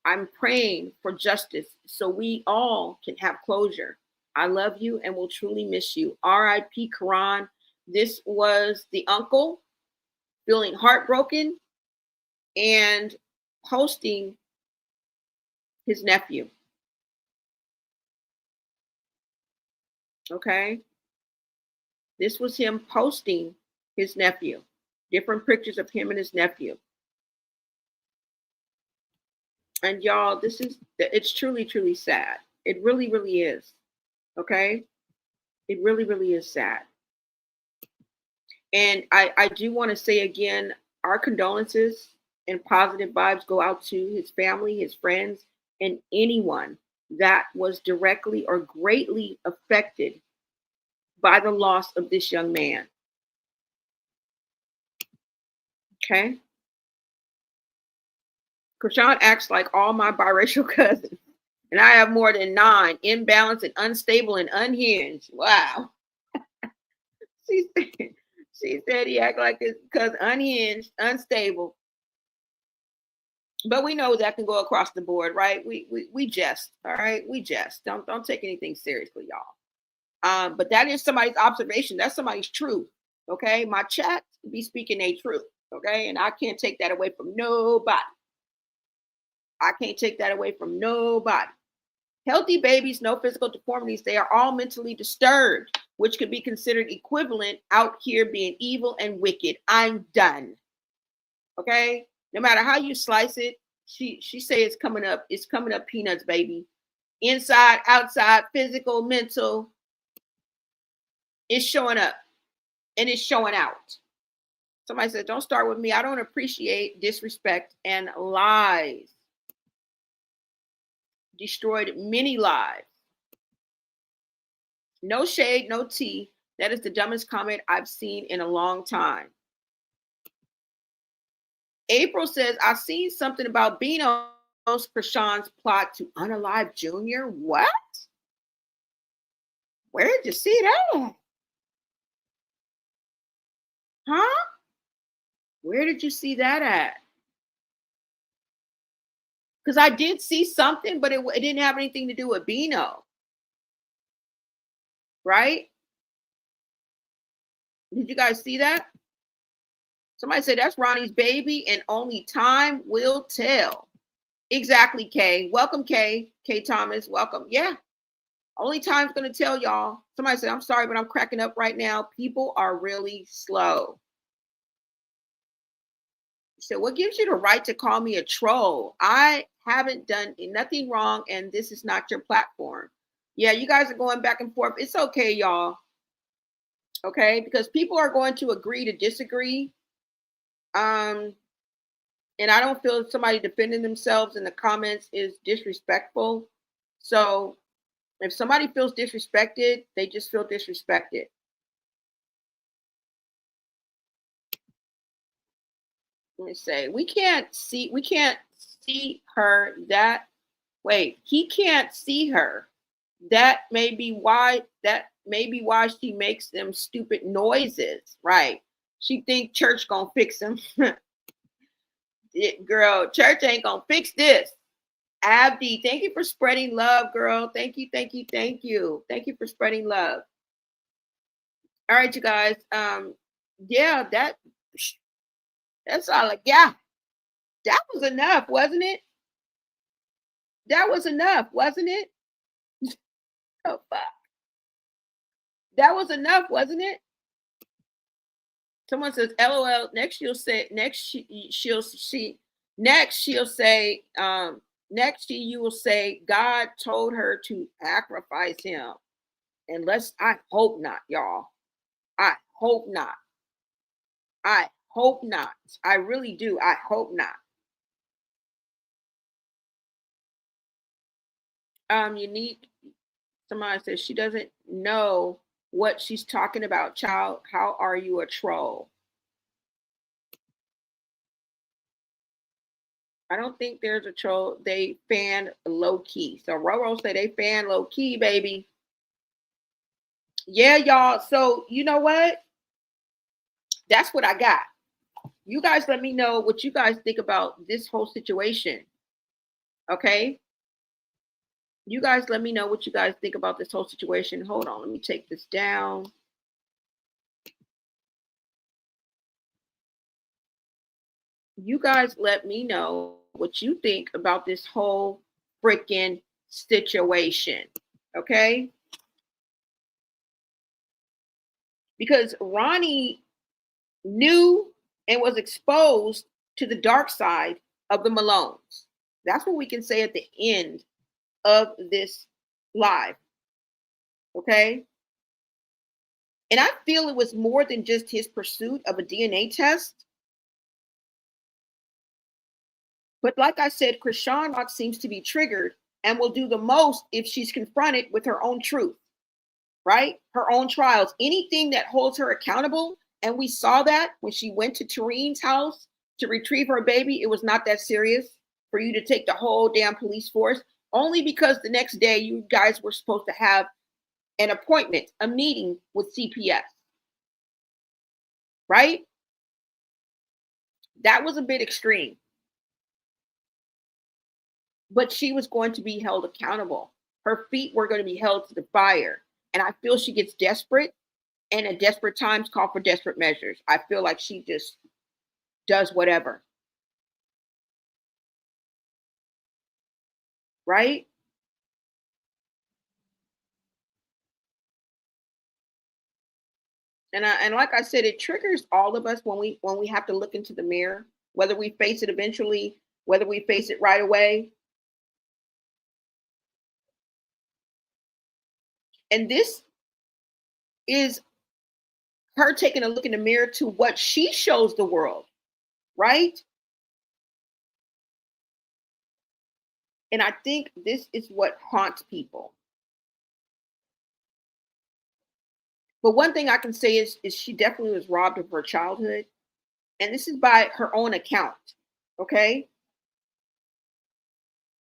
I'm praying for justice so we all can have closure. I love you and will truly miss you. R.I.P. Quran. This was the uncle feeling heartbroken and posting his nephew. Okay. This was him posting his nephew. Different pictures of him and his nephew. And y'all, it's truly, truly sad. It really, really is. Okay. It really, really is sad. And I do want to say again, our condolences and positive vibes go out to his family, his friends, and anyone that was directly or greatly affected by the loss of this young man. Okay. Krishan acts like all my biracial cousins, and I have more than 9, imbalanced and unstable and unhinged. Wow. She said he act like his cousin, unhinged, unstable. But we know that can go across the board, right? We jest, all right? We jest. Don't take anything seriously, y'all. But that is somebody's observation. That's somebody's truth. Okay. My chat be speaking a truth. Okay. And I can't take that away from nobody. I can't take that away from nobody. Healthy babies, no physical deformities. They are all mentally disturbed, which could be considered equivalent out here being evil and wicked. I'm done. Okay. No matter how you slice it, she say it's coming up peanuts, baby. Inside, outside, physical, mental. It's showing up and it's showing out. Somebody said, don't start with me. I don't appreciate disrespect and lies. Destroyed many lives. No shade, no tea. That is the dumbest comment I've seen in a long time. April says, I've seen something about Bino's Krishan's plot to unalive Junior. What? Where did you see that? Huh? Where did you see that at? Because I did see something, but it didn't have anything to do with Bino. Right? Did you guys see that? Somebody said that's Ronnie's baby and only time will tell. Exactly, Kay. Welcome, Kay. Kay Thomas, welcome. Yeah. Only time's going to tell y'all. Somebody said, I'm sorry, but I'm cracking up right now. People are really slow. So what gives you the right to call me a troll? I haven't done nothing wrong, and this is not your platform. Yeah, you guys are going back and forth. It's okay, y'all. Okay, because people are going to agree to disagree. And I don't feel somebody defending themselves in the comments is disrespectful. So if somebody feels disrespected, they just feel disrespected. Let me say, we can't see her that. Wait, he can't see her. That may be why she makes them stupid noises, right? She think church gonna fix them. Girl, church ain't gonna fix this. Abdi, thank you for spreading love, girl. Thank you. Thank you for spreading love. All right, you guys. Yeah, that's all I got. That was enough, wasn't it? That was enough, wasn't it? Oh fuck. That was enough, wasn't it? Someone says, "LOL." Next, she'll say. You will say, God told her to sacrifice him. I hope not, y'all. I hope not. I hope not. I really do. I hope not. Unique. Somebody says she doesn't know what she's talking about. Child, how are you a troll? I don't think there's a troll. They fan low key. So Roro said they fan low key, baby. Yeah, y'all. So you know what? That's what I got. You guys let me know what you guys think about this whole situation. Okay? You guys let me know what you guys think about this whole situation. Hold on, let me take this down. You guys let me know what you think about this whole freaking situation. Okay? Because Ronnie knew and was exposed to the dark side of the Malones. That's what we can say at the end of this live. Okay? And I feel it was more than just his pursuit of a DNA test. But like I said, Krishan Rock seems to be triggered and will do the most if she's confronted with her own truth, right? Her own trials, anything that holds her accountable. And we saw that when she went to Tareen's house to retrieve her baby. It was not that serious for you to take the whole damn police force, only because the next day you guys were supposed to have an appointment, a meeting with CPS, right? That was a bit extreme. But she was going to be held accountable. Her feet were going to be held to the fire. And I feel she gets desperate, and at desperate times call for desperate measures. I feel like she just does whatever. Right? And like I said, it triggers all of us when we have to look into the mirror, whether we face it eventually, whether we face it right away. And this is her taking a look in the mirror to what she shows the world, right? And I think this is what haunts people. But one thing I can say is she definitely was robbed of her childhood. And this is by her own account, okay?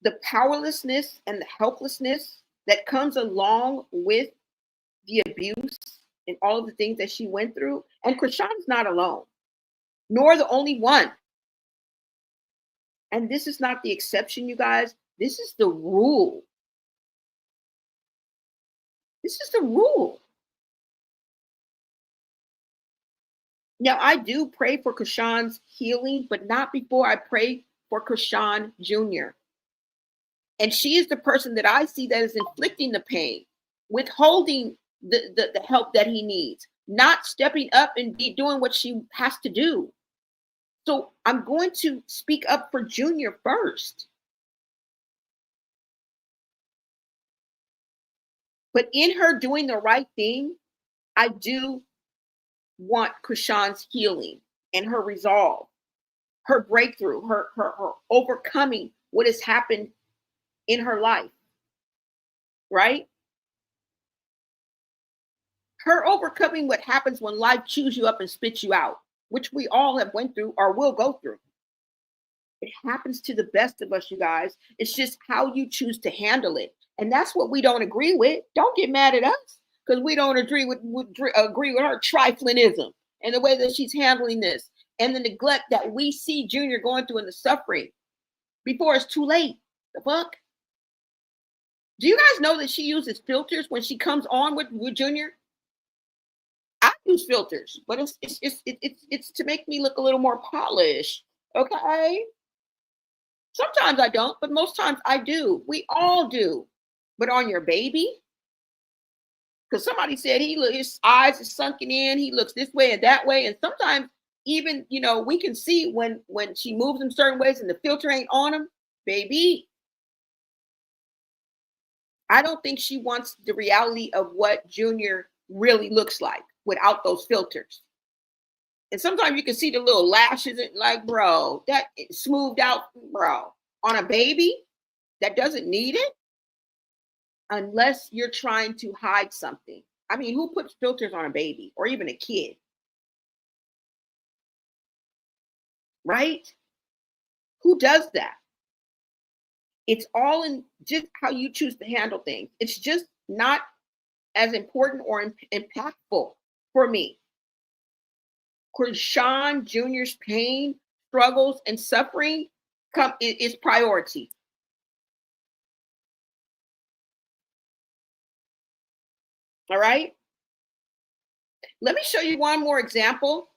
The powerlessness and the helplessness that comes along with the abuse and all of the things that she went through. And Krishan's not alone, nor the only one. And this is not the exception, you guys. This is the rule. This is the rule. Now, I do pray for Krishan's healing, but not before I pray for Krishan Jr. And she is the person that I see that is inflicting the pain, withholding the help that he needs, not stepping up and doing what she has to do. So I'm going to speak up for Junior first. But in her doing the right thing, I do want Krishan's healing and her resolve, her breakthrough, her overcoming what has happened in her life. right? Her overcoming what happens when life chews you up and spits you out, which we all have went through or will go through. It happens to the best of us, you guys. It's just how you choose to handle it. And that's what we don't agree with. Don't get mad at us because we don't agree with her triflingism and the way that she's handling this and the neglect that we see Junior going through and the suffering before it's too late. The fuck? Do you guys know that she uses filters when she comes on with Junior? I use filters, but it's to make me look a little more polished. Okay. Sometimes I don't, but most times I do. We all do. But on your baby, because somebody said his eyes are sunken in, he looks this way and that way, and sometimes even we can see when she moves him certain ways and the filter ain't on him, baby. I don't think she wants the reality of what Junior really looks like without those filters. And sometimes you can see the little lashes and like, bro, that smoothed out, bro, on a baby that doesn't need it unless you're trying to hide something. I mean, who puts filters on a baby or even a kid? Right? Who does that? It's all in just how you choose to handle things. It's just not as important or impactful for me. Krishan Jr.'s pain, struggles, and suffering is priority. All right? Let me show you one more example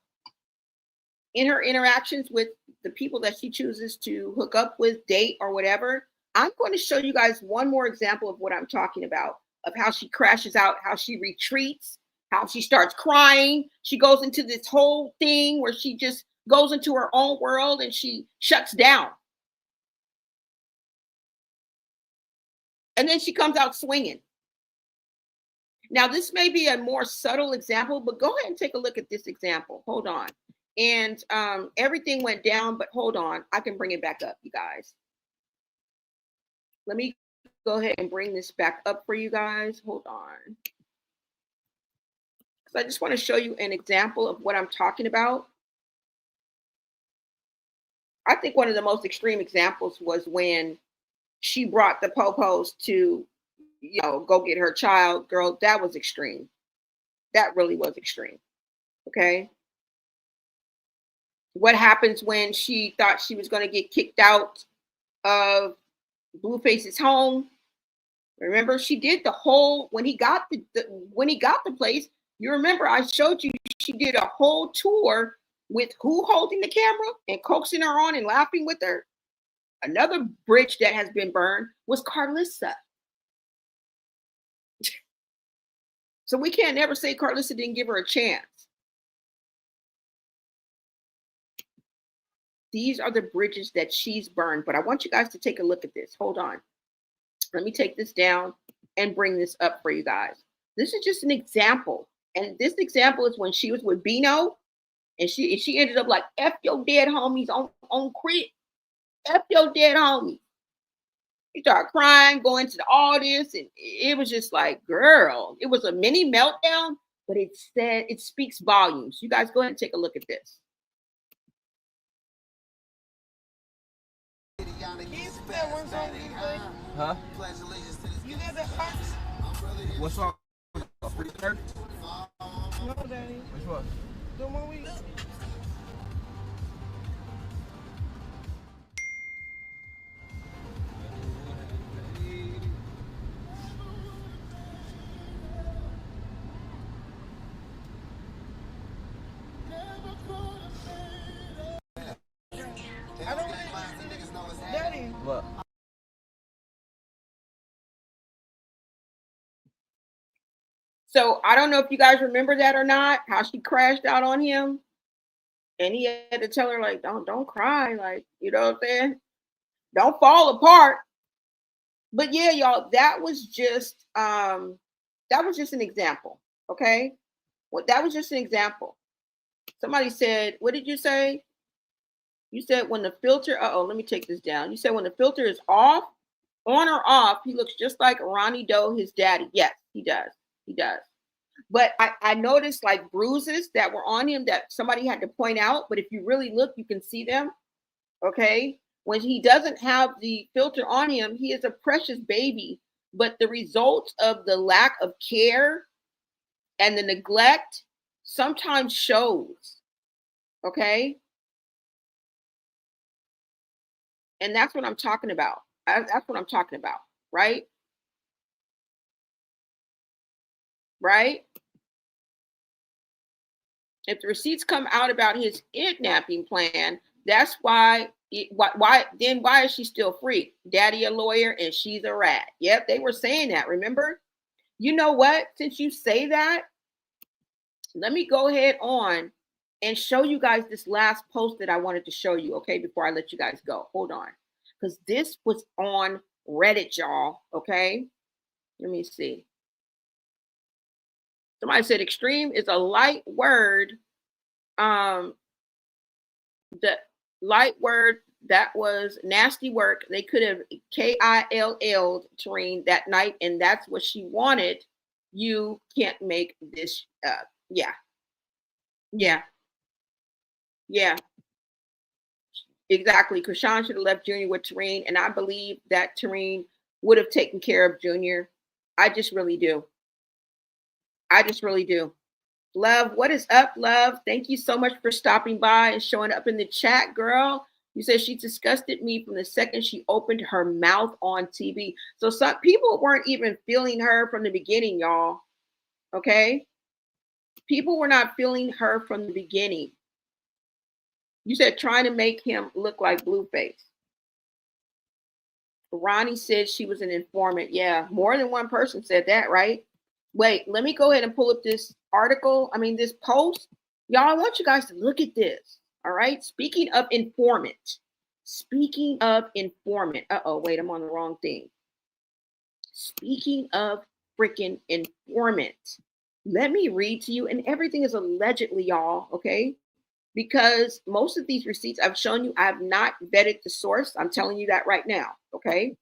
in her interactions with the people that she chooses to hook up with, date, or whatever. I'm going to show you guys one more example of what I'm talking about, of how she crashes out, how she retreats, how she starts crying. She goes into this whole thing where she just goes into her own world and she shuts down. And then she comes out swinging. Now, this may be a more subtle example, but go ahead and take a look at this example. Hold on. And everything went down, but hold on. I can bring it back up, you guys. Let me go ahead and bring this back up for you guys. Hold on. So I just want to show you an example of what I'm talking about. I think one of the most extreme examples was when she brought the popos to, go get her child. Girl, that was extreme. That really was extreme. Okay. What happens when she thought she was going to get kicked out of Blueface's home? Remember, she did the whole, when he got the place, you remember I showed you she did a whole tour with who holding the camera and coaxing her on and laughing with her. Another bridge that has been burned was Carlissa. So we can't ever say Carlissa didn't give her a chance. These are the bridges that she's burned, but I want you guys to take a look at this. Hold on. Let me take this down and bring this up for you guys. This is just an example. And this example is when she was with Bino and she ended up like, F your dead homies on crit. F your dead homies. She started crying, going to all this, and it was just like, girl, it was a mini meltdown, but it speaks volumes. You guys go ahead and take a look at this. Huh? What song? Free Third? No, Daddy. Which one? The one we. I don't really Daddy. What? So I don't know if you guys remember that or not, how she crashed out on him. And he had to tell her, like, don't cry. Like, you know what I'm saying? Don't fall apart. But yeah, y'all, that was just an example. Okay. Well, that was just an example. Somebody said, what did you say? You said when the filter, let me take this down. You said when the filter is off, On or off, he looks just like Ronnie Doe, his daddy. Yes, he does. He does. But I noticed like bruises that were on him that somebody had to point out. But if you really look, you can see them. Okay. When he doesn't have the filter on him, he is a precious baby. But the results of the lack of care and the neglect sometimes shows. Okay. And that's what I'm talking about. That's what I'm talking about. Right. Right. If the receipts come out about his kidnapping plan, that's why why is she still free? Daddy a lawyer and she's a rat. Yep, they were saying that, remember? You know what? Since you say that, let me go ahead on and show you guys this last post that I wanted to show you, okay, before I let you guys go. Hold on. Because this was on Reddit, y'all, okay? Let me see. Somebody said extreme is a light word. The light word, that was nasty work. They could have KILL'd Tareen that night, and that's what she wanted. You can't make this up. Yeah. Exactly. Krishan should have left Junior with Tareen, and I believe that Tareen would have taken care of Junior. I just really do. Love, what is up, Love? Thank you so much for stopping by and showing up in the chat, girl. You said she disgusted me from the second she opened her mouth on TV. So some people weren't even feeling her from the beginning, y'all. Okay? People were not feeling her from the beginning. You said trying to make him look like Blueface. Ronnie said she was an informant. Yeah, more than one person said that, right? Wait, let me go ahead and pull up this article. This post. Y'all, I want you guys to look at this. All right. Speaking of informant. Uh-oh, wait, I'm on the wrong thing. Speaking of freaking informant. Let me read to you. And everything is allegedly, y'all. Okay. Because most of these receipts I've shown you, I have not vetted the source. I'm telling you that right now. Okay.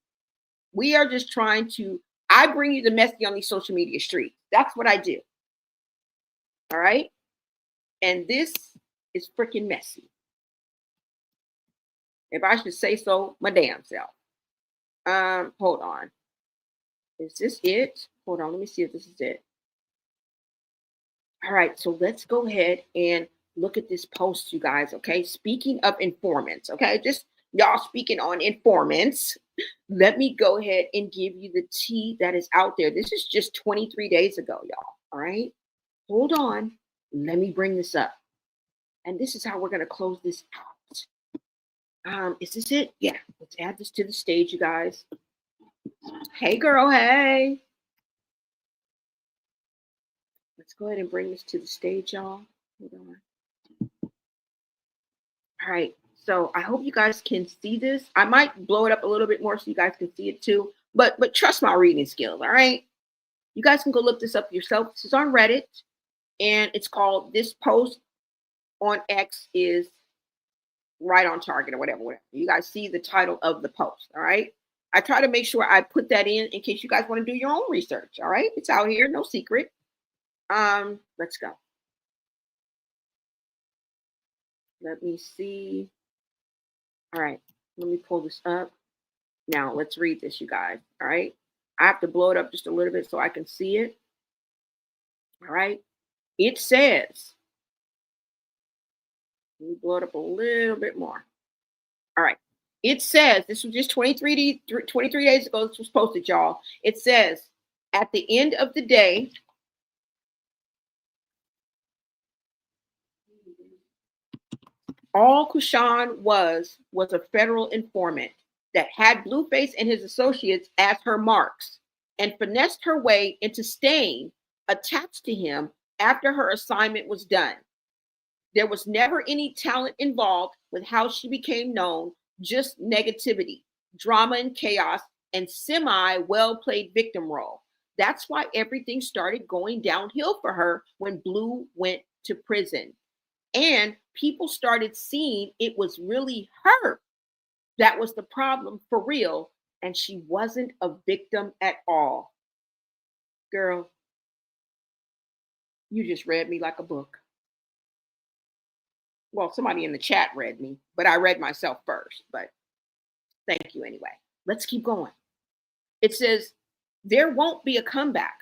We are just trying to, I bring you the messy on these social media streets. That's what I do. All right. And this is freaking messy. If I should say so, my damn self. Hold on. Is this it? Hold on. Let me see if this is it. All right. So let's go ahead and look at this post, you guys. Okay. Speaking of informants. Okay. Just y'all speaking on informants. Let me go ahead and give you the tea that is out there. This is just 23 days ago, y'all. All right. Hold on. Let me bring this up. And this is how we're going to close this out. Is this it? Yeah. Let's add this to the stage, you guys. Hey, girl. Hey. Let's go ahead and bring this to the stage, y'all. Hold on. All right. So I hope you guys can see this. I might blow it up a little bit more so you guys can see it too. But trust my reading skills, all right? You guys can go look this up yourself. This is on Reddit, and it's called "This Post on X is Right on Target" or whatever. You guys see the title of the post, all right? I try to make sure I put that in case you guys want to do your own research, all right? It's out here, no secret. Let's go. Let me see. All right, let me pull this up. Now, let's read this, you guys, all right? I have to blow it up just a little bit so I can see it. All right. It says, let me blow it up a little bit more. All right. It says, this was just 23 days ago, this was posted, y'all. It says, at the end of the day, all Kushan was a federal informant that had Blueface and his associates as her marks and finessed her way into staying attached to him after her assignment was done. There was never any talent involved with how she became known, just negativity, drama and chaos, and semi-well-played victim role. That's why everything started going downhill for her when Blue went to prison. And people started seeing it was really her that was the problem for real, and she wasn't a victim at all. Girl, you just read me like a book. Well, somebody in the chat read me, but I read myself first. But thank you anyway. Let's keep going. It says, there won't be a comeback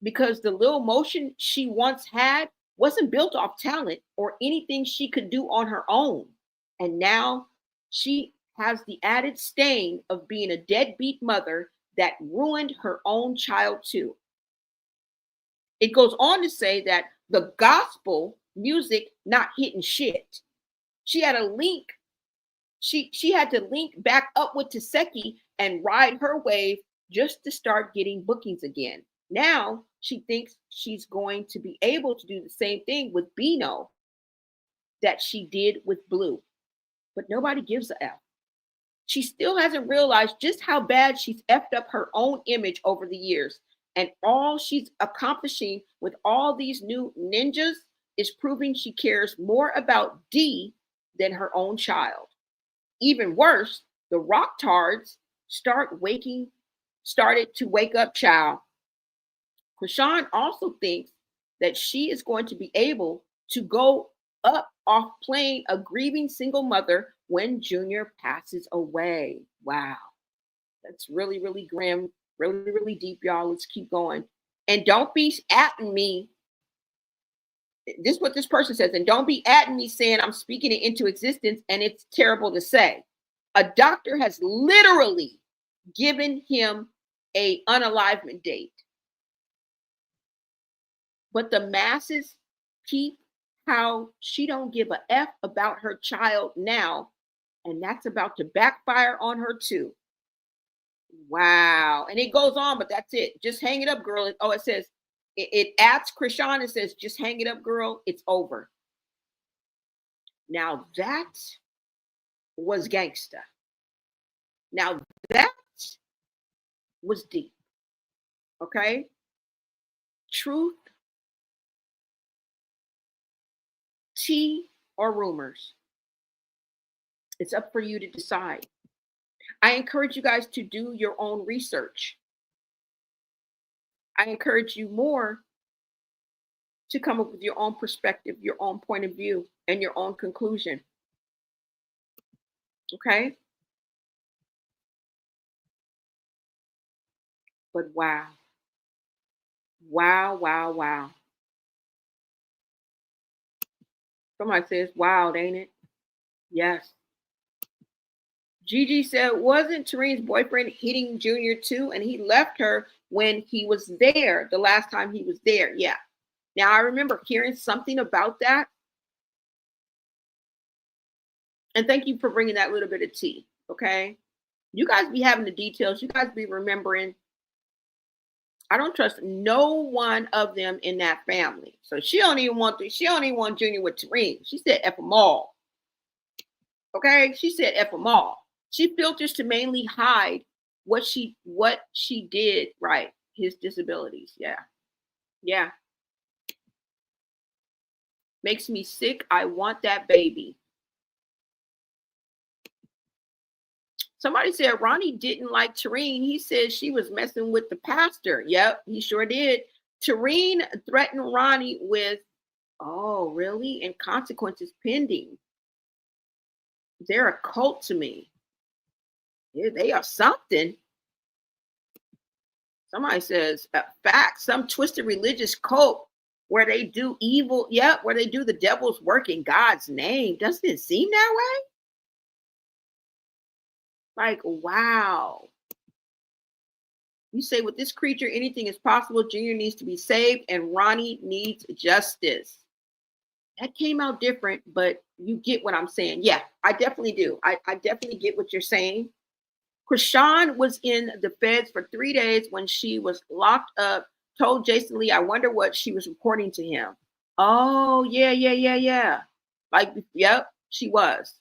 because the little motion she once had wasn't built off talent or anything she could do on her own. And now she has the added stain of being a deadbeat mother that ruined her own child too. It goes on to say that the gospel music not hitting shit. She had a link. She had to link back up with Taseki and ride her wave just to start getting bookings again. Now she thinks she's going to be able to do the same thing with Bino that she did with Blue. But nobody gives a F. She still hasn't realized just how bad she's effed up her own image over the years. And all she's accomplishing with all these new ninjas is proving she cares more about D than her own child. Even worse, the rocktards started to wake up, child. Krishan also thinks that she is going to be able to go up off playing a grieving single mother when Junior passes away. Wow. That's really, really grim, really, really deep, y'all. Let's keep going. And don't be atting me. This is what this person says. And don't be atting me saying I'm speaking it into existence and it's terrible to say. A doctor has literally given him an unalivement date. But the masses keep how she don't give a F about her child now. And that's about to backfire on her too. Wow. And it goes on, but that's it. Just hang it up, girl. Oh, it says, it adds Krishan and says, just hang it up, girl. It's over. Now that was gangsta. Now that was deep. Okay? Truth, tea, or rumors. It's up for you to decide. I encourage you guys to do your own research. I encourage you more to come up with your own perspective, your own point of view, and your own conclusion. Okay? But wow. Wow, wow, wow. Somebody says, wow, ain't it? Yes. Gigi said, wasn't Tareen's boyfriend hitting Junior too? And he left her when he was there, the last time he was there. Yeah. Now, I remember hearing something about that. And thank you for bringing that little bit of tea, okay? You guys be having the details. You guys be remembering. I don't trust no one of them in that family. So she don't even want Junior with Tareen. She said F them all. Okay? She said F them all. She filters to mainly hide what she did, right? His disabilities. Yeah. Yeah. Makes me sick. I want that baby. Somebody said Ronnie didn't like Tareen. He said she was messing with the pastor. Yep, he sure did. Tareen threatened Ronnie with, oh, really? And consequences pending. They're a cult to me. Yeah, they are something. Somebody says, fact, some twisted religious cult where they do evil. Yep, where they do the devil's work in God's name. Doesn't it seem that way? Like, wow. You say with this creature, anything is possible. Junior needs to be saved and Ronnie needs justice. That came out different, but you get what I'm saying. Yeah, I definitely do. I definitely get what you're saying. Krishan was in the feds for 3 days when she was locked up, told Jason Lee, I wonder what she was reporting to him. Oh, yeah. Like, yep, she was.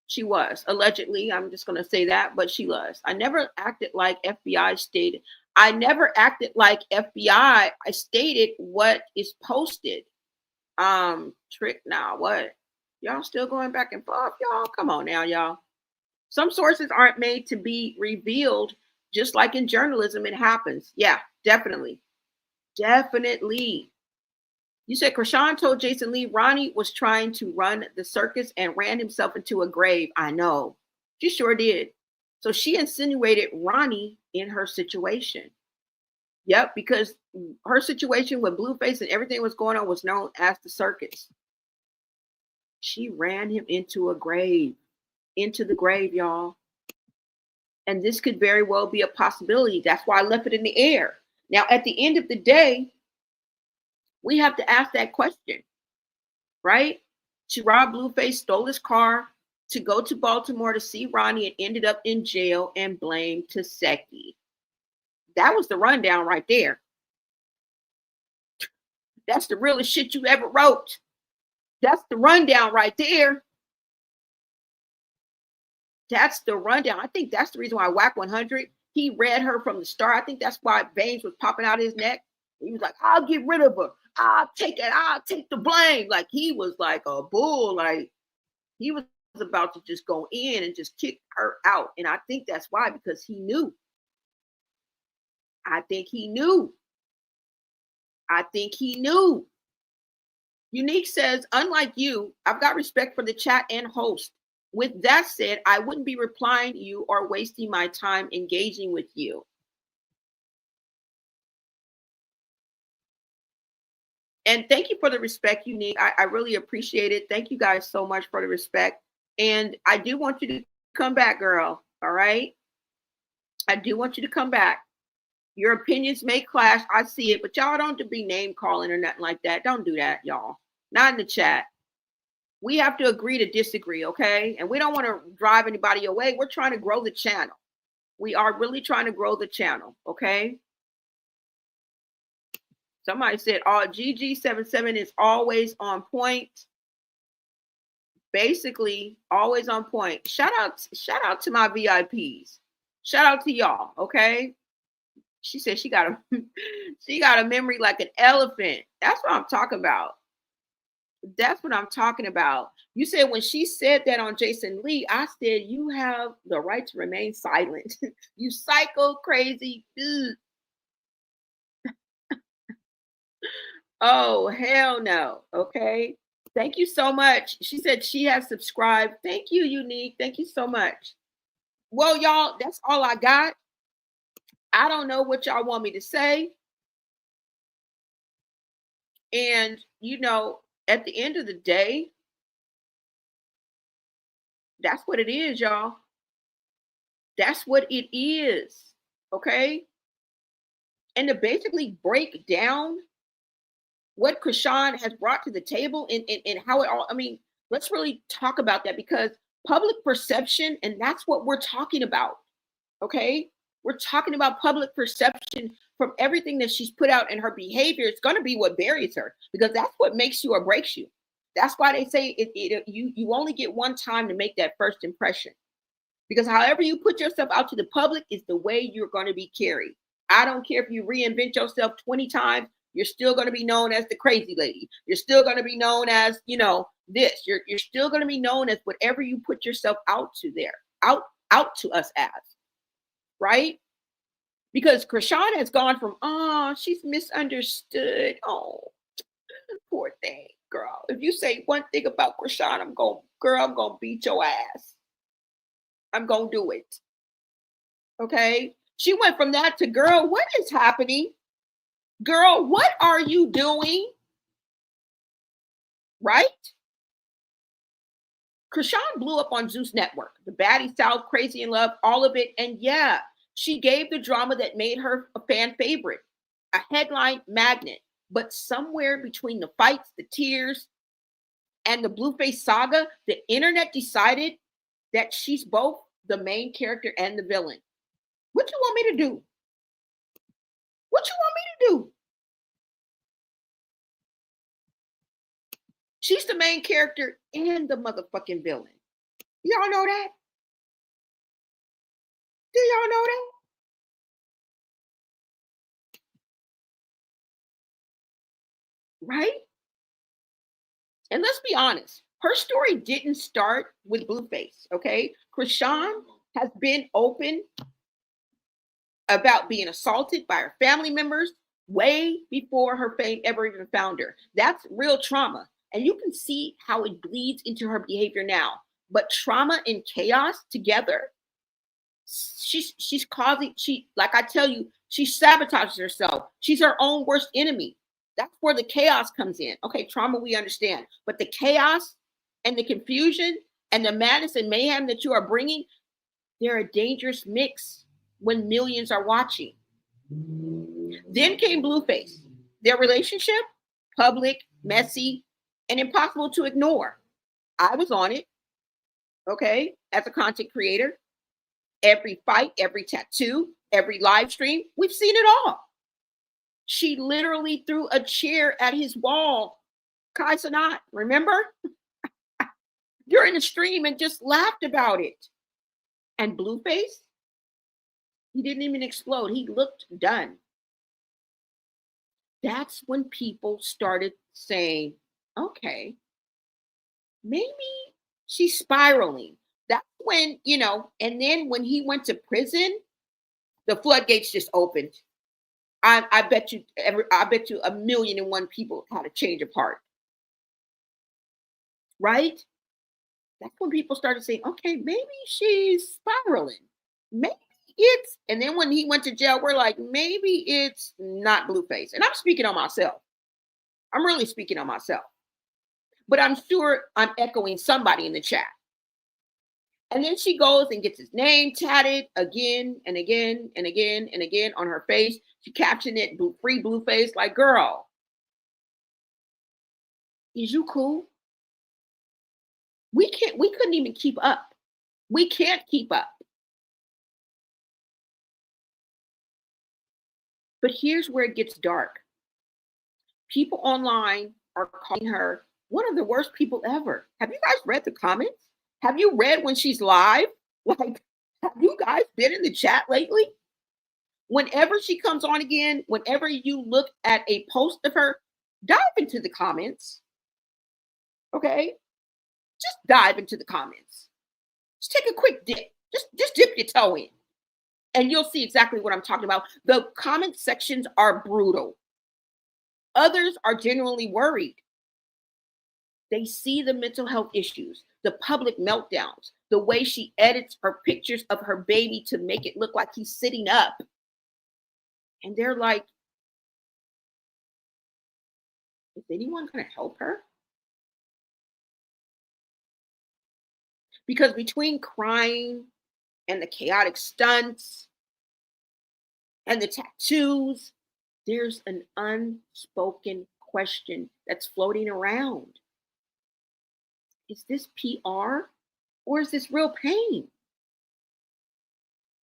She was, allegedly. I'm just going to say that, but she was. I never acted like FBI stated. I never acted like FBI. I stated what is posted. Trick now, what? Y'all still going back and forth, y'all? Come on now, y'all. Some sources aren't made to be revealed, just like in journalism, it happens. Yeah, definitely. Definitely. You said Krishan told Jason Lee Ronnie was trying to run the circus and ran himself into a grave. I know. She sure did. So she insinuated Ronnie in her situation. Yep, because her situation with Blueface and everything was going on was known as the circus. She ran him into a grave. Into the grave, y'all. And this could very well be a possibility. That's why I left it in the air. Now, at the end of the day, we have to ask that question, right? She robbed Blueface, stole his car to go to Baltimore to see Ronnie and ended up in jail and blamed Taseki. That was the rundown right there. That's the realest shit you ever wrote. That's the rundown right there. That's the rundown. I think that's the reason why Whack 100, he read her from the start. I think that's why veins was popping out of his neck. He was like, I'll get rid of her. I'll take it. I'll take the blame. Like he was like a bull. Like he was about to just go in and just kick her out. And I think that's why, because he knew. I think he knew. I think he knew. Unique says, unlike you, I've got respect for the chat and host. With that said, I wouldn't be replying to you or wasting my time engaging with you. And thank you for the respect, Unique. I really appreciate it. Thank you guys so much for the respect. And I do want you to come back, girl. All right? I do want you to come back. Your opinions may clash. I see it, but y'all don't have to be name calling or nothing like that. Don't do that, y'all. Not in the chat. We have to agree to disagree, okay? And we don't want to drive anybody away. We're trying to grow the channel. We are really trying to grow the channel, okay? Somebody said, GG77 is always on point. Basically, always on point. Shout out to my VIPs. Shout out to y'all, okay? She said she got a memory like an elephant. That's what I'm talking about. That's what I'm talking about. You said when she said that on Jason Lee, I said, you have the right to remain silent. You psycho crazy. Oh, hell no. Okay. Thank you so much. She said she has subscribed. Thank you, Unique. Thank you so much. Well, y'all, that's all I got. I don't know what y'all want me to say. And, at the end of the day, that's what it is, y'all. That's what it is. Okay. And to basically break down what Krishan has brought to the table and how it all, let's really talk about that, because public perception, and that's what we're talking about. Okay. We're talking about public perception from everything that she's put out, and her behavior is going to be what buries her, because that's what makes you or breaks you. That's why they say you only get one time to make that first impression, because however you put yourself out to the public is the way you're going to be carried. I don't care if you reinvent yourself 20 times, you're still going to be known as the crazy lady. You're still going to be known as, this. You're still going to be known as whatever you put yourself out to there, out to us as, right? Because Krishan has gone from, she's misunderstood. Oh, poor thing, girl. If you say one thing about Krishan, I'm going to beat your ass. I'm going to do it. Okay? She went from that to, girl, what is happening? Girl, what are you doing? Right? Krishan blew up on Zeus Network. The Baddie South, Crazy in Love, all of it. And yeah, she gave the drama that made her a fan favorite, a headline magnet. But somewhere between the fights, the tears, and the Blueface saga, the internet decided that she's both the main character and the villain. What you want me to do? What you want me to do? She's the main character and the motherfucking villain. Y'all know that? Do y'all know that? Right? And let's be honest. Her story didn't start with Blueface, okay? Krishan has been open about being assaulted by her family members way before her fame ever even found her. That's real trauma. And you can see how it bleeds into her behavior now. But trauma and chaos together, she's causing, like I tell you, she sabotages herself. She's her own worst enemy. That's where the chaos comes in. Okay, trauma, we understand. But the chaos and the confusion and the madness and mayhem that you are bringing, they're a dangerous mix when millions are watching. Then came Blueface. Their relationship, public, messy, and impossible to ignore. I was on it, okay, as a content creator. Every fight, every tattoo, every live stream, we've seen it all. She literally threw a chair at his wall, Kai Sanat, remember? During the stream and just laughed about it. And Blueface, he didn't even explode. He looked done. That's when people started saying, okay, maybe she's spiraling. That's when, you know, and then when he went to prison, the floodgates just opened. I bet you 1,000,001 people had a change of heart. Right? That's when people started saying, okay, maybe she's spiraling. Maybe it's, and then when he went to jail, we're like, maybe it's not Blueface. And I'm speaking on myself. I'm really speaking on myself. But I'm sure I'm echoing somebody in the chat. And then she goes and gets his name tatted again and again and again and again on her face. She captioned it "Free Blueface." Like, girl, is you cool? We couldn't even keep up. We can't keep up. But here's where it gets dark. People online are calling her one of the worst people ever. Have you guys read the comments? Have you read when she's live? Like, have you guys been in the chat lately? Whenever she comes on again, whenever you look at a post of her, dive into the comments. Okay? Just dive into the comments. Just take a quick dip. Just dip your toe in. And you'll see exactly what I'm talking about. The comment sections are brutal. Others are genuinely worried. They see the mental health issues, the public meltdowns, the way she edits her pictures of her baby to make it look like he's sitting up. And they're like, is anyone going to help her? Because between crying and the chaotic stunts and the tattoos, there's an unspoken question that's floating around. Is this PR or is this real pain?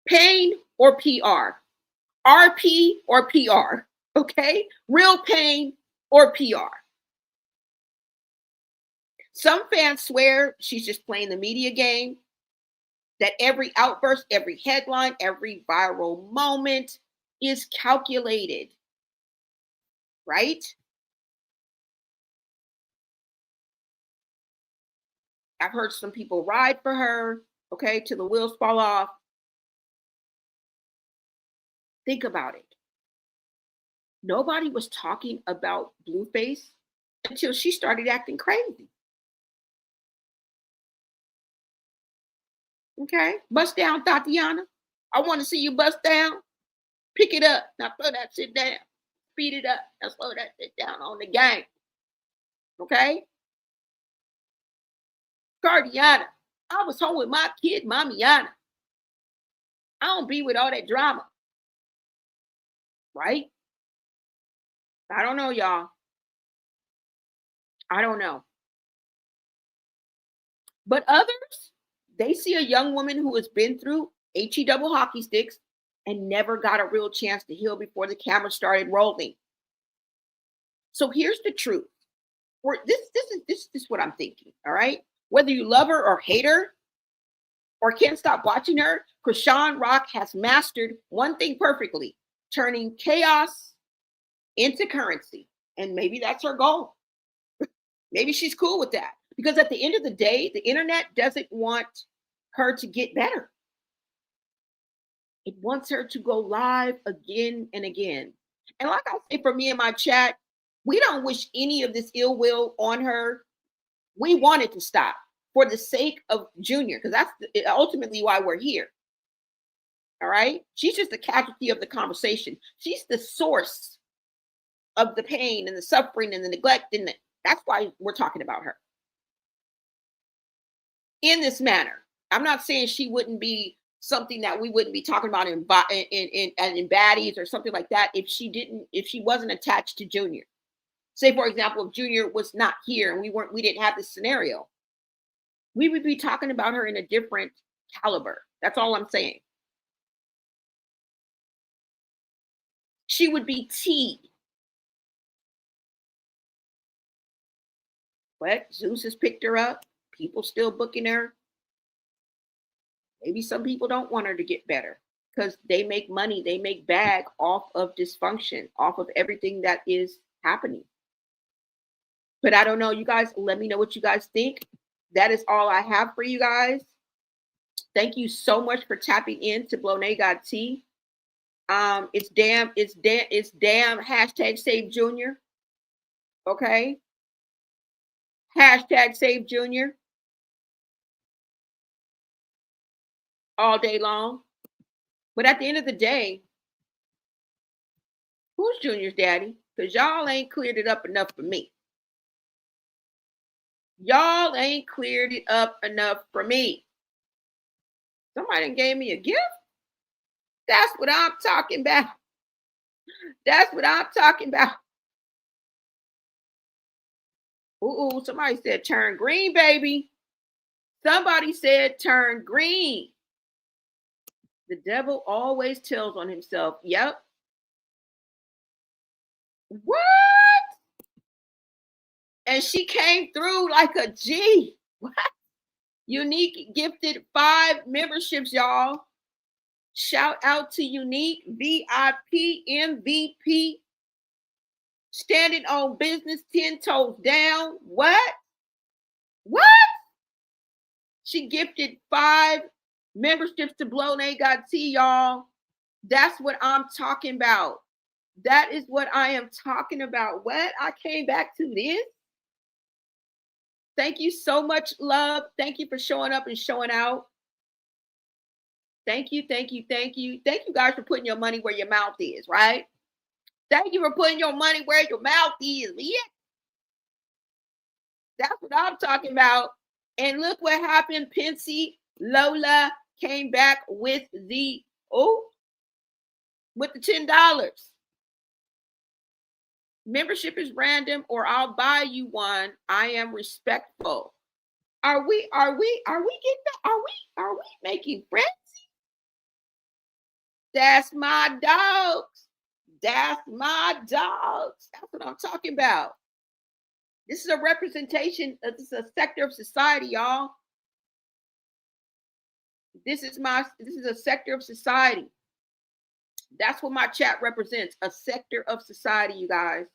Pain or PR? RP or PR? Okay? Real pain or PR? Some fans swear she's just playing the media game, that every outburst, every headline, every viral moment is calculated, right? I've heard some people ride for her, okay, till the wheels fall off. Think about it. Nobody was talking about Blueface until she started acting crazy. Okay, bust down, Tatiana. I want to see you bust down. Pick it up. Now slow that shit down. Speed it up. Now slow that shit down on the game. Okay? Cardiana. I was home with my kid, Mamiana. I don't be with all that drama. Right? I don't know, y'all. I don't know. But others, they see a young woman who has been through HE double hockey sticks and never got a real chance to heal before the camera started rolling. So here's the truth. This is what I'm thinking, all right? Whether you love her or hate her or can't stop watching her, Krishan Rock has mastered one thing perfectly, turning chaos into currency. And maybe that's her goal. Maybe she's cool with that. Because at the end of the day, the internet doesn't want her to get better. It wants her to go live again and again. And like I say, for me in my chat, we don't wish any of this ill will on her. We want it to stop for the sake of Junior, because that's ultimately why we're here. All right? She's just a casualty of the conversation. She's the source of the pain and the suffering and the neglect. And that's why we're talking about her in this manner. I'm not saying she wouldn't be something that we wouldn't be talking about in baddies or something like that if she wasn't attached to Junior. Say, for example, if Junior was not here and we didn't have this scenario, we would be talking about her in a different caliber. That's all I'm saying. She would be T. But Zeus has picked her up. People still booking her. Maybe some people don't want her to get better because they make money. They make bag off of dysfunction, off of everything that is happening. But I don't know. You guys, let me know what you guys think. That is all I have for you guys. Thank you so much for tapping in to Blonay Got Tea. It's damn hashtag Save Junior. Okay. Hashtag Save Junior. All day long. But at the end of the day, who's Junior's daddy? Because y'all ain't cleared it up enough for me. Y'all ain't cleared it up enough for me. Somebody gave me a gift. That's what I'm talking about. That's what I'm talking about. Ooh, somebody said turn green, baby. Somebody said turn green. The devil always tells on himself. Yep. What? And she came through like a G. What? Unique gifted 5 memberships, y'all. Shout out to Unique, VIP, MVP. Standing on business, 10 toes down. What? What? She gifted 5 memberships to Blonay Got Tea, y'all. That's what I'm talking about. That is what I am talking about. What? I came back to this. Thank you so much, love. Thank you for showing up and showing out. Thank you, thank you, thank you. Thank you guys for putting your money where your mouth is, right? Thank you for putting your money where your mouth is. Yeah. That's what I'm talking about. And look what happened. Pensy Lola came back with the $10. Membership is random, or I'll buy you one. I am respectful. Are we making friends? That's my dogs. That's my dogs. That's what I'm talking about. This is a representation. This is a sector of society, y'all. This is a sector of society. That's what my chat represents. A sector of society, you guys.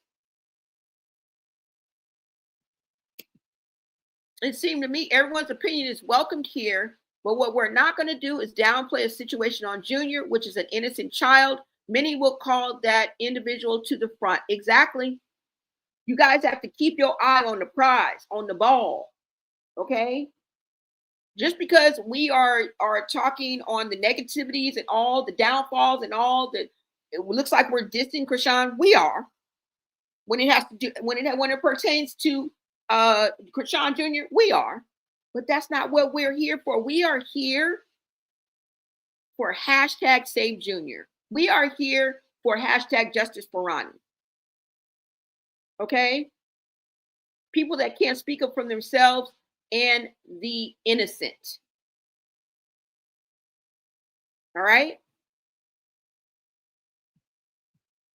It seemed to me everyone's opinion is welcomed here, but what we're not going to do is downplay a situation on Junior, which is an innocent child. Many will call that individual to the front. Exactly. You guys have to keep your eye on the prize, on the ball. Okay? Just because we are talking on the negativities and all the downfalls and all the, it looks like we're dissing Krishan. We are. When it pertains to Krishan Jr., we are. But that's not what we're here for. We are here for hashtag Save Junior. We are here for hashtag Justice for Ronnie. Okay? People that can't speak up for themselves and the innocent. All right?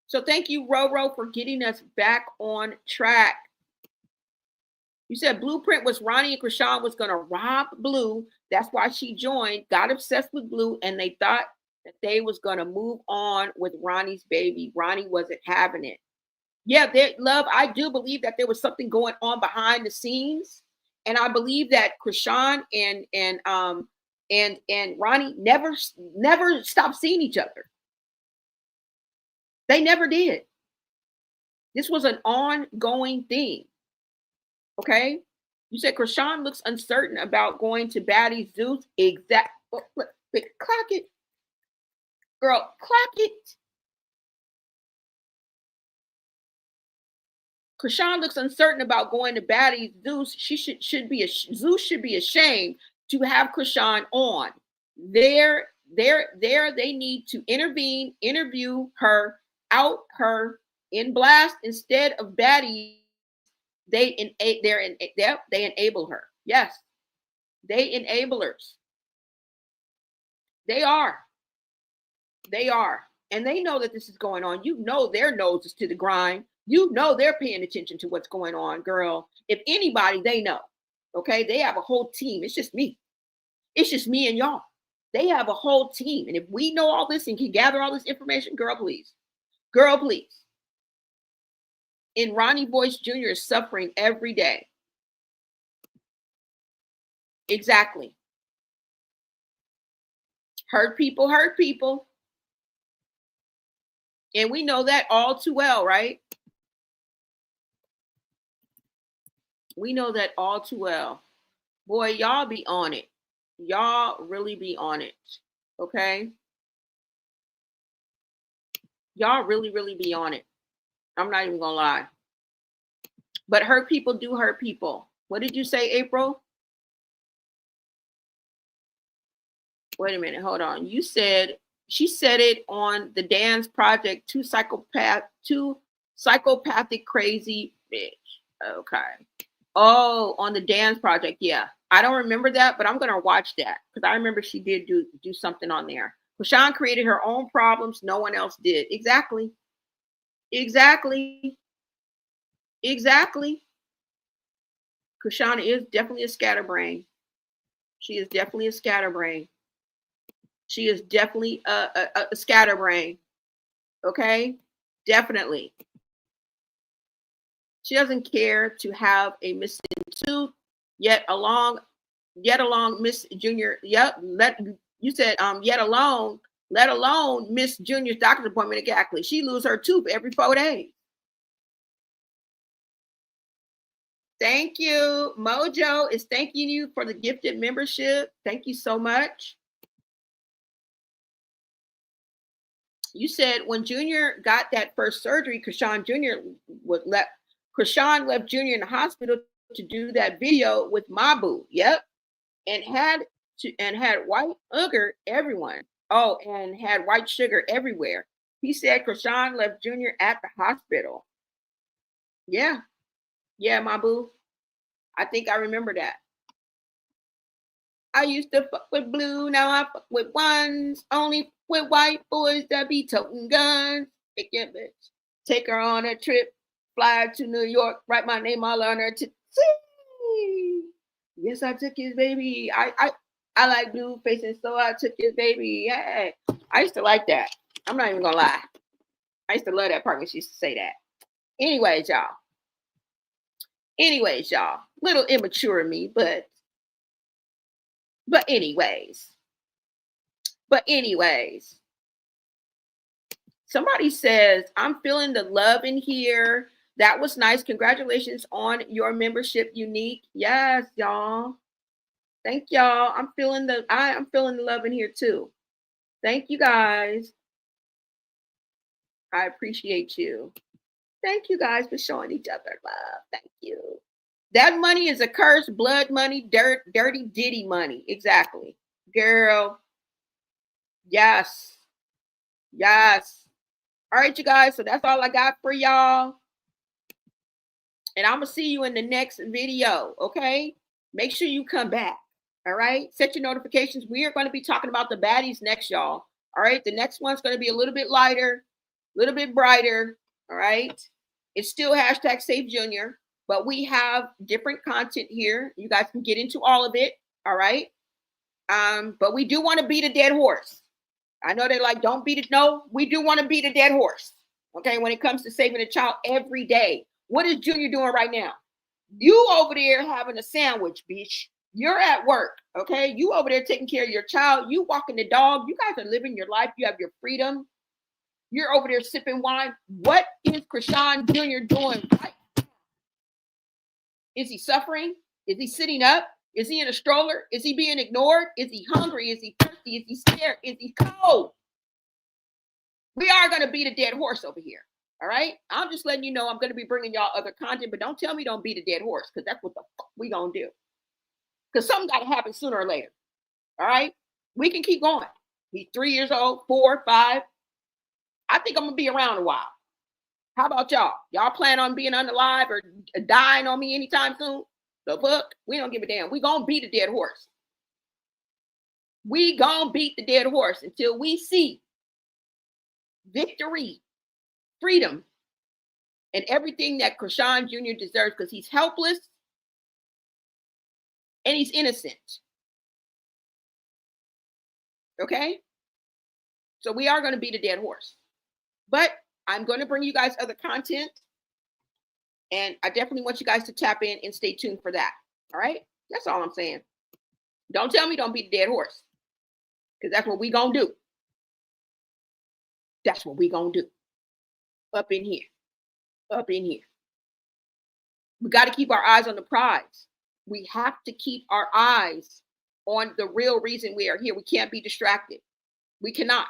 So thank you, Roro, for getting us back on track. You said Blueprint was Ronnie and Krishan was going to rob Blue. That's why she joined, got obsessed with Blue, and they thought that they was going to move on with Ronnie's baby. Ronnie wasn't having it. Yeah, love, I do believe that there was something going on behind the scenes, And I believe that Krishan and Ronnie never stopped seeing each other. They never did. This was an ongoing thing. Okay? You said Krishan looks uncertain about going to Baddie Zeus. Clock it. Girl, clock it. Krishan looks uncertain about going to Baddie Zeus. Zeus should be ashamed to have Krishan on. They need to interview her, out her in blast instead of Baddie. They enable her. Yes, they enablers. They are, and they know that this is going on. You know their nose is to the grind. You know they're paying attention to what's going on, girl. If anybody, they know. Okay, they have a whole team. It's just me. It's just me and y'all. They have a whole team, and if we know all this and can gather all this information, girl, please. And Ronnie Boyce Jr. is suffering every day. Exactly. Hurt people. And we know that all too well, right? We know that all too well. Boy, y'all be on it. Y'all really be on it. Okay? Y'all really, really be on it. I'm not even gonna lie. But hurt people do hurt people. What did you say, April? Wait a minute, hold on. You said she said it on the Dance Project, two psychopathic crazy bitch. Okay. Oh, on the Dance Project, yeah. I don't remember that, but I'm gonna watch that because I remember she did do something on there. Krishan created her own problems, no one else did. Exactly. Krishan is definitely a scatterbrain. She is definitely a scatterbrain. Okay? Definitely. She doesn't care to have a missing tooth, yet along Miss Junior. Yep, let alone Miss Junior's doctor's appointment. Exactly. She lose her tooth every 4 days. Thank you. Mojo is thanking you for the gifted membership. Thank you so much. You said when Junior got that first surgery, Krishan left Junior in the hospital to do that video with Mabu. Yep. And had white sugar everyone. Oh, and had white sugar everywhere. He said Krishan left Junior at the hospital. Yeah. Yeah, Mabu. I think I remember that. I used to fuck with blue, now I fuck with ones. Only with white boys that be toting guns. Take her on a trip, fly to New York, write my name all on her to see. Yes, I took his baby. I like blue faces, so I took his baby. Hey, I used to like that. I'm not even gonna lie. I used to love that part when she used to say that. Anyways, y'all. Little immature of me, but anyways. Somebody says, I'm feeling the love in here. That was nice. Congratulations on your membership, Unique. Yes, y'all. Thank y'all. I'm feeling the love in here too. Thank you guys. I appreciate you. Thank you guys for showing each other love. Thank you. That money is a curse, blood money, dirty ditty money. Exactly. Girl. Yes. All right, you guys. So that's all I got for y'all. And I'm going to see you in the next video. Okay. Make sure you come back. All right. Set your notifications. We are going to be talking about the baddies next, y'all. All right. The next one's going to be a little bit lighter, a little bit brighter. All right. It's still hashtag Save Junior, but we have different content here. You guys can get into all of it. All right. But we do want to beat a dead horse. I know they're like, don't beat it. No, we do want to beat a dead horse. Okay. When it comes to saving a child every day. What is Junior doing right now? You over there having a sandwich, bitch. You're at work, okay? You over there taking care of your child. You walking the dog. You guys are living your life. You have your freedom. You're over there sipping wine. What is Krishan Jr. doing right now? Is he suffering? Is he sitting up? Is he in a stroller? Is he being ignored? Is he hungry? Is he thirsty? Is he scared? Is he cold? We are going to beat a dead horse over here. All right? I'm just letting you know I'm going to be bringing y'all other content, but don't tell me don't beat a dead horse, because that's what the fuck we going to do. Because something got to happen sooner or later. All right? We can keep going. He's 3 years old, 4, 5. I think I'm going to be around a while. How about y'all? Y'all plan on being unalive or dying on me anytime soon? The fuck? We don't give a damn. We going to beat a dead horse. We going to beat the dead horse until we see victory, freedom, and everything that Krishan Jr. deserves, because he's helpless and he's innocent. Okay? So we are going to beat a dead horse. But I'm going to bring you guys other content. And I definitely want you guys to tap in and stay tuned for that. All right? That's all I'm saying. Don't tell me don't beat a dead horse. Because that's what we going to do. That's what we going to do. Up in here. Up in here. We got to keep our eyes on the prize. We have to keep our eyes on the real reason we are here. We can't be distracted. We cannot.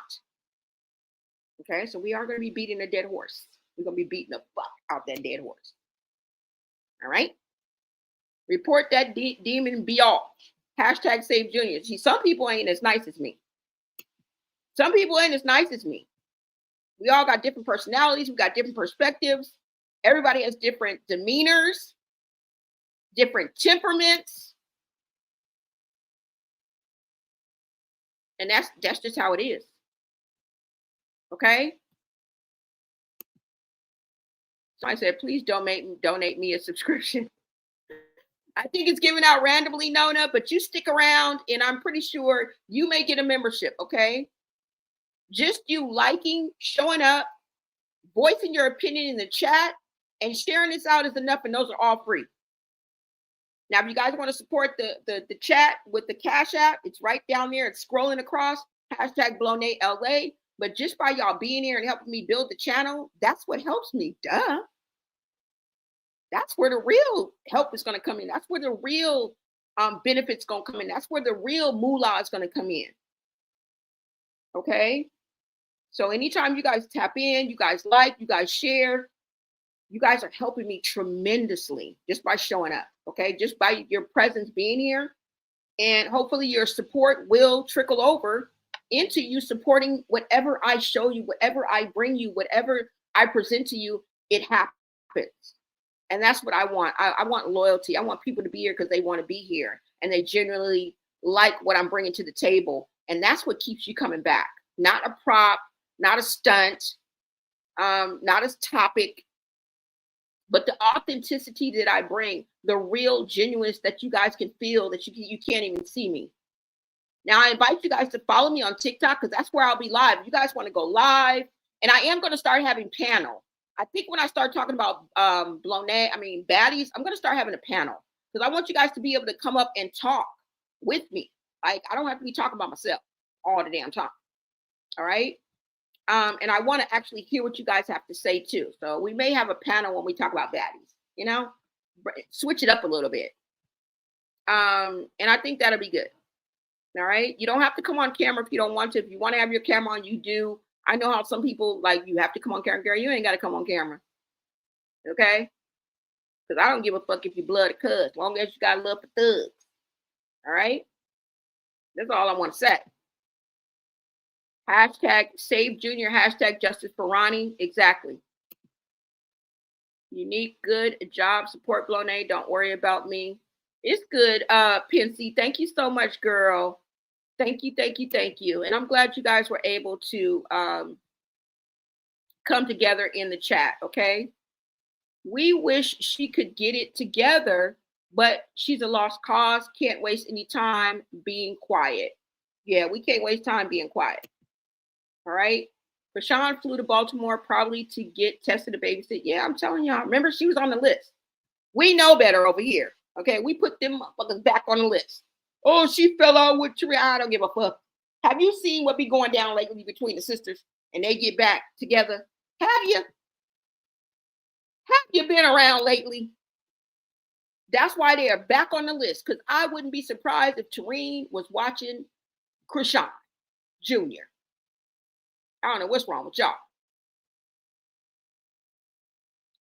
Okay, so we are going to be beating a dead horse. We're going to be beating the fuck out that dead horse. All right? Report that demon be all. Hashtag save Junior. See, some people ain't as nice as me. Some people ain't as nice as me. We all got different personalities. We got different perspectives. Everybody has different demeanors, different temperaments. And that's just how it is. Okay? Somebody said, please donate me a subscription. I think it's given out randomly, Nona, but you stick around and I'm pretty sure you may get a membership, okay? Just you liking, showing up, voicing your opinion in the chat, and sharing this out is enough, and those are all free. Now, if you guys want to support the chat with the Cash App, it's right down there. It's scrolling across, hashtag BlowNayLA. But just by y'all being here and helping me build the channel, that's what helps me. Duh. That's where the real help is going to come in. That's where the real benefits going to come in. That's where the real moolah is going to come in. Okay? So anytime you guys tap in, you guys like, you guys share, you guys are helping me tremendously just by showing up. Okay? Just by your presence being here. And hopefully your support will trickle over into you supporting whatever I show you, whatever I bring you, whatever I present to you, it happens. And that's what I want. I want loyalty. I want people to be here because they want to be here. And they generally like what I'm bringing to the table. And that's what keeps you coming back. Not a prop, not a stunt, not a topic, but the authenticity that I bring, the real genuineness that you guys can feel that you can't even see me. Now, I invite you guys to follow me on TikTok because that's where I'll be live. If you guys want to go live, and I am going to start having panel. I think when I start talking about baddies, I'm going to start having a panel because I want you guys to be able to come up and talk with me. Like, I don't have to be talking about myself all the damn time. All right? And I want to actually hear what you guys have to say too. So we may have a panel when we talk about baddies, you know, switch it up a little bit. And I think that'll be good. All right. You don't have to come on camera if you don't want to. If you want to have your camera on, you do. I know how some people like you have to come on camera. Girl, you ain't got to come on camera. Okay. Because I don't give a fuck if you blood or cuz, as long as you got love for thugs. All right. That's all I want to say. Hashtag save Junior, hashtag justice for Ronnie. Exactly. Unique, good job. Support Blonay. Don't worry about me. It's good. Pinsy, thank you so much, girl. Thank you, thank you, thank you. And I'm glad you guys were able to come together in the chat, okay? We wish she could get it together, but she's a lost cause. Can't waste any time being quiet. Yeah, we can't waste time being quiet. All right? Krishan flew to Baltimore probably to get tested to babysit. Yeah, I'm telling y'all. Remember, she was on the list. We know better over here. Okay, we put them motherfuckers back on the list. Oh, she fell out with Trey. I don't give a fuck. Have you seen what be going down lately between the sisters and they get back together? Have you? Have you been around lately? That's why they are back on the list, because I wouldn't be surprised if Tareen was watching Krishan Jr. I don't know what's wrong with y'all.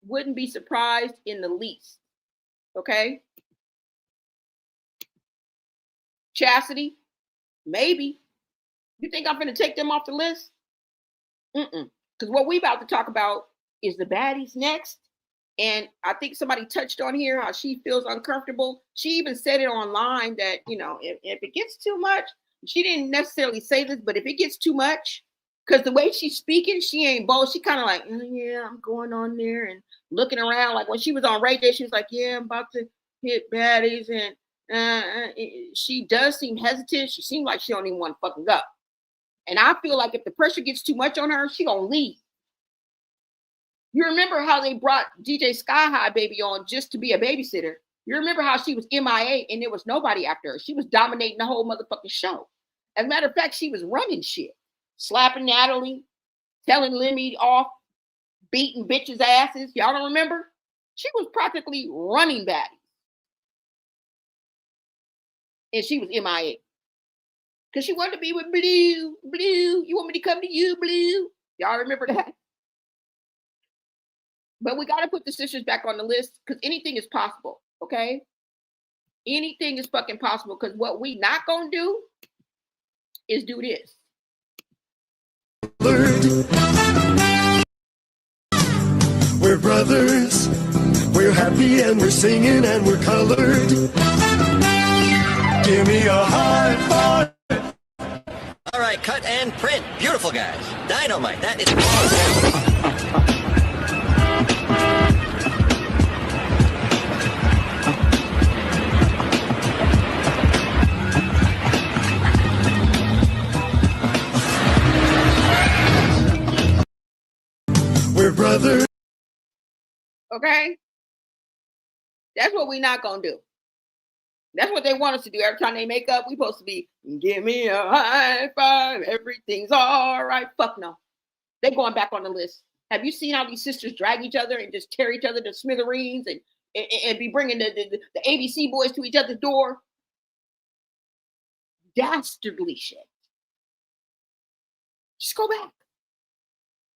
Wouldn't be surprised in the least. Okay? Chastity, maybe. You think I'm going to take them off the list? Because what we about to talk about is the baddies next. And I think somebody touched on here how she feels uncomfortable. She even said it online that, you know, if it gets too much, she didn't necessarily say this, but if it gets too much, because the way she's speaking, she ain't bold. She kind of like, yeah, I'm going on there and looking around. Like when she was on Ray Day, she was like, yeah, I'm about to hit baddies. And she does seem hesitant. She seemed like she don't even want to fucking go. And I feel like if the pressure gets too much on her, she gonna leave. You remember how they brought DJ Sky High Baby on just to be a babysitter? You remember how she was MIA and there was nobody after her? She was dominating the whole motherfucking show. As a matter of fact, she was running shit. Slapping Natalie, telling Lemmy off, beating bitches' asses. Y'all don't remember? She was practically running baddies. And she was MIA. Because she wanted to be with Blue. Blue, you want me to come to you, Blue? Y'all remember that? But we got to put the sisters back on the list because anything is possible, okay? Anything is fucking possible because what we not going to do is do this. We're brothers, we're happy and we're singing and we're colored. Give me a high five. All right, cut and print. Beautiful, guys. Dynamite. That is awesome. We're brothers. Okay? That's what we're not going to do. That's what they want us to do. Every time they make up, we supposed to be, give me a high five, everything's all right. Fuck no. They're going back on the list. Have you seen how these sisters drag each other and just tear each other to smithereens and be bringing the ABC boys to each other's door? Dastardly shit. Just go back.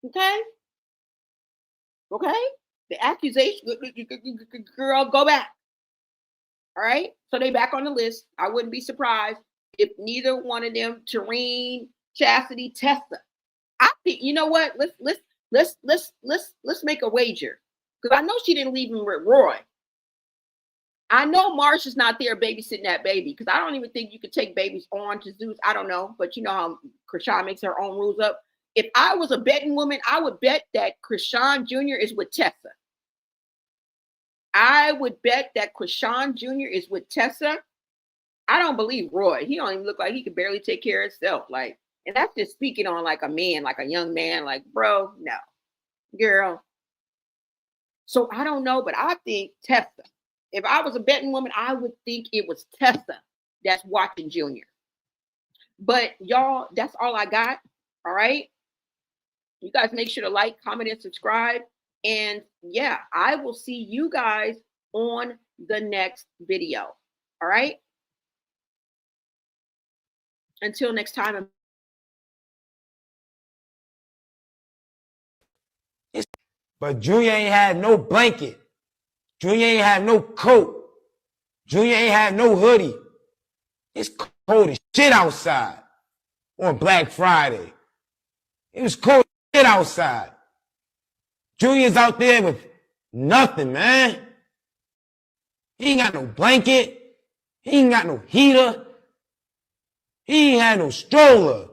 Okay? Okay? The accusation, girl, go back. All right? So they back on the list. I wouldn't be surprised if neither one of them, Tareen, Chastity, Tessa. I think, you know what? Let's make a wager. Because I know she didn't leave him with Roy. I know Marsha's not there babysitting that baby. Because I don't even think you could take babies on to zoos. I don't know. But you know how Krishan makes her own rules up. If I was a betting woman, I would bet that Krishan Jr. is with Tessa. I would bet that Krishan Jr. is with Tessa. I don't believe Roy. He don't even look like he could barely take care of himself. Like, and that's just speaking on like a man, like a young man. Like, bro, no, girl. So I don't know, but I think Tessa. If I was a betting woman, I would think it was Tessa that's watching Junior. But y'all, that's all I got. All right. You guys make sure to like, comment, and subscribe. And yeah, I will see you guys on the next video. All right. Until next time. But Junior ain't had no blanket. Junior ain't had no coat. Junior ain't had no hoodie. It's cold as shit outside on Black Friday. It was cold as shit outside. Junior's out there with nothing, man. He ain't got no blanket. He ain't got no heater. He ain't had no stroller.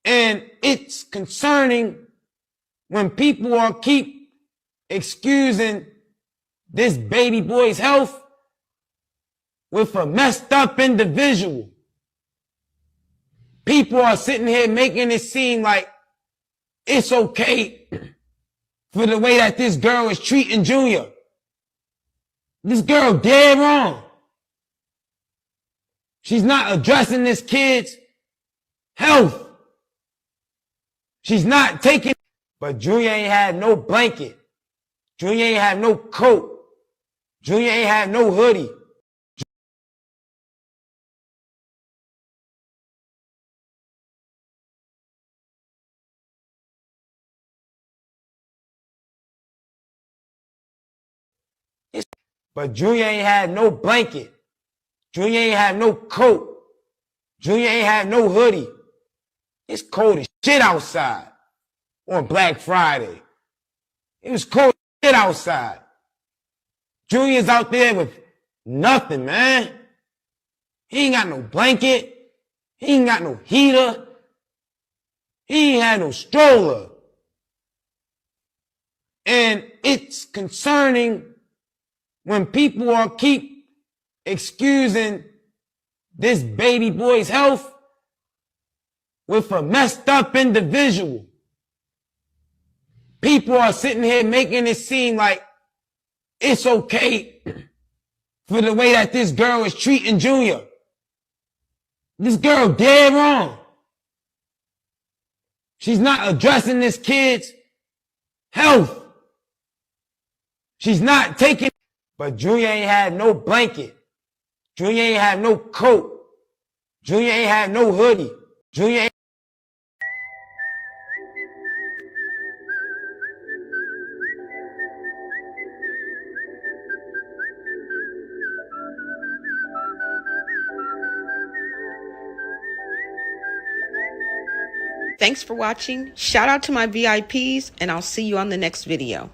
And it's concerning when people are keep excusing this baby boy's health with a messed up individual. People are sitting here making it seem like it's okay for the way that this girl is treating Junior. This girl dead wrong. She's not addressing this kid's health. She's not taking, but Junior ain't had no blanket. Junior ain't had no coat. Junior ain't had no hoodie. But Junior ain't had no blanket. Junior ain't had no coat. Junior ain't had no hoodie. It's cold as shit outside on Black Friday. It was cold as shit outside. Junior's out there with nothing, man. He ain't got no blanket. He ain't got no heater. He ain't had no stroller. And it's concerning when people are keep excusing this baby boy's health with a messed up individual. People are sitting here making it seem like it's okay for the way that this girl is treating Junior. This girl dead wrong. She's not addressing this kid's health. She's not taking, but Junior ain't had no blanket. Junior ain't had no coat. Junior ain't had no hoodie. Junior ain't. Thanks for watching. Shout out to my VIPs, and I'll see you on the next video.